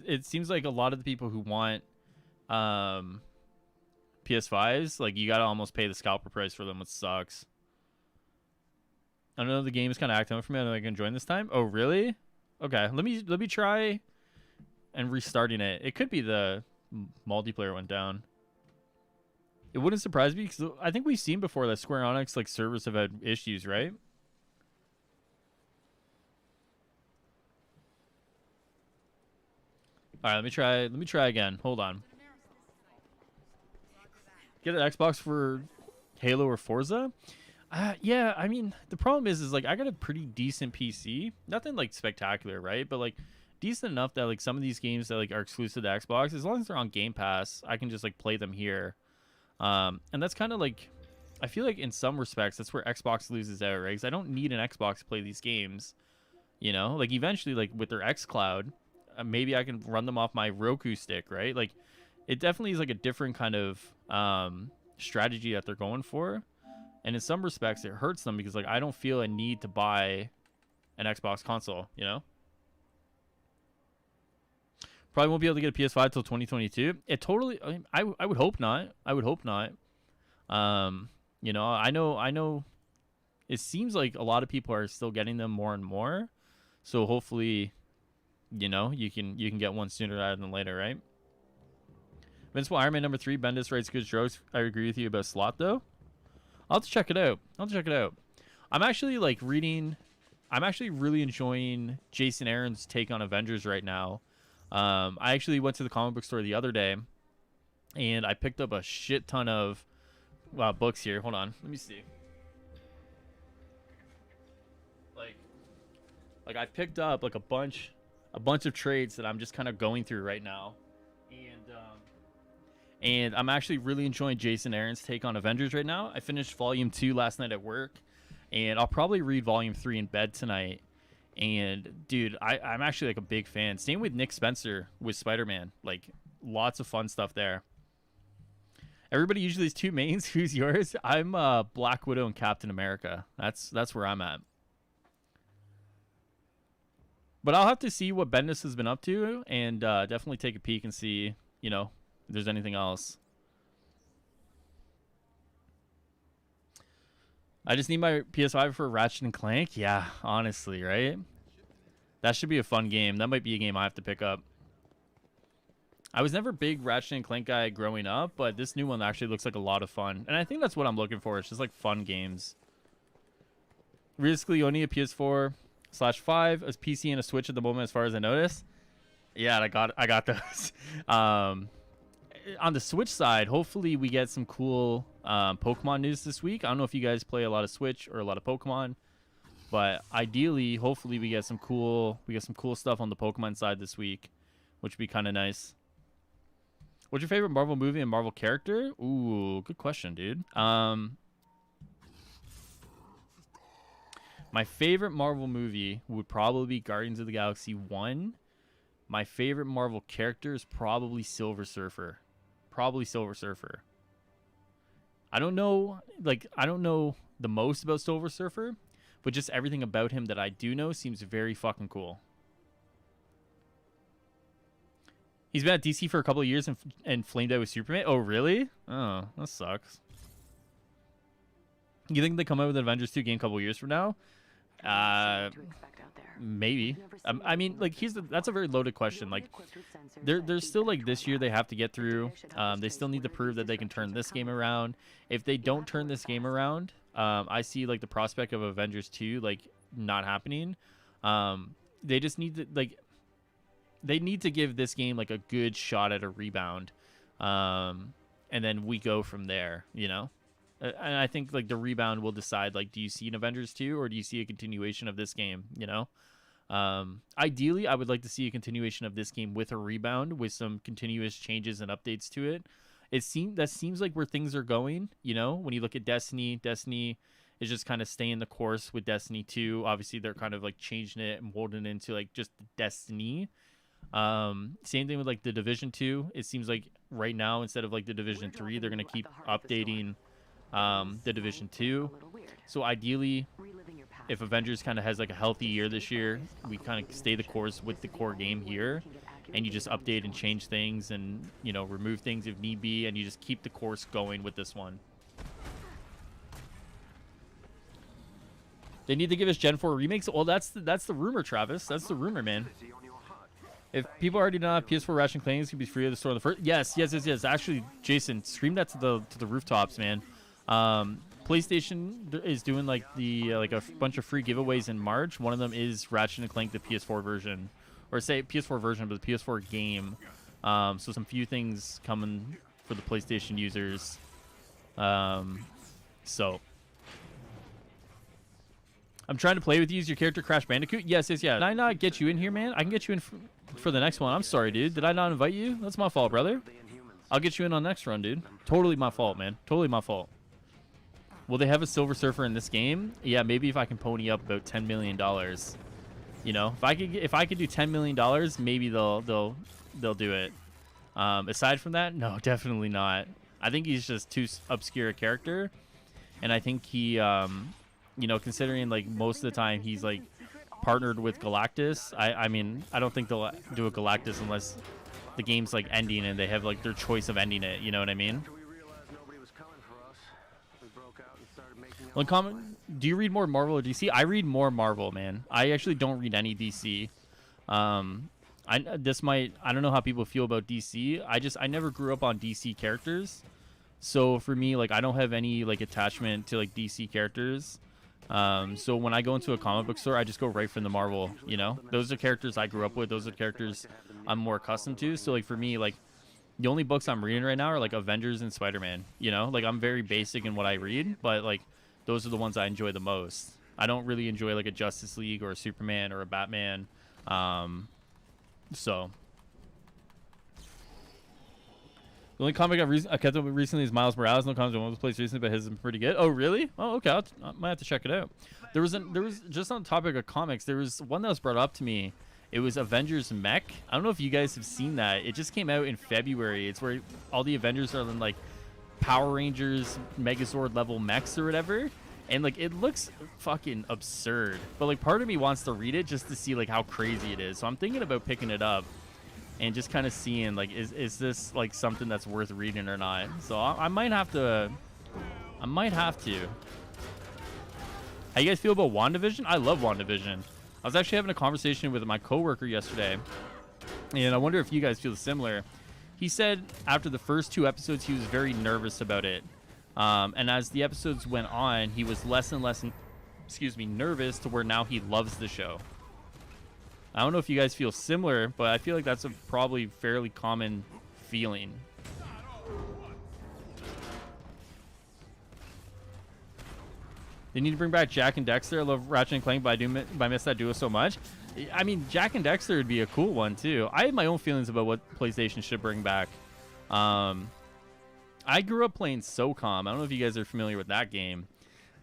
it seems like a lot of the people who want PS5s, like you gotta almost pay the scalper price for them, which sucks. I know the game is kind of acting up for me. I know I can join this time. Oh, really? Okay, let me try and restarting it. It could be the multiplayer went down. It wouldn't surprise me because I think we've seen before that Square Enix like servers have had issues, right? All right, let me try again. Hold on. Get an Xbox for Halo or Forza? Yeah, I mean, the problem is like I got a pretty decent PC. Nothing like spectacular, right? But like decent enough that like some of these games that like are exclusive to Xbox, as long as they're on Game Pass, I can just like play them here. And that's kind of like, I feel like in some respects that's where Xbox loses out, right? Because I don't need an Xbox to play these games. You know, like eventually, like with their xCloud, maybe I can run them off my Roku stick, right? Like, it definitely is like a different kind of strategy that they're going for. And in some respects, it hurts them because like I don't feel a need to buy an Xbox console, you know? Probably won't be able to get a PS5 till 2022. It totally, I would hope not. I would hope not. You know, I know it seems like a lot of people are still getting them more and more. So hopefully, you know, you can get one sooner rather than later, right? Invincible Iron Man #3, Bendis writes good jokes. I agree with you about Slot though. I'll have to check it out. I'm actually like reading. I'm actually really enjoying Jason Aaron's take on Avengers right now. I actually went to the comic book store the other day, and I picked up a shit ton of books here. Hold on, let me see. Like I picked up like a bunch of trades that I'm just kind of going through right now, and I'm actually really enjoying Jason Aaron's take on Avengers right now. I finished Volume 2 last night at work, and I'll probably read Volume 3 in bed tonight. And, dude, I'm actually, like, a big fan. Same with Nick Spencer with Spider-Man. Like, lots of fun stuff there. Everybody usually has two mains. Who's yours? I'm Black Widow and Captain America. That's where I'm at. But I'll have to see what Bendis has been up to, and definitely take a peek and see, if there's anything else. I just need my PS5 for Ratchet and Clank. Yeah, honestly, right? That should be a fun game. That might be a game I have to pick up. I was never a big Ratchet and Clank guy growing up, but this new one actually looks like a lot of fun. And I think that's what I'm looking for. It's just like fun games. Realistically, you only need a PS4/5, a PC, and a Switch at the moment, as far as I notice. Yeah, I got those. On the Switch side, hopefully we get some cool Pokemon news this week. I don't know if you guys play a lot of Switch or a lot of Pokemon, but ideally, hopefully we get some cool stuff on the Pokemon side this week, which would be kind of nice. What's your favorite Marvel movie and Marvel character? Ooh, good question, dude. My favorite Marvel movie would probably be Guardians of the Galaxy 1. My favorite Marvel character is probably Silver Surfer. I don't know the most about Silver Surfer, but just everything about him that I do know seems very fucking cool. He's been at DC for a couple of years and flamed out with Superman. Oh, really? Oh, that sucks. You think they come out with an Avengers 2 game a couple of years from now? Maybe. I mean, like, that's a very loaded question. Like, there's still, like, this year they have to get through. They still need to prove that they can turn this game around. If they don't turn this game around, I see, like, the prospect of Avengers 2, like, not happening. They just need to, like, they need to give this game, like, a good shot at a rebound. And then we go from there, And I think, like, the rebound will decide, like, do you see an Avengers 2 or do you see a continuation of this game, Ideally, I would like to see a continuation of this game with a rebound, with some continuous changes and updates to it. That seems like where things are going, when you look at Destiny is just kind of staying the course with Destiny 2. Obviously, they're kind of, like, changing it and molding it into, like, just Destiny. Same thing with, like, the Division 2. It seems like right now, instead of, like, the Division 3, they're going to keep updating the Division 2. So ideally, if Avengers kind of has, like, a healthy year this year, we kind of stay the course with the core game here, and you just update and change things and, remove things if need be, and you just keep the course going with this one. They need to give us Gen 4 remakes. Well, that's the rumor, Travis. That's the rumor, man. If people already don't have PS4 Ratchet and Clank, it's gonna be free at the store on the first. Yes. Actually, Jason, scream that to the rooftops, man. PlayStation is doing like a bunch of free giveaways in March. One of them is Ratchet and Clank, the PS4 version, or say PS4 version, but the PS4 game. So some few things coming for the PlayStation users. So I'm trying to play with you. Is your character Crash Bandicoot? Yes. Did I not get you in here, man? I can get you in for the next one. I'm sorry, dude. Did I not invite you? That's my fault, brother. I'll get you in on next run, dude. Totally my fault, man. Totally my fault. Will they have a Silver Surfer in this game? Yeah, maybe if I can pony up about $10 million. If I could do $10 million, maybe they'll do it. Aside from that, no, definitely not. I think he's just too obscure a character, and I think he, considering like most of the time he's like partnered with Galactus. I mean, I don't think they'll do a Galactus unless the game's like ending and they have like their choice of ending it. You know what I mean? Well, comment, do you read more Marvel or DC? I read more Marvel, man. I actually don't read any DC. I don't know how people feel about DC. I never grew up on DC characters. So for me, like, I don't have any like attachment to like DC characters. So when I go into a comic book store, I just go right from the Marvel, Those are characters I grew up with. Those are characters I'm more accustomed to. So like for me, like the only books I'm reading right now are like Avengers and Spider-Man, Like I'm very basic in what I read, but like those are the ones I enjoy the most. I don't really enjoy like a Justice League or a Superman or a Batman. So the only comic I kept up with recently is Miles Morales. No comics I went to place recently, but his is pretty good. Oh, really? Oh, okay. I might have to check it out. There was just on the topic of comics. There was one that was brought up to me. It was Avengers Mech. I don't know if you guys have seen that. It just came out in February. It's where all the Avengers are in like Power Rangers Megazord level mechs or whatever. And like it looks fucking absurd, but like part of me wants to read it just to see like how crazy it is. So I'm thinking about picking it up and just kind of seeing like is this like something that's worth reading or not. So I might have to. I might have to. How you guys feel about WandaVision? I love WandaVision. I was actually having a conversation with my coworker yesterday, and I wonder if you guys feel similar. He said after the first 2 episodes, he was very nervous about it. And as the episodes went on, he was less and less, nervous to where now he loves the show. I don't know if you guys feel similar, but I feel like that's a probably fairly common feeling. They need to bring back Jack and Dexter. I love Ratchet and Clank, but I miss that duo so much. I mean, Jack and Dexter would be a cool one too. I have my own feelings about what PlayStation should bring back. I grew up playing SOCOM. I don't know if you guys are familiar with that game,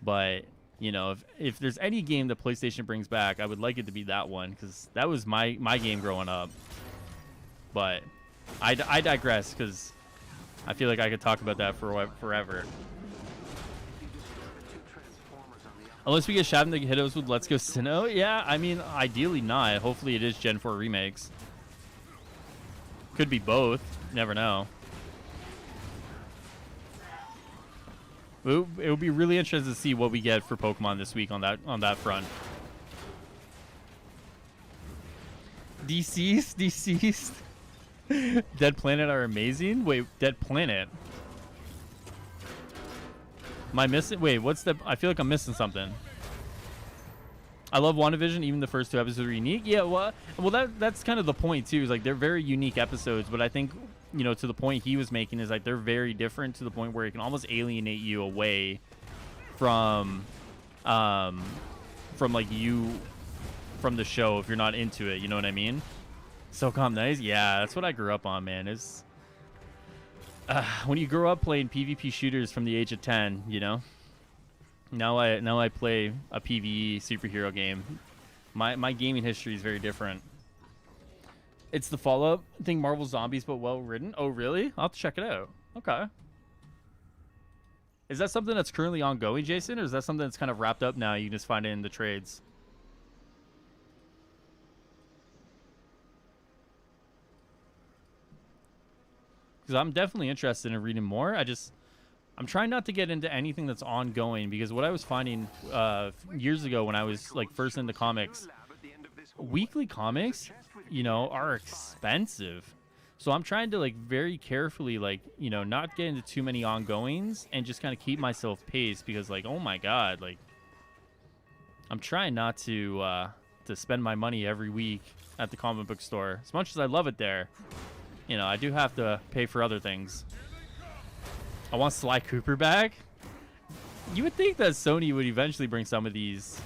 but you know, if there's any game that PlayStation brings back, I would like it to be that one because that was my game growing up. But I digress because I feel like I could talk about that for forever. Unless we get Shadow to hit us with Let's Go Sinnoh. Yeah, I mean, ideally not. Hopefully it is Gen 4 remakes. Could be both. Never know. It would be really interesting to see what we get for Pokemon this week on that front. Deceased. Dead Planet are amazing. Wait, Dead Planet. Am I missing? Wait, what's the? I feel like I'm missing something. I love WandaVision. Even the first 2 episodes are unique. Yeah, well, that's kind of the point too. Is like they're very unique episodes, but I think to the point he was making is like they're very different to the point where it can almost alienate you away from like you from the show if you're not into it. You know what I mean? SOCOM nice. Yeah, that's what I grew up on, man. Is when you grow up playing PvP shooters from the age of 10, you know. Now I play a PvE superhero game. My gaming history is very different. It's the follow-up. I think Marvel Zombies, but well written. Oh, really? I'll have to check it out. Okay. Is that something that's currently ongoing, Jason, or is that something that's kind of wrapped up now? You can just find it in the trades. Because I'm definitely interested in reading more. I'm trying not to get into anything that's ongoing because what I was finding years ago when I was like first into comics, weekly comics, are expensive. So I'm trying to like very carefully like, not get into too many ongoings and just kind of keep myself paced because like, oh my God, like I'm trying not to spend my money every week at the comic book store. As much as I love it there, I do have to pay for other things. I want Sly Cooper back. You would think that Sony would eventually bring some of these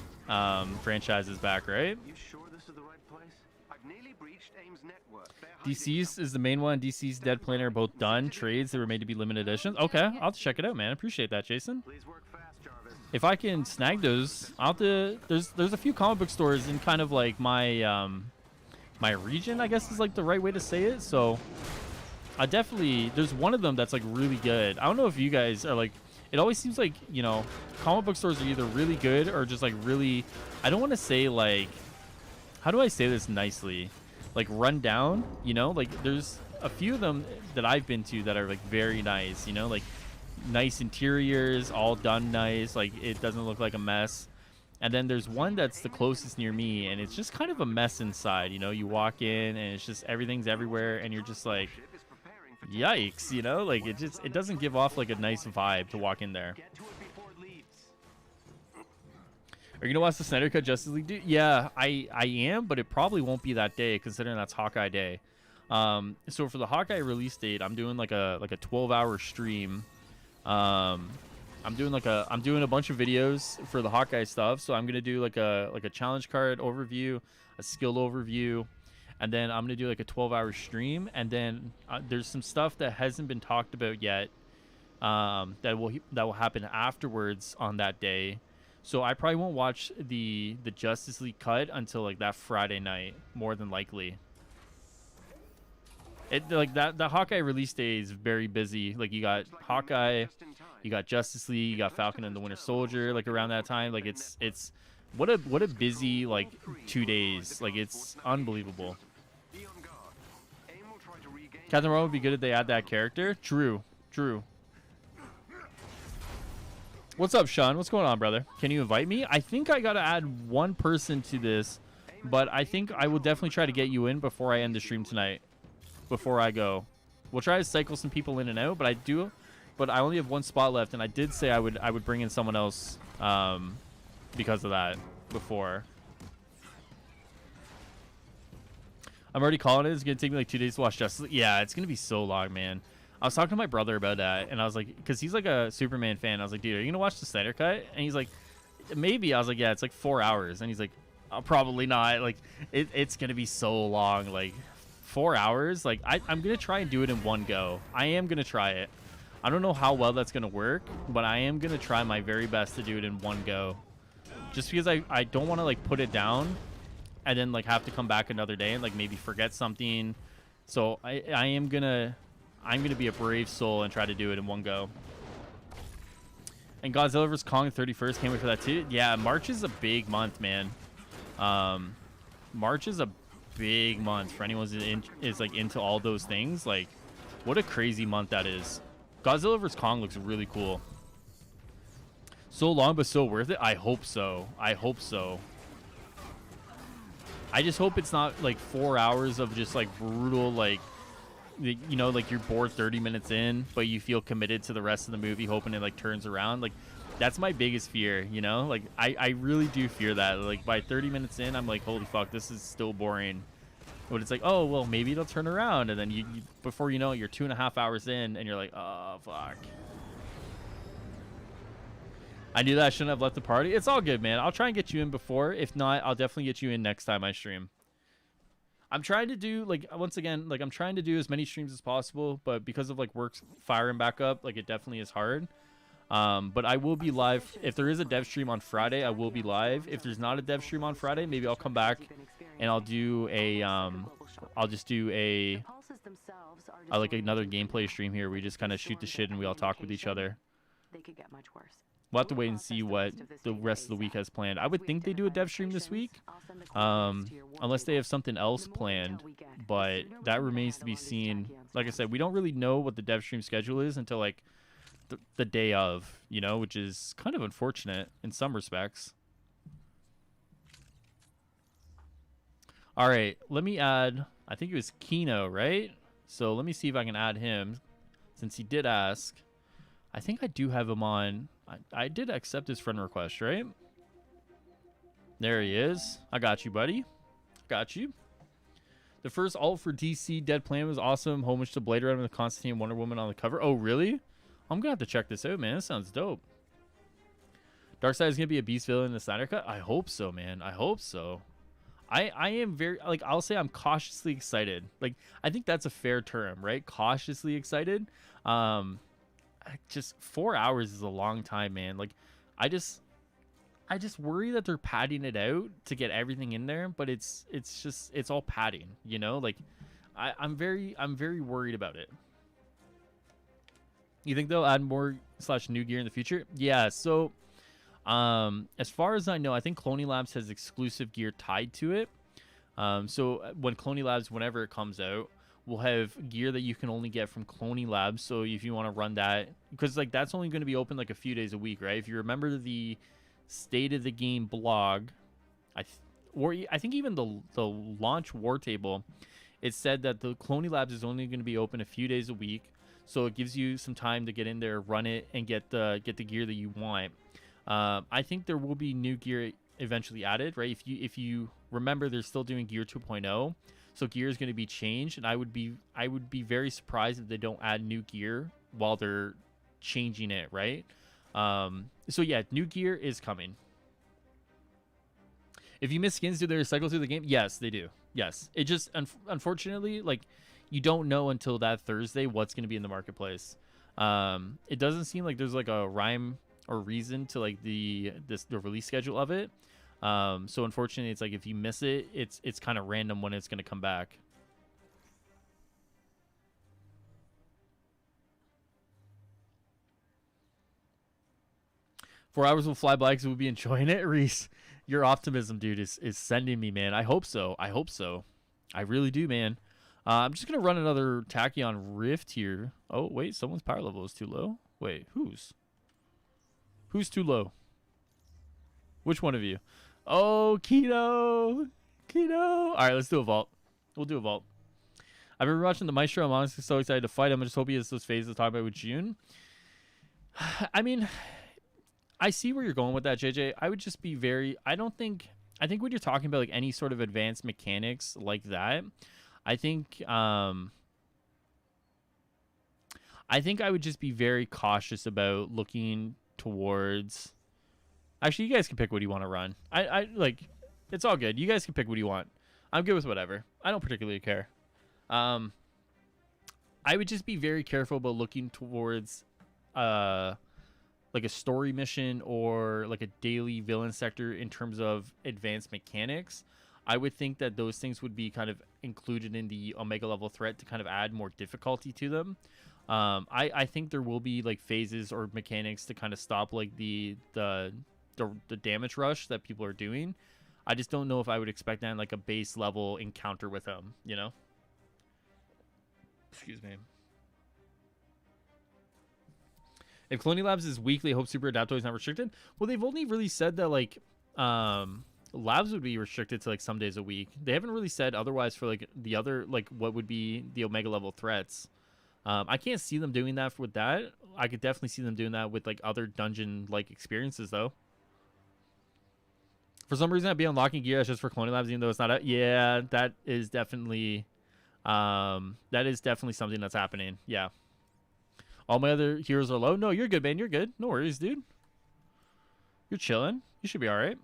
franchises back, right? You sure this is the right place? I've nearly breached AIM's network. DC's is the main one. DC's Dead Planet are both done. Trades that were made to be limited editions. Okay, I'll have to check it out, man. Appreciate that, Jason. Please work fast, Jarvis. If I can snag those, I'll have to. There's a few comic book stores in kind of like my my region, I guess is like the right way to say it. So I definitely, there's one of them that's like really good. I don't know if you guys are like, it always seems like, comic book stores are either really good or just like really, I don't want to say like, how do I say this nicely? Like run down, like there's a few of them that I've been to that are like very nice, like nice interiors, all done nice. Like it doesn't look like a mess. And then there's one that's the closest near me, and it's just kind of a mess inside. You walk in, and it's just everything's everywhere, and you're just like, yikes, like it doesn't give off like a nice vibe to walk in there. Are you gonna watch the Snyder Cut Justice League? Dude? Yeah, I am, but it probably won't be that day, considering that's Hawkeye Day. So for the Hawkeye release date, I'm doing like a 12-hour stream. I'm doing a bunch of videos for the Hawkeye stuff. So I'm gonna do like a challenge card overview, a skill overview, and then I'm gonna do like a 12-hour stream. And then there's some stuff that hasn't been talked about yet that will happen afterwards on that day. So I probably won't watch the Justice League cut until like that Friday night, more than likely. It like that the Hawkeye release day is very busy. Like you got Looks like we made Hawkeye, it just in time. you got Justice League, you got Most Falcon of and the those Winter terminals Soldier. Like already around that reported time, like to the it's network. it's what a Let's busy control like all three 2 override days. the Like transport's it's navigation unbelievable. system. Be on guard. AIM will try to regain Captain Marvel would be control good if of they the add that terminal. character. True. What's up, Sean? What's going on, brother? Can you invite me? I think I gotta add one person to this, but I think I will definitely try to get you in before I end the stream tonight. Before I go, we'll try to cycle some people in and out. But I only have one spot left, and I did say I would bring in someone else because of that before. I'm already calling it. It's gonna take me like 2 days to watch Justice League. Yeah, it's gonna be so long, man. I was talking to my brother about that, and I was like, because he's like a Superman fan. I was like, dude, are you gonna watch the Snyder Cut? And he's like, maybe. I was like, yeah, it's like 4 hours. And he's like, oh, probably not. Like, it's gonna be so long. Like, 4 hours. Like, I'm gonna try and do it in one go. I am gonna try it. I don't know how well that's gonna work, but I am gonna try my very best to do it in one go. Just because I don't want to like put it down and then like have to come back another day and like maybe forget something. So I'm gonna be a brave soul and try to do it in one go. And Godzilla vs Kong 31st, can't wait for that too. Yeah, March is a big month, man. March is a big month for anyone who's like into all those things. Like, what a crazy month that is. Godzilla vs Kong looks really cool. So long but so worth it. I hope so. I just hope it's not like 4 hours of just like brutal, like, you know, like you're bored 30 minutes in, but you feel committed to the rest of the movie, hoping it like turns around. Like, that's my biggest fear, you know? Like, I really do fear that. Like, by 30 minutes in, I'm like, holy fuck, this is still boring. But it's like, oh, well, maybe it'll turn around. And then you before you know it, you're 2.5 hours in, and you're like, oh, fuck. I knew that I shouldn't have left the party. It's all good, man. I'll try and get you in before. If not, I'll definitely get you in next time I stream. I'm trying to do, like, once again, like, I'm trying to do as many streams as possible, but because of, like, work firing back up, like, it definitely is hard. But I will be live. If there is a dev stream on Friday, I will be live. If there's not a dev stream on Friday, maybe I'll come back and I'll do a, I'll just do a, like, another gameplay stream here. We just kind of shoot the shit and we all talk with each other. They could get much worse. We'll have to wait and see what the rest of the week has planned. I would think they do a dev stream this week, unless they have something else planned, but that remains to be seen. Like I said, we don't really know what the dev stream schedule is until like the day of, you know, which is kind of unfortunate in some respects. All right, let me add, I think it was Kino, right? So let me see if I can add him since he did ask. I think I do have him on. I did accept his friend request, right? There he is. I got you, buddy. Got you. The first alt for DC Dead Planet was awesome. Homage to Blade Runner with Constantine and Wonder Woman on the cover. Oh, really? I'm going to have to check this out, man. This sounds dope. Darkseid is going to be a beast villain in the Snyder Cut? I hope so, man. I hope so. I am very, like, I'll say I'm cautiously excited. Like, I think that's a fair term, right? Cautiously excited. Just 4 hours is a long time, man. Like, I just worry that they're padding it out to get everything in there, but it's all padding, you know? Like, I'm very worried about it. You think they'll add more / new gear in the future? Yeah, so as far as I know, I think Cloney Labs has exclusive gear tied to it. So when Cloney Labs, whenever it comes out, we'll have gear that you can only get from Cloney Labs. So if you want to run that, because like that's only going to be open like a few days a week, right? If you remember the State of the Game blog, I think even the launch war table, it said that the Cloney Labs is only going to be open a few days a week. So it gives you some time to get in there, run it, and get the gear that you want. I think there will be new gear eventually added, right? If you remember, they're still doing Gear 2.0. So gear is going to be changed, and I would be very surprised if they don't add new gear while they're changing it, right? So yeah, new gear is coming. If you miss skins, do they recycle through the game? Yes, they do. Yes, it just unfortunately, like, you don't know until that Thursday what's going to be in the marketplace. It doesn't seem like there's like a rhyme or reason to like the release schedule of it. So unfortunately, it's like if you miss it, it's kind of random when it's going to come back. 4 hours will fly by because we'll be enjoying it. Reese, your optimism, dude, is sending me, man. I hope so. I hope so. I really do, man. I'm just going to run another Tachyon Rift here. Oh, wait. Someone's power level is too low. Wait, whose? Who's too low? Which one of you? Oh, Keto. Keto. All right, let's do a vault. We'll do a vault. I've been watching the Maestro. I'm honestly so excited to fight him. I just hope he has those phases to talk about with June. I mean, I see where you're going with that, JJ. I would just be very... I think when you're talking about like any sort of advanced mechanics like that, I think I would just be very cautious about looking towards... Actually, you guys can pick what you want to run. I like... It's all good. You guys can pick what you want. I'm good with whatever. I don't particularly care. I would just be very careful about looking towards like a story mission or like a daily villain sector in terms of advanced mechanics. I would think that those things would be kind of included in the Omega level threat to kind of add more difficulty to them. I think there will be like phases or mechanics to kind of stop like the damage rush that people are doing. I just don't know if I would expect that in like a base level encounter with them, you know? Excuse me. If Colonial Labs is weekly, I hope Super Adapto is not restricted. Well, they've only really said that like labs would be restricted to like some days a week. They haven't really said otherwise for like the other like what would be the Omega level threats. I can't see them doing that with that. I could definitely see them doing that with like other dungeon like experiences though. For some reason, I'd be unlocking gear that's just for Colonial Labs, even though it's not a... Yeah, that is definitely something that's happening. Yeah. All my other heroes are low. No, you're good, man. You're good. No worries, dude. You're chilling. You should be all right.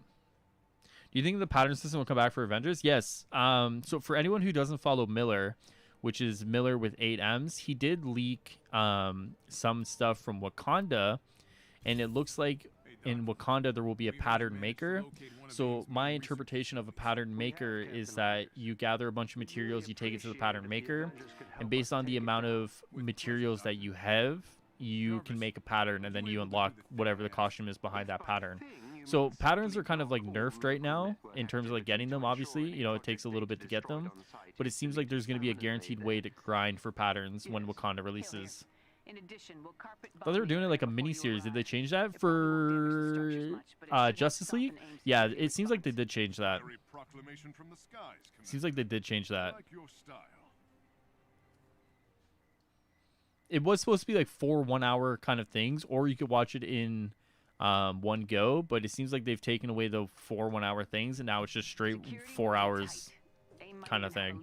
Do you think the pattern system will come back for Avengers? Yes. So for anyone who doesn't follow Miller, which is Miller with 8 M's, he did leak some stuff from Wakanda, and it looks like in Wakanda there will be a pattern maker. So my interpretation of a pattern maker is that you gather a bunch of materials, you take it to the pattern maker, and based on the amount of materials that you have, you can make a pattern, and then you unlock whatever the costume is behind that pattern. So patterns are kind of like nerfed right now in terms of like getting them. Obviously, you know, it takes a little bit to get them, but it seems like there's going to be a guaranteed way to grind for patterns when Wakanda releases. I thought they were doing it like a mini series. Did they change that for Justice League? Yeah, it seems like they did change that. Seems like they did change that. It was supposed to be like 4 1-hour kind of things, or you could watch it in one go, but it seems like they've taken away the 4 1-hour things, and now it's just straight 4 hours kind of thing.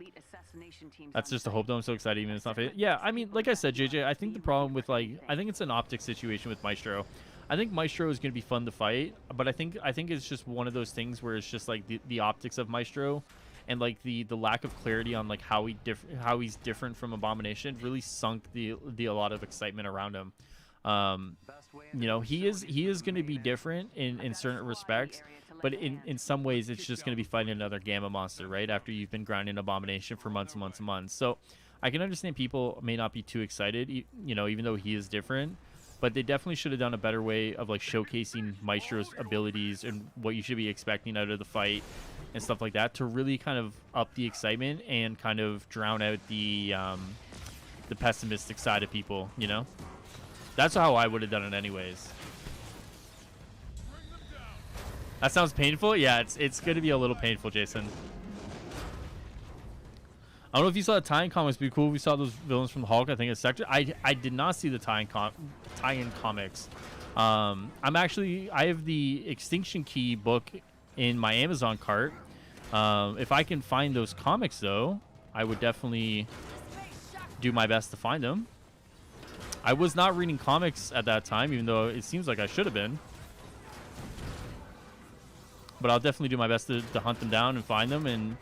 That's just a hope, though. I'm so excited even it's not... Yeah, I mean, like I said, JJ, I think the problem with, like... I think it's an optics situation with Maestro. I think Maestro is going to be fun to fight, but I think it's just one of those things where it's just, like, the optics of Maestro and, like, the lack of clarity on, like, how he's different from Abomination really sunk a lot of excitement around him. You know, he is going to be different in certain respects, but in some ways it's just going to be fighting another Gamma monster, right? After you've been grinding Abomination for months and months and months. So I can understand people may not be too excited, you know, even though he is different, but they definitely should have done a better way of like showcasing Maestro's abilities and what you should be expecting out of the fight and stuff like that to really kind of up the excitement and kind of drown out the pessimistic side of people, you know? That's how I would have done it anyways. That sounds painful? Yeah, it's going to be a little painful, Jason. I don't know if you saw the tie-in comics. It'd be cool if we saw those villains from the Hulk. I think it's Sector. I did not see the tie-in comics. I have the Extinction Key book in my Amazon cart. If I can find those comics, though, I would definitely do my best to find them. I was not reading comics at that time, even though it seems like I should have been. But I'll definitely do my best to hunt them down and find them and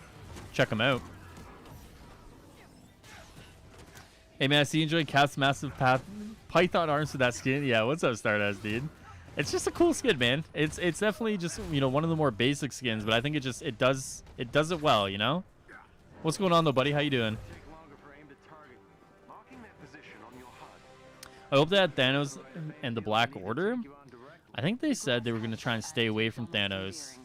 check them out. Hey, man, I see you enjoying Cat's Massive Python arms with that skin. Yeah, what's up, Stardust, dude? It's just a cool skin, man. It's definitely just, you know, one of the more basic skins, but I think it does it well, you know? What's going on, though, buddy? How you doing? I hope that Thanos and the Black Order. I think they said they were going to try and stay away from Thanos.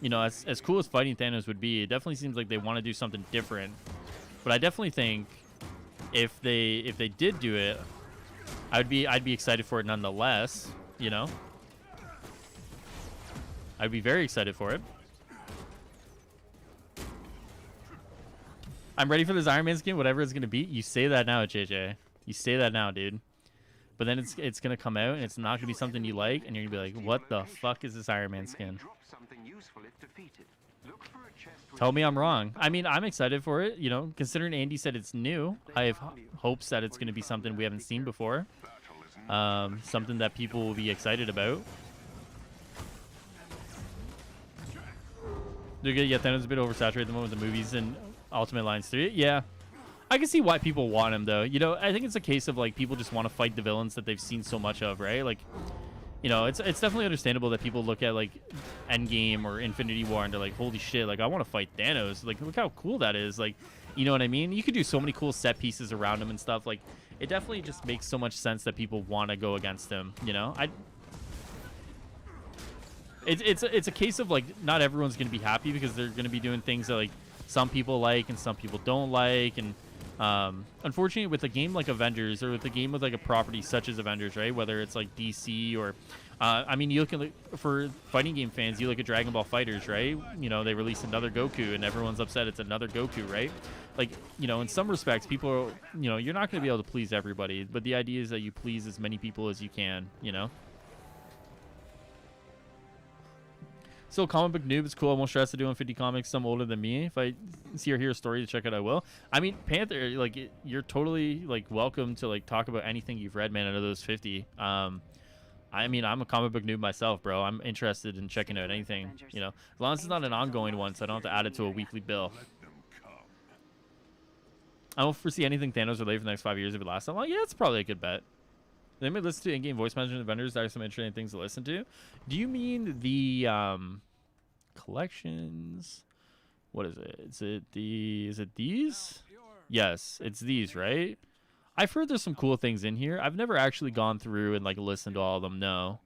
You know, as cool as fighting Thanos would be, it definitely seems like they want to do something different. But I definitely think if they did do it, I'd be excited for it nonetheless. You know, I'd be very excited for it. I'm ready for this Iron Man skin, whatever it's gonna be. You say that now, JJ. You say that now, dude. But then it's gonna come out and it's not gonna be something you like, and you're gonna be like, what the fuck is this Iron Man skin? Tell me I'm wrong. I mean, I'm excited for it. You know, considering Andy said it's new, I have hopes that it's gonna be something we haven't seen before. Something that people will be excited about. They're gonna get Thanos a bit oversaturated at the moment with the movies and Ultimate Alliance 3. Yeah. I can see why people want him, though. You know, I think it's a case of, like, people just want to fight the villains that they've seen so much of, right? Like, you know, it's definitely understandable that people look at, like, Endgame or Infinity War and they're like, holy shit, like, I want to fight Thanos. Like, look how cool that is. Like, you know what I mean? You could do so many cool set pieces around him and stuff. Like, it definitely just makes so much sense that people want to go against him, you know? It's a case of, like, not everyone's going to be happy because they're going to be doing things that, like, some people like and some people don't like. And unfortunately, with a game like Avengers, or with a game with like a property such as Avengers, right, whether it's like DC or I mean, you look at, for fighting game fans, you look at Dragon Ball Fighters, right? You know, they released another Goku and everyone's upset it's another Goku, right? Like, you know, in some respects, people are, you know, you're not going to be able to please everybody, but the idea is that you please as many people as you can, you know? Still, comic book noob is cool. I won't stress to doing 50 comics. Some older than me. If I see or hear a story to check it, I will. I mean, Panther, like, you're totally, like, welcome to, like, talk about anything you've read, man, out of those 50. I mean, I'm a comic book noob myself, bro. I'm interested in checking out anything, you know. As long as it's not an ongoing one, so I don't have to add it to a weekly bill. I don't foresee anything Thanos related for the next 5 years if it lasts that long. Yeah, it's probably a good bet. They may listen to in-game voice management vendors. There are some interesting things to listen to. Do you mean the collections? What is it? Is it these? Yes, it's these, right? I've heard there's some cool things in here. I've never actually gone through and like listened to all of them, no.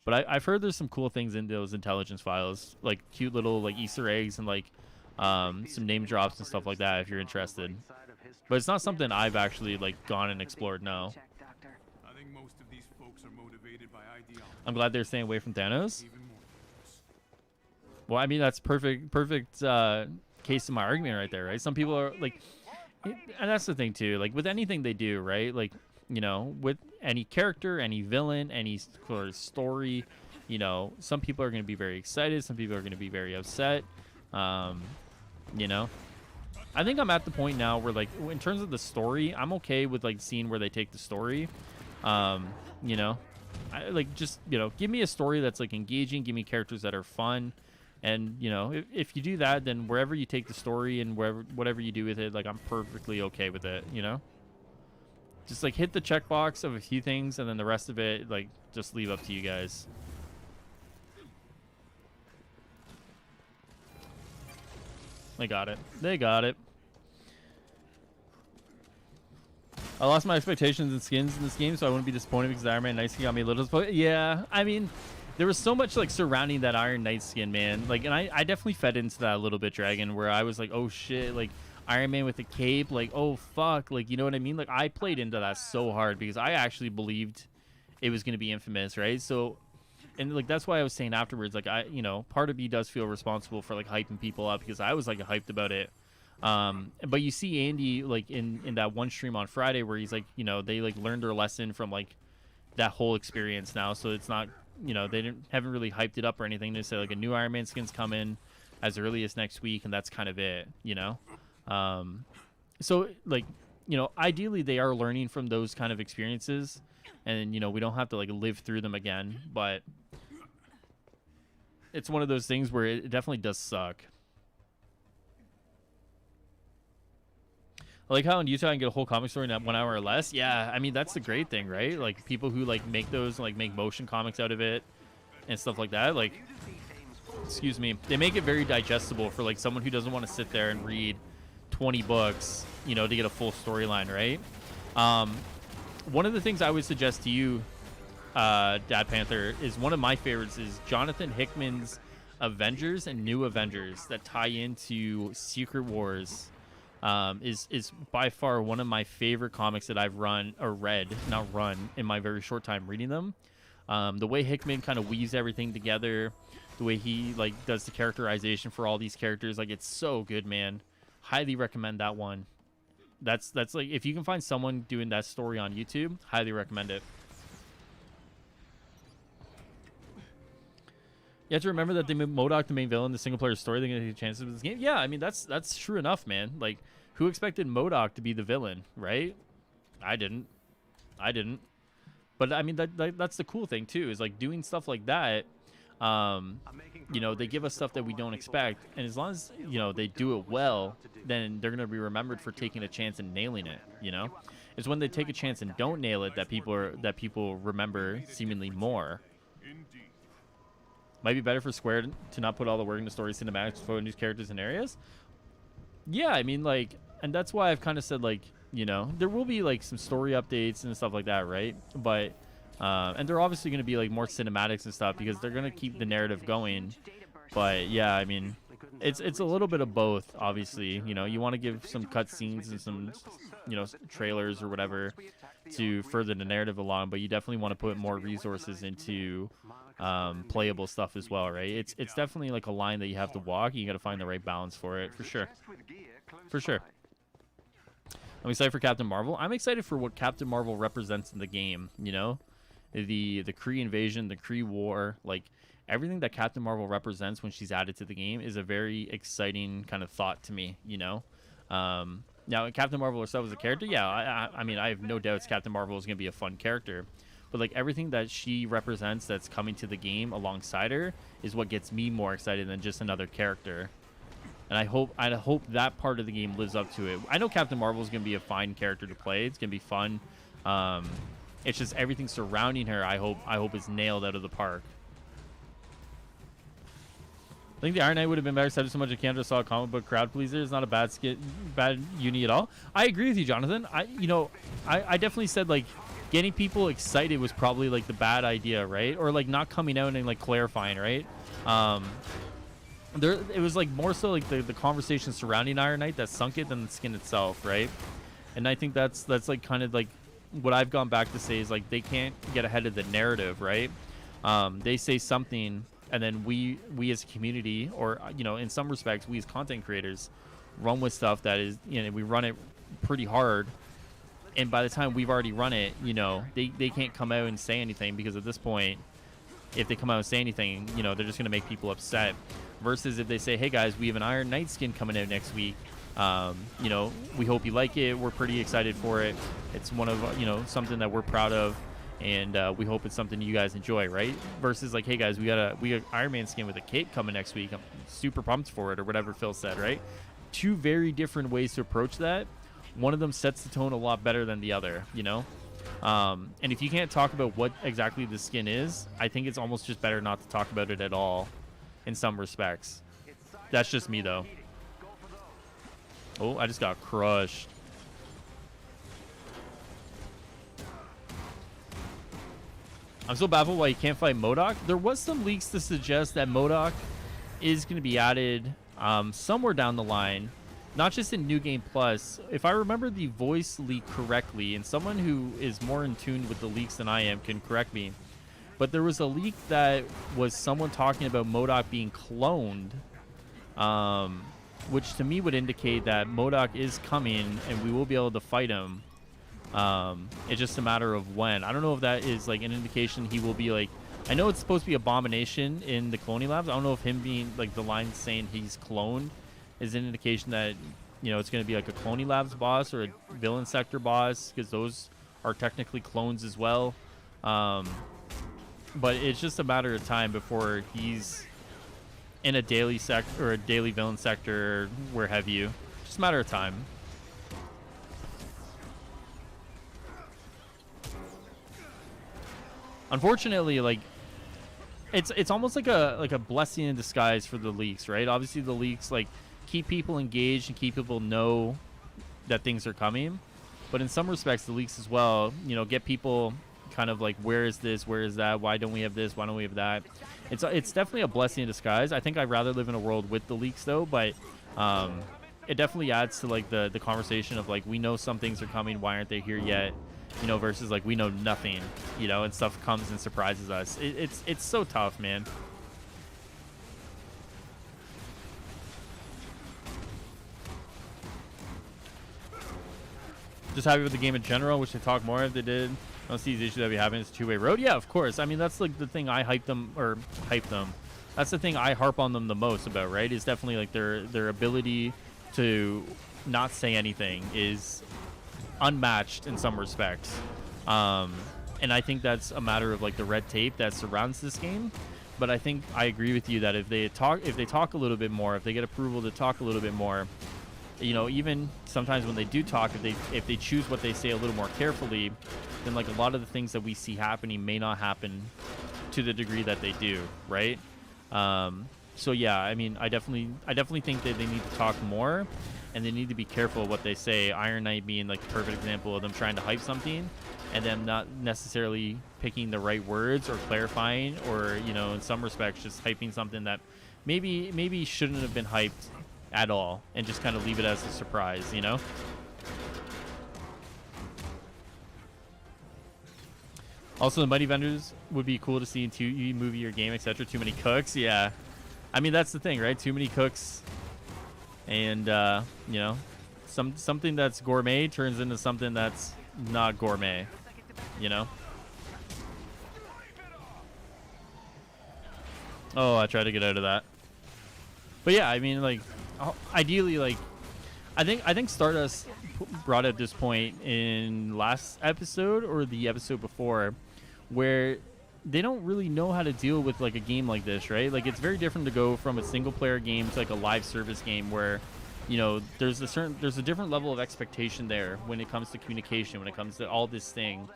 But I've heard there's some cool things in those intelligence files, like cute little like Easter eggs and like some name drops and stuff like that if you're interested. But it's not something I've actually like gone and explored, no. I'm glad they're staying away from Thanos. Well, I mean, that's perfect case of my argument right there, right? Some people are like, and that's the thing too, like with anything they do, right? Like, you know, with any character, any villain, any sort of story, you know, some people are going to be very excited. Some people are going to be very upset. You know, I think I'm at the point now where, like, in terms of the story, I'm okay with like seeing where they take the story. You know, like, just, you know, give me a story that's like engaging, give me characters that are fun, and, you know, if you do that, then wherever you take the story and whatever you do with it, like, I'm perfectly okay with it, you know. Just like hit the checkbox of a few things, and then the rest of it, like, just leave up to you guys. They got it. They got it. I lost my expectations and skins in this game, so I wouldn't be disappointed because the Iron Man Knight skin got me a little disappointed. Yeah, I mean, there was so much like surrounding that Iron Knight skin, man. Like, and I definitely fed into that a little bit, Dragon, where I was like, oh shit, like Iron Man with the cape, like, oh fuck, like, you know what I mean? Like, I played into that so hard because I actually believed it was gonna be infamous, right? So, and like that's why I was saying afterwards, like, you know, part of me does feel responsible for like hyping people up because I was like hyped about it. But you see Andy like in that one stream on Friday where he's like, you know, they like learned their lesson from like that whole experience now, so it's not, you know, they haven't really hyped it up or anything. They say like a new Iron Man skin's coming as early as next week, and that's kind of it, you know. So like, you know, ideally they are learning from those kind of experiences, and, you know, we don't have to like live through them again, but it's one of those things where it definitely does suck. I like how in Utah I can get a whole comic story in 1 hour or less. Yeah, I mean, that's the great thing, right? Like, people who like make those, like, make motion comics out of it and stuff like that, like, excuse me, they make it very digestible for like someone who doesn't want to sit there and read 20 books, you know, to get a full storyline, right? One of the things I would suggest to you Dad Panther, is one of my favorites. Is Jonathan Hickman's Avengers and New Avengers that tie into Secret Wars. Is by far one of my favorite comics that I've not run in my very short time reading them. The way Hickman kind of weaves everything together, the way he like does the characterization for all these characters, like it's so good, man. Highly recommend that one. That's like, if you can find someone doing that story on YouTube, highly recommend it. You have to remember that they made MODOK the main villain in the single player story. They're gonna take chances with this game. Yeah, I mean that's true enough, man. Like, who expected MODOK to be the villain, right? I didn't. But I mean that's the cool thing too, is like doing stuff like that. You know, they give us stuff that we don't expect, and as long as, you know, they do it well, then they're gonna be remembered for taking a chance and nailing it. You know, it's when they take a chance and don't nail it that people remember seemingly more. Might be better for Square to not put all the work into story cinematics for new characters and areas. Yeah, I mean, like, and that's why I've kind of said, like, you know, there will be like some story updates and stuff like that, right? But and they're obviously going to be like more cinematics and stuff because they're going to keep the narrative going. But yeah, I mean, it's a little bit of both, obviously. You know, you want to give some cutscenes and some, you know, trailers or whatever to further the narrative along, but you definitely want to put more resources into playable stuff as well, right? It's definitely like a line that you have to walk. You got to find the right balance for it, for sure. For sure. I'm excited for Captain Marvel. I'm excited for what Captain Marvel represents in the game, you know? The Kree invasion, the Kree war, like everything that Captain Marvel represents when she's added to the game is a very exciting kind of thought to me, you know? Now, Captain Marvel herself as a character, yeah, I mean, I have no doubts Captain Marvel is going to be a fun character. But like everything that she represents that's coming to the game alongside her is what gets me more excited than just another character. And I hope that part of the game lives up to it. I know Captain Marvel is going to be a fine character to play. It's going to be fun. It's just everything surrounding her, I hope is nailed out of the park. I think the Iron Knight would have been better said if so much of Canada saw a comic book crowd pleaser. It's not a bad uni at all. I agree with you, Jonathan. I definitely said like getting people excited was probably like the bad idea, right? Or like not coming out and like clarifying, right? It was like more so like the conversation surrounding Iron Knight that sunk it than the skin itself, right? And I think that's like kind of like what I've gone back to say is like they can't get ahead of the narrative, right? They say something, and then we as a community, or you know, in some respects, we as content creators, run with stuff that is, you know, we run it pretty hard. And by the time we've already run it, you know, they can't come out and say anything, because at this point, if they come out and say anything, you know, they're just going to make people upset. Versus if they say, hey guys, we have an Iron Knight skin coming out next week. You know, we hope you like it. We're pretty excited for it. It's one of, you know, something that we're proud of, and we hope it's something you guys enjoy, right? Versus like, hey guys, we got Iron Man skin with a cape coming next week. I'm super pumped for it, or whatever Phil said, right? Two very different ways to approach that. One of them sets the tone a lot better than the other, you know? And if you can't talk about what exactly the skin is, I think it's almost just better not to talk about it at all in some respects. That's just me, though. Oh, I just got crushed. I'm so baffled why you can't fight MODOK. There was some leaks to suggest that MODOK is going to be added somewhere down the line. Not just in New Game Plus. If I remember the voice leak correctly, and someone who is more in tune with the leaks than I am can correct me, but there was a leak that was someone talking about MODOK being cloned, which to me would indicate that MODOK is coming and we will be able to fight him. It's just a matter of when. I don't know if that is like an indication he will be like... I know it's supposed to be Abomination in the cloning labs. I don't know if him being like the line saying he's cloned is an indication that, you know, it's going to be like a Cloney Labs boss or a Villain Sector boss, because those are technically clones as well. But it's just a matter of time before he's in a daily sector or a daily Villain Sector, or where have you. Just a matter of time. Unfortunately, like, it's almost like a blessing in disguise for the leaks, right? Obviously, the leaks like keep people engaged and keep people know that things are coming, but in some respects the leaks as well, you know, get people kind of like, where is this, where is that, why don't we have this, why don't we have that. It's definitely a blessing in disguise. I think I'd rather live in a world with the leaks though, but it definitely adds to like the conversation of like, we know some things are coming, why aren't they here yet, you know, versus like we know nothing, you know, and stuff comes and surprises us. It's so tough, man. Just happy with the game in general. Wish they talked more if they did. I don't see these issues that we have in. It's a two-way road. Yeah, of course. I mean, that's like the thing I hype them. That's the thing I harp on them the most about, right? Is definitely like their ability to not say anything is unmatched in some respects. And I think that's a matter of like the red tape that surrounds this game. But I think I agree with you that if they talk a little bit more, if they get approval to talk a little bit more, you know, even sometimes when they do talk, if they choose what they say a little more carefully, then like a lot of the things that we see happening may not happen to the degree that they do, right? So yeah, I mean, I definitely think that they need to talk more, and they need to be careful of what they say. Iron Knight being like the perfect example of them trying to hype something, and them not necessarily picking the right words or clarifying, or, you know, in some respects just hyping something that maybe shouldn't have been hyped at all, and just kind of leave it as a surprise, you know? Also, the Mighty Avengers would be cool to see in 2 movie or game, etc. Too many cooks, yeah. I mean, that's the thing, right? Too many cooks, and you know, something that's gourmet turns into something that's not gourmet, you know? Oh, I tried to get out of that. But yeah, I mean, like, ideally, like, I think Stardust brought up this point in last episode or the episode before, where they don't really know how to deal with like a game like this, right? Like, it's very different to go from a single player game to like a live service game where, you know, there's a different level of expectation there when it comes to communication, when it comes to all this thing.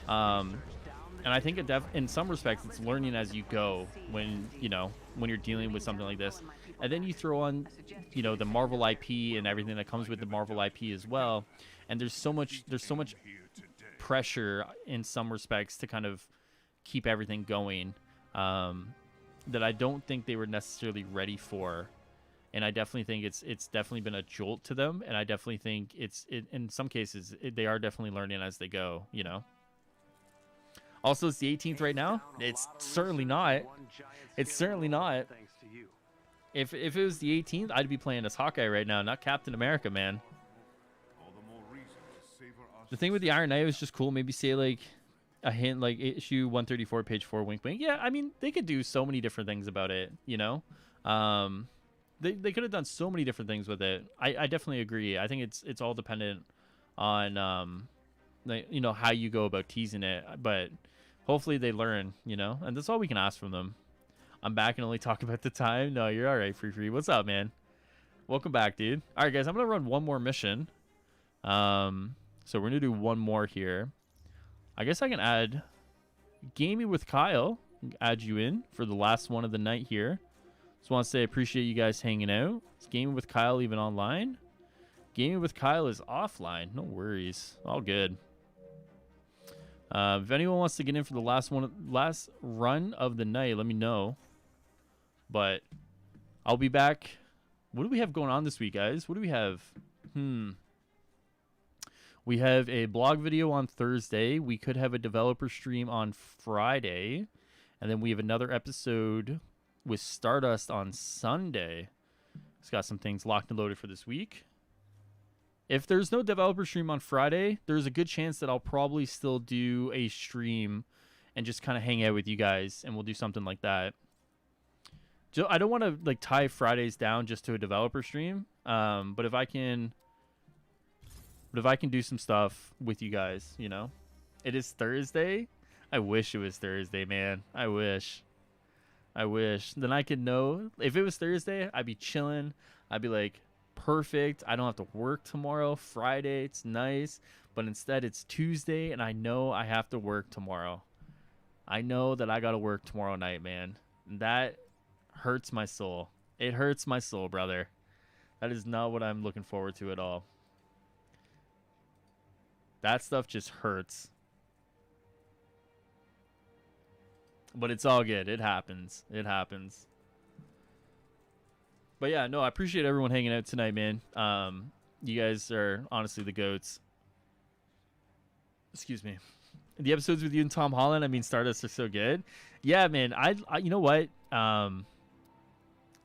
And I think in some respects, it's learning as you go when you're dealing with something like this. And then you throw on, you know, the Marvel IP and everything that comes with the Marvel IP as well. And there's so much pressure in some respects to kind of keep everything going, that I don't think they were necessarily ready for. And I definitely think it's definitely been a jolt to them. And I definitely think in some cases, they are definitely learning as they go, you know. Also, it's the 18th right now. It's certainly not. It's certainly not. If it was the 18th, I'd be playing as Hawkeye right now, not Captain America, man. The thing with the Iron Knight was just cool. Maybe say like a hint, like issue 134, page 4, wink, wink. Yeah, I mean, they could do so many different things about it, you know. They could have done so many different things with it. I definitely agree. I think it's all dependent on like, you know, how you go about teasing it, but hopefully they learn, you know, and that's all we can ask from them. I'm back and only talk about the time. No, you're all right, Free. What's up, man? Welcome back, dude. All right, guys, I'm going to run one more mission. So we're going to do one more here. I guess I can add Gaming with Kyle. Add you in for the last one of the night here. Just want to say I appreciate you guys hanging out. Is Gaming with Kyle even online? Gaming with Kyle is offline. No worries. All good. If anyone wants to get in for the last run of the night, let me know. But I'll be back. What do we have going on this week, guys? What do we have? We have a blog video on Thursday. We could have a developer stream on Friday. And then we have another episode with Stardust on Sunday. It's got some things locked and loaded for this week. If there's no developer stream on Friday, there's a good chance that I'll probably still do a stream and just kind of hang out with you guys, and we'll do something like that. I don't want to like tie Fridays down just to a developer stream, but if I can do some stuff with you guys, you know. It is Thursday. I wish it was Thursday, man. I wish. Then I could know. If it was Thursday, I'd be chilling. I'd be like, perfect. I don't have to work tomorrow. Friday, it's nice. But instead, it's Tuesday, and I know I have to work tomorrow. I know that I got to work tomorrow night, man. And that hurts my soul. It hurts my soul, brother. That is not what I'm looking forward to at all. That stuff just hurts. But it's all good. It happens. It happens. But yeah, no, I appreciate everyone hanging out tonight, man. You guys are honestly the goats. Excuse me. The episodes with you and Tom Holland, I mean, Stardust are so good. Yeah, man. I you know what?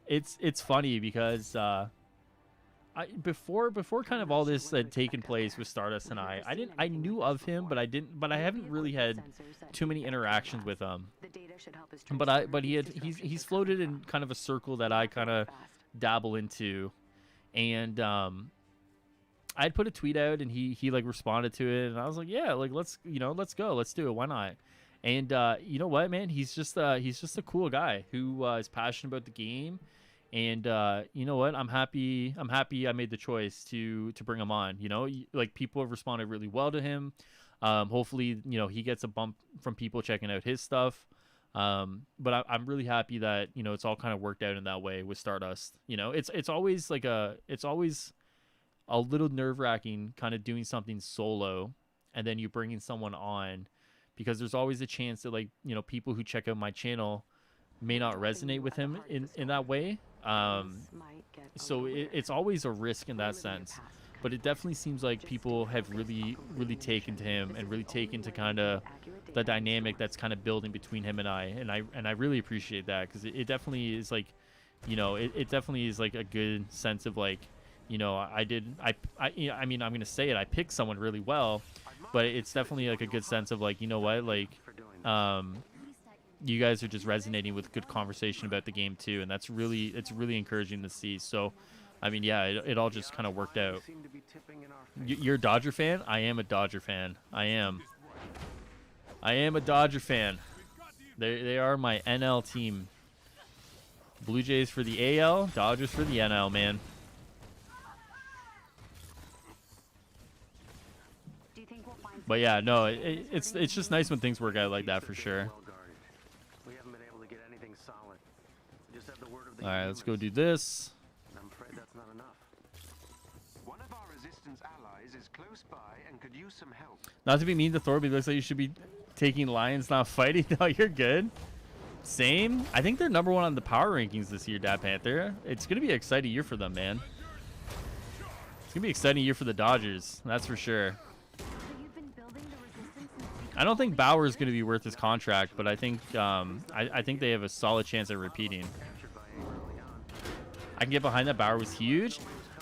It's funny because before kind of all this had taken place with Stardust and I knew of him, but I haven't really had too many interactions with him. But he's floated in kind of a circle that I kind of dabble into, and I'd put a tweet out and he like responded to it, and I was like, yeah, like let's go, let's do it, why not? And you know what, man, he's just a cool guy who is passionate about the game. And you know what? I'm happy I made the choice to bring him on. You know, like people have responded really well to him. Hopefully, you know, he gets a bump from people checking out his stuff. But I'm really happy that, you know, it's all kind of worked out in that way with Stardust. You know, it's always a little nerve-wracking kind of doing something solo and then you bringing someone on, because there's always a chance that, like, you know, people who check out my channel may not resonate with him in that way. So it's always a risk in that sense, but it definitely seems like people have really taken to him and really taken to kind of the dynamic that's kind of building between him and I really appreciate that, because it definitely is like, you know, it definitely is like a good sense of like, you know, I mean, I'm gonna say it, I picked someone really well, but it's definitely like a good sense of like, you know what, like you guys are just resonating with good conversation about the game too, and it's really encouraging to see. So I mean, yeah, it all just kind of worked out. You're a Dodger fan? I am a Dodger fan. I am a Dodger fan. They are my NL team. Blue Jays for the AL, Dodgers for the NL, man. But yeah, no, it's just nice when things work out like that, for sure. All right, let's go do this. I'm afraid that's not enough. One of our resistance allies is close by and could use some help. Not to be mean to Thor, but it looks like you should be taking Lions, not fighting. No, you're good. Same. I think they're #1 on the power rankings this year, Dad Panther. It's going to be an exciting year for them, man. It's going to be an exciting year for the Dodgers. That's for sure. I don't think Bauer is going to be worth his contract, but I think I think they have a solid chance at repeating. I can get behind that. Bauer was huge.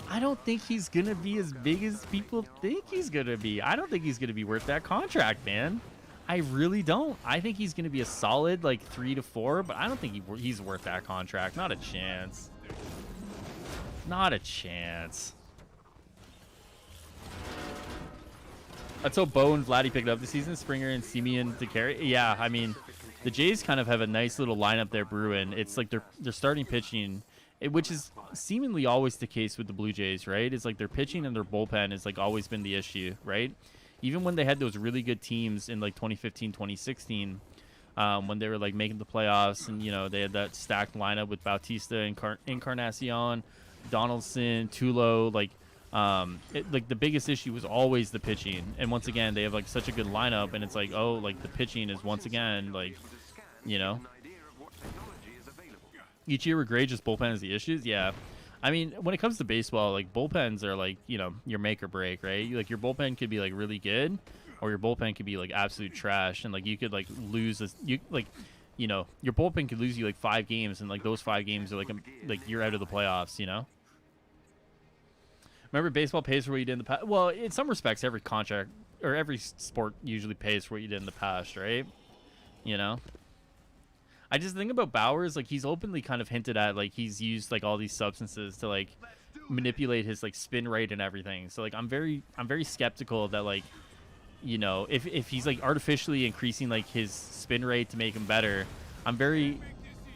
I don't think he's going to be as big as people think he's going to be. I don't think he's going to be worth that contract, man. I really don't. I think he's going to be a solid like 3 to 4, but I don't think he's worth that contract. Not a chance. Not a chance. Let's hope Bo and Vladdy pick it up this season. Springer and Simeon to carry. Yeah, I mean, the Jays kind of have a nice little lineup there brewing. It's like they're starting pitching, which is seemingly always the case with the Blue Jays, right? It's like their pitching and their bullpen has like always been the issue, right? Even when they had those really good teams in like 2015, 2016, when they were like making the playoffs, and you know they had that stacked lineup with Bautista, Encarnacion, Donaldson, Tulo, like. Like the biggest issue was always the pitching, and once again they have like such a good lineup, and it's like, oh, like the pitching is once again like, you know, each year we're great, just bullpen is the issues. Yeah, I mean, when it comes to baseball, like bullpens are like, you know, your make or break, right? Like your bullpen could be like really good, or your bullpen could be like absolute trash, and like you could like lose this, you know, your bullpen could lose you like 5 games, and like those 5 games are like you're out of the playoffs, you know. Remember, baseball pays for what you did in the past. Well, in some respects, every contract or every sport usually pays for what you did in the past, right? You know? I just think about Bowers, like he's openly kind of hinted at like he's used like all these substances to like manipulate his like spin rate and everything. So like I'm very skeptical that like, you know, if he's like artificially increasing like his spin rate to make him better, I'm very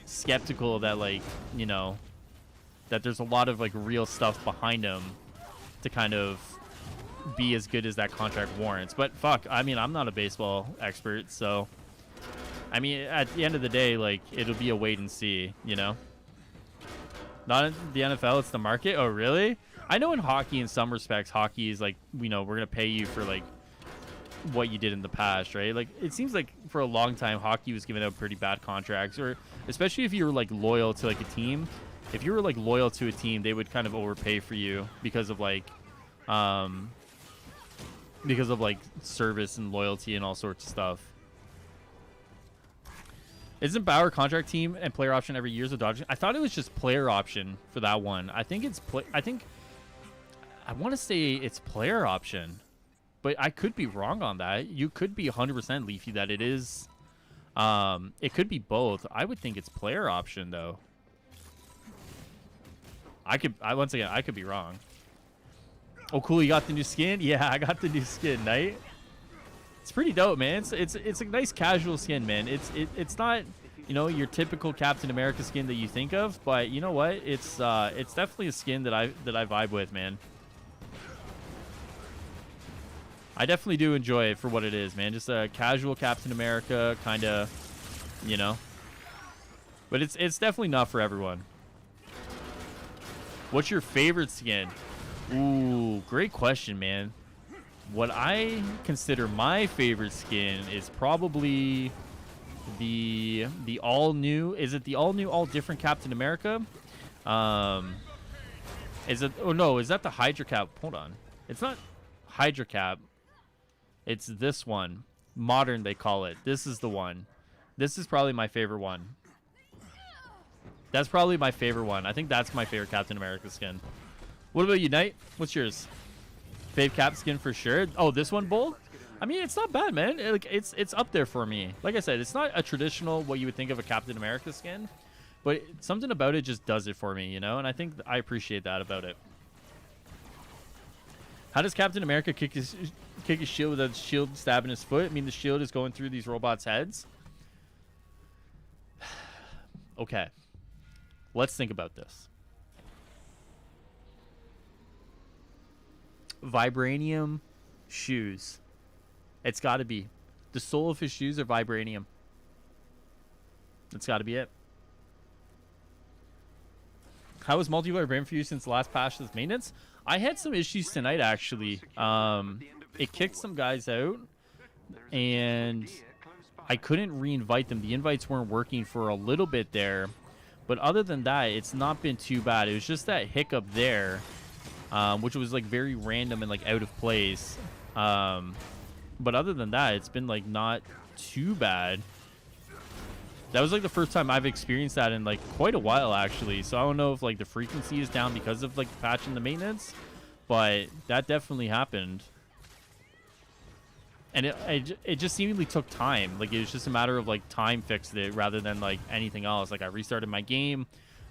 skeptical that like, you know, that there's a lot of like real stuff behind him to kind of be as good as that contract warrants. But fuck, I mean, I'm not a baseball expert, so I mean, at the end of the day, like it'll be a wait and see, you know. Not in the NFL, it's the market. Oh, really? I know in hockey, in some respects, hockey is like, you know, we're gonna pay you for like, what you did in the past, right? Like, it seems like for a long time, hockey was giving out pretty bad contracts, or especially if you were like loyal to like a team. If you were like loyal to a team, they would kind of overpay for you because of like service and loyalty and all sorts of stuff. Isn't Bauer contract team and player option every year? Dodging? I thought it was just player option for that one. I think it's I want to say it's player option, but I could be wrong on that. You could be 100% Leafy that it is. It could be both. I would think it's player option though. Once again, I could be wrong. Oh, cool! You got the new skin. Yeah, I got the new skin, Knight. It's pretty dope, man. It's a nice casual skin, man. It's not, you know, your typical Captain America skin that you think of, but you know what? It's definitely a skin that I vibe with, man. I definitely do enjoy it for what it is, man. Just a casual Captain America kind of, you know. But it's definitely not for everyone. What's your favorite skin? Ooh, great question, man. What I consider my favorite skin is probably the all new. Is it the all new, all different Captain America? Is it? Oh no, is that the Hydra Cap? Hold on, it's not Hydra Cap. It's this one, modern they call it. This is the one. This is probably my favorite one. That's probably my favorite one. I think that's my favorite Captain America skin. What about you, Knight? What's yours? Fave Cap skin for sure. Oh, this one, Bull? I mean, it's not bad, man. It's up there for me. Like I said, it's not a traditional what you would think of a Captain America skin, but something about it just does it for me, you know? And I think I appreciate that about it. How does Captain America kick his shield without the shield stabbing his foot? I mean, the shield is going through these robots' heads. Okay. Let's think about this. Vibranium shoes. It's got to be. The sole of his shoes are vibranium. That's got to be it. How was multiplayer brain for you since the last patch's maintenance? I had some issues tonight, actually. It kicked some guys out, and I couldn't re-invite them. The invites weren't working for a little bit there. But other than that, it's not been too bad. It was just that hiccup there, which was like very random and like out of place. But other than that, it's been like not too bad. That was like the first time I've experienced that in like quite a while, actually. So I don't know if like the frequency is down because of like the patch and the maintenance, but that definitely happened. And it just seemingly took time. Like, it was just a matter of like time fixed it rather than like anything else. Like, I restarted my game,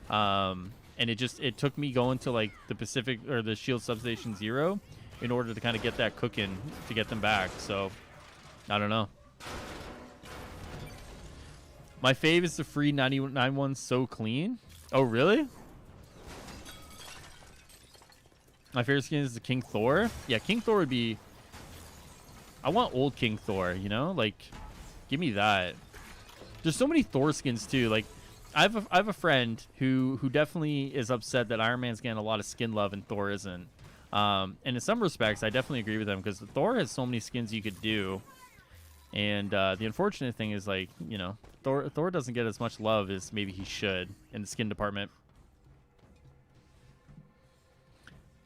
and it took me going to like the Pacific or the Shield Substation 0 in order to kind of get that cooking to get them back. So I don't know. My fave is the free 99 one, So Clean. Oh, really? My favorite skin is the King Thor. Yeah, King Thor would be... I want old King Thor, you know? Like, give me that. There's so many Thor skins, too. Like, I have a friend who definitely is upset that Iron Man's getting a lot of skin love and Thor isn't. And in some respects, I definitely agree with him because Thor has so many skins you could do. And the unfortunate thing is, like, you know, Thor doesn't get as much love as maybe he should in the skin department.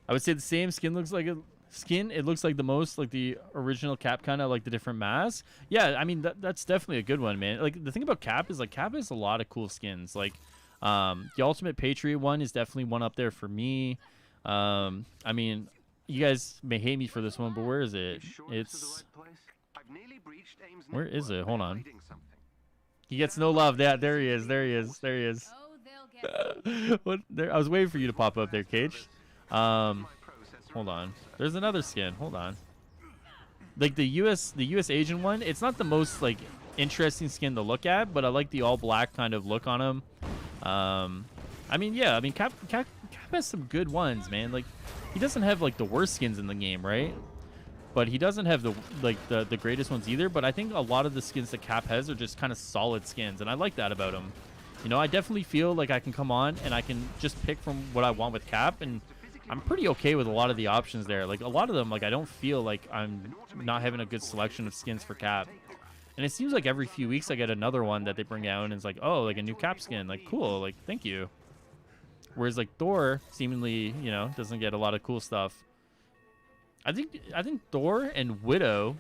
I would say the same skin looks like it looks like the most like the original Cap, kind of like the different masks. Yeah, I mean that's definitely a good one, man. Like, the thing about Cap is like Cap has a lot of cool skins. Like the Ultimate Patriot one is definitely one up there for me. I mean, you guys may hate me for this one, but where is it? It's where is it? Hold on. He gets no love. There he is. There he is. There he is. What? There. I was waiting for you to pop up there, Cage. Hold on. There's another skin. Hold on. Like the US agent one, it's not the most like interesting skin to look at, but I like the all black kind of look on him. I mean, yeah, I mean Cap has some good ones, man. Like, he doesn't have like the worst skins in the game, right? But he doesn't have the greatest ones either. But I think a lot of the skins that Cap has are just kind of solid skins, and I like that about him. You know, I definitely feel like I can come on and I can just pick from what I want with Cap, and I'm pretty okay with a lot of the options there. Like a lot of them, like I don't feel like I'm not having a good selection of skins for Cap. And it seems like every few weeks I get another one that they bring out and it's like, oh, like a new Cap skin. Like, cool. Like, thank you. Whereas like Thor seemingly, you know, doesn't get a lot of cool stuff. I think Thor and Widow.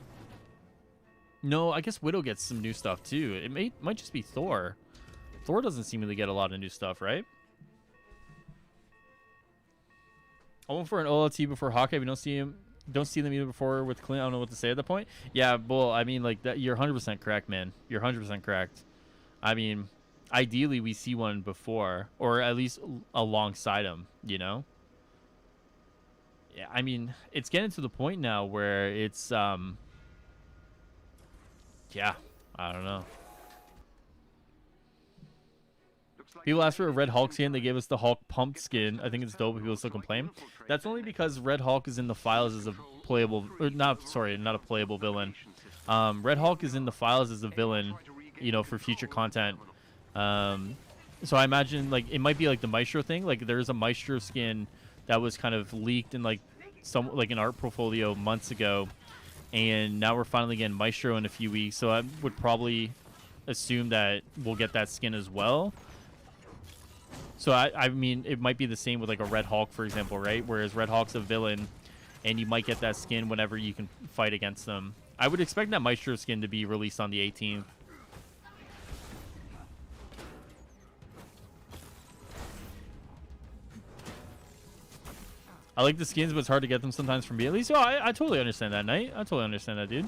No, I guess Widow gets some new stuff too. It might just be Thor. Thor doesn't seemingly get a lot of new stuff, right? I went for an OLT before Hawkeye. We don't see them either before with Clint. I don't know what to say at that point. Yeah, well, I mean, like that. You're 100% correct, man. You're 100% correct. I mean, ideally we see one before, or at least alongside him. You know. Yeah, I mean, it's getting to the point now where it's yeah, I don't know. People asked for a Red Hulk skin. They gave us the Hulk pumped skin. I think it's dope. People still complain. That's only because Red Hulk is in the files as a playable, or not a playable villain. Red Hulk is in the files as a villain, you know, for future content. So I imagine like it might be like the Maestro thing. Like there's a Maestro skin that was kind of leaked in like an art portfolio months ago, and now we're finally getting Maestro in a few weeks. So I would probably assume that we'll get that skin as well. So I mean, it might be the same with like a Red Hulk, for example, right? Whereas Red Hulk's a villain, and you might get that skin whenever you can fight against them. I would expect that Maestro skin to be released on the 18th. I like the skins, but it's hard to get them sometimes from BLE. So I totally understand that, Knight. I totally understand that, dude.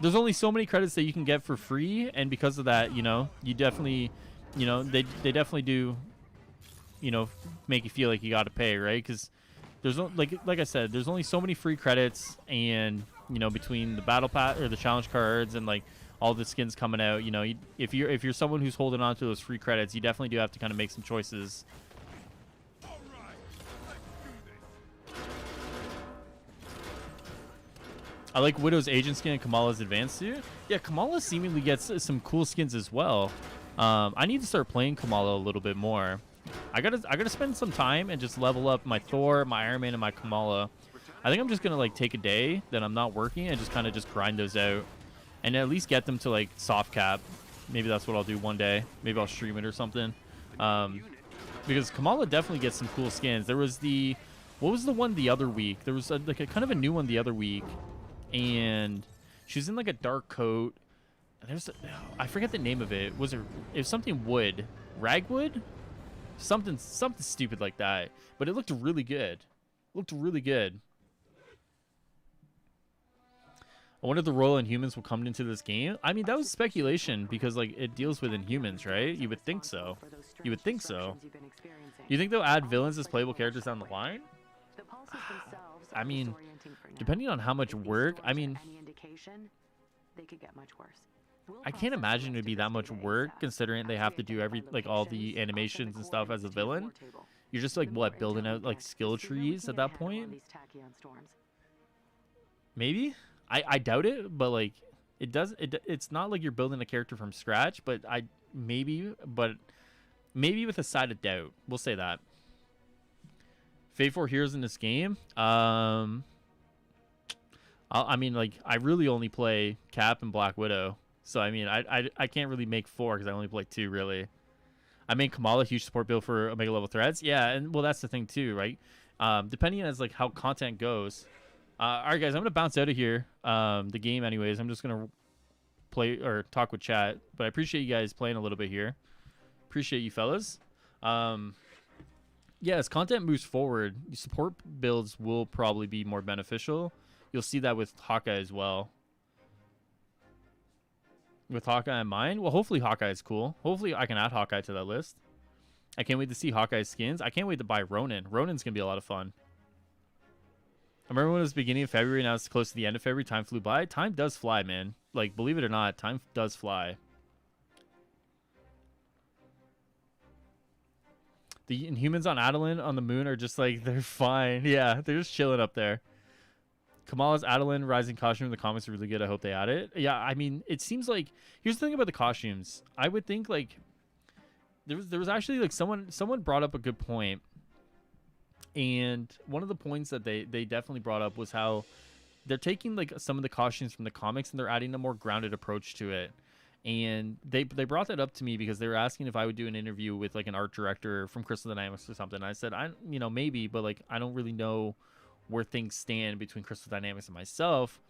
There's only so many credits that you can get for free, and because of that, you know, you definitely, you know, they definitely do, you know, make you feel like you got to pay, right? Because there's like I said, there's only so many free credits, and you know, between the battle pass or the challenge cards and like all the skins coming out, you know, if you're someone who's holding on to those free credits, you definitely do have to kind of make some choices. I like Widow's agent skin and Kamala's advanced suit. Yeah, Kamala seemingly gets some cool skins as well. I need to start playing Kamala a little bit more. I gotta spend some time and just level up my Thor, my Iron Man, and my Kamala. I think I'm just gonna like take a day that I'm not working and just kind of just grind those out, and at least get them to like soft cap. Maybe that's what I'll do one day. Maybe I'll stream it or something. Because Kamala definitely gets some cool skins. There was what was the one the other week? There was like a kind of a new one the other week. And she's in like a dark coat. I forget the name of it. It was something wood, ragwood, something stupid like that. But it looked really good. I wonder if the Royal Inhumans will come into this game. I mean, that was speculation because like it deals with Inhumans, right? You would think so. You think they'll add villains as playable characters down the line? I mean, depending on how much work, I mean, I can't imagine it would be that much work considering they have to do all the animations and stuff as a villain. You're just like what, building out like skill trees at that point? Maybe? I doubt it, but like it's not like you're building a character from scratch, but maybe with a side of doubt. We'll say that. Fate 4 heroes in this game. I mean, like, I really only play Cap and Black Widow. So, I mean, I can't really make 4 because I only play 2, really. I made Kamala huge support build for Omega level threats. Yeah, and, well, that's the thing, too, right? Depending on, like, how content goes. All right, guys, I'm going to bounce out of here. The game, anyways. I'm just going to play or talk with chat. But I appreciate you guys playing a little bit here. Appreciate you, fellas. Yeah, as content moves forward, support builds will probably be more beneficial. You'll see that with Hawkeye as well. With Hawkeye in mind, well, hopefully Hawkeye is cool. Hopefully I can add Hawkeye to that list. I can't wait to see Hawkeye's skins. I can't wait to buy Ronin. Ronin's going to be a lot of fun. I remember when it was the beginning of February, now it's close to the end of February. Time flew by. Time does fly, man. Like, believe it or not, time does fly. The Inhumans on Adeline on the moon are just like, they're fine. Yeah, they're just chilling up there. Kamala's Adeline Rising costume in the comics is really good. I hope they add it. Yeah, I mean, it seems like... Here's the thing about the costumes. I would think, like... There was actually, like, someone brought up a good point. And one of the points that they definitely brought up was how they're taking like some of the costumes from the comics and they're adding a more grounded approach to it. And they brought that up to me because they were asking if I would do an interview with like an art director from Crystal Dynamics or something. I said, maybe, but like I don't really know where things stand between Crystal Dynamics and myself.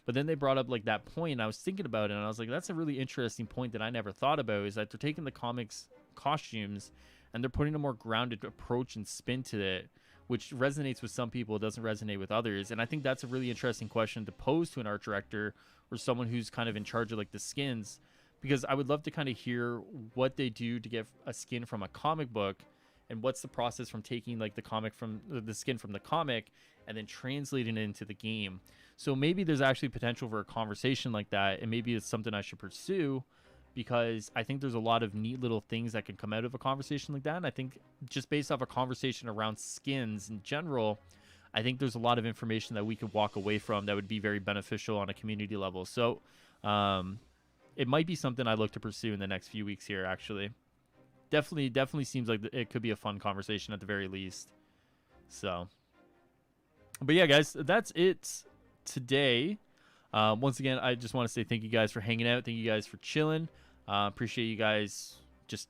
But then they brought up like that point, and I was thinking about it, and I was like, that's a really interesting point that I never thought about, is that they're taking the comics costumes and they're putting a more grounded approach and spin to it, which resonates with some people, it doesn't resonate with others. And I think that's a really interesting question to pose to an art director or someone who's kind of in charge of like the skins, because I would love to kind of hear what they do to get a skin from a comic book, and what's the process from taking like the skin from the comic and then translating it into the game. So maybe there's actually potential for a conversation like that, and maybe it's something I should pursue, because I think there's a lot of neat little things that can come out of a conversation like that. And I think just based off a conversation around skins in general, I think there's a lot of information that we could walk away from that would be very beneficial on a community level. So it might be something I look to pursue in the next few weeks here, actually. Definitely seems like it could be a fun conversation at the very least. So, but yeah, guys, that's it today. Once again, I just want to say thank you guys for hanging out. Thank you guys for chilling. Appreciate you guys just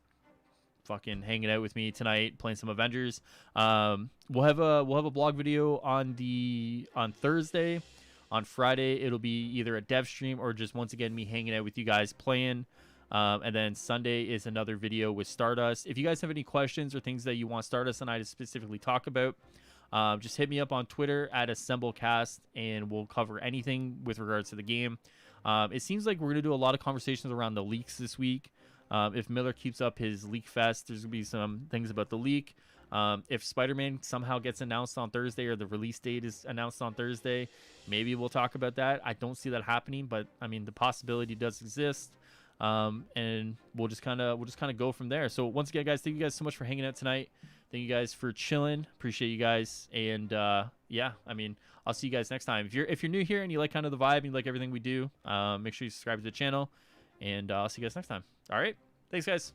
fucking hanging out with me tonight, playing some Avengers. We'll have a blog video on Thursday. On Friday, it'll be either a dev stream or just once again me hanging out with you guys playing. And then Sunday is another video with Stardust. If you guys have any questions or things that you want Stardust and I to specifically talk about, just hit me up on Twitter at AssembleCast, and we'll cover anything with regards to the game. It seems like we're going to do a lot of conversations around the leaks this week. If Miller keeps up his leak fest, there's going to be some things about the leak. If Spider-Man somehow gets announced on Thursday, or the release date is announced on Thursday, maybe we'll talk about that. I don't see that happening, but I mean, the possibility does exist. And we'll just kind of go from there. So once again, guys, thank you guys so much for hanging out tonight. Thank you guys for chilling. Appreciate you guys. And yeah, I mean, I'll see you guys next time. If you're new here and you like kind of the vibe and you like everything we do, make sure you subscribe to the channel, and I'll see you guys next time. All right, thanks, guys.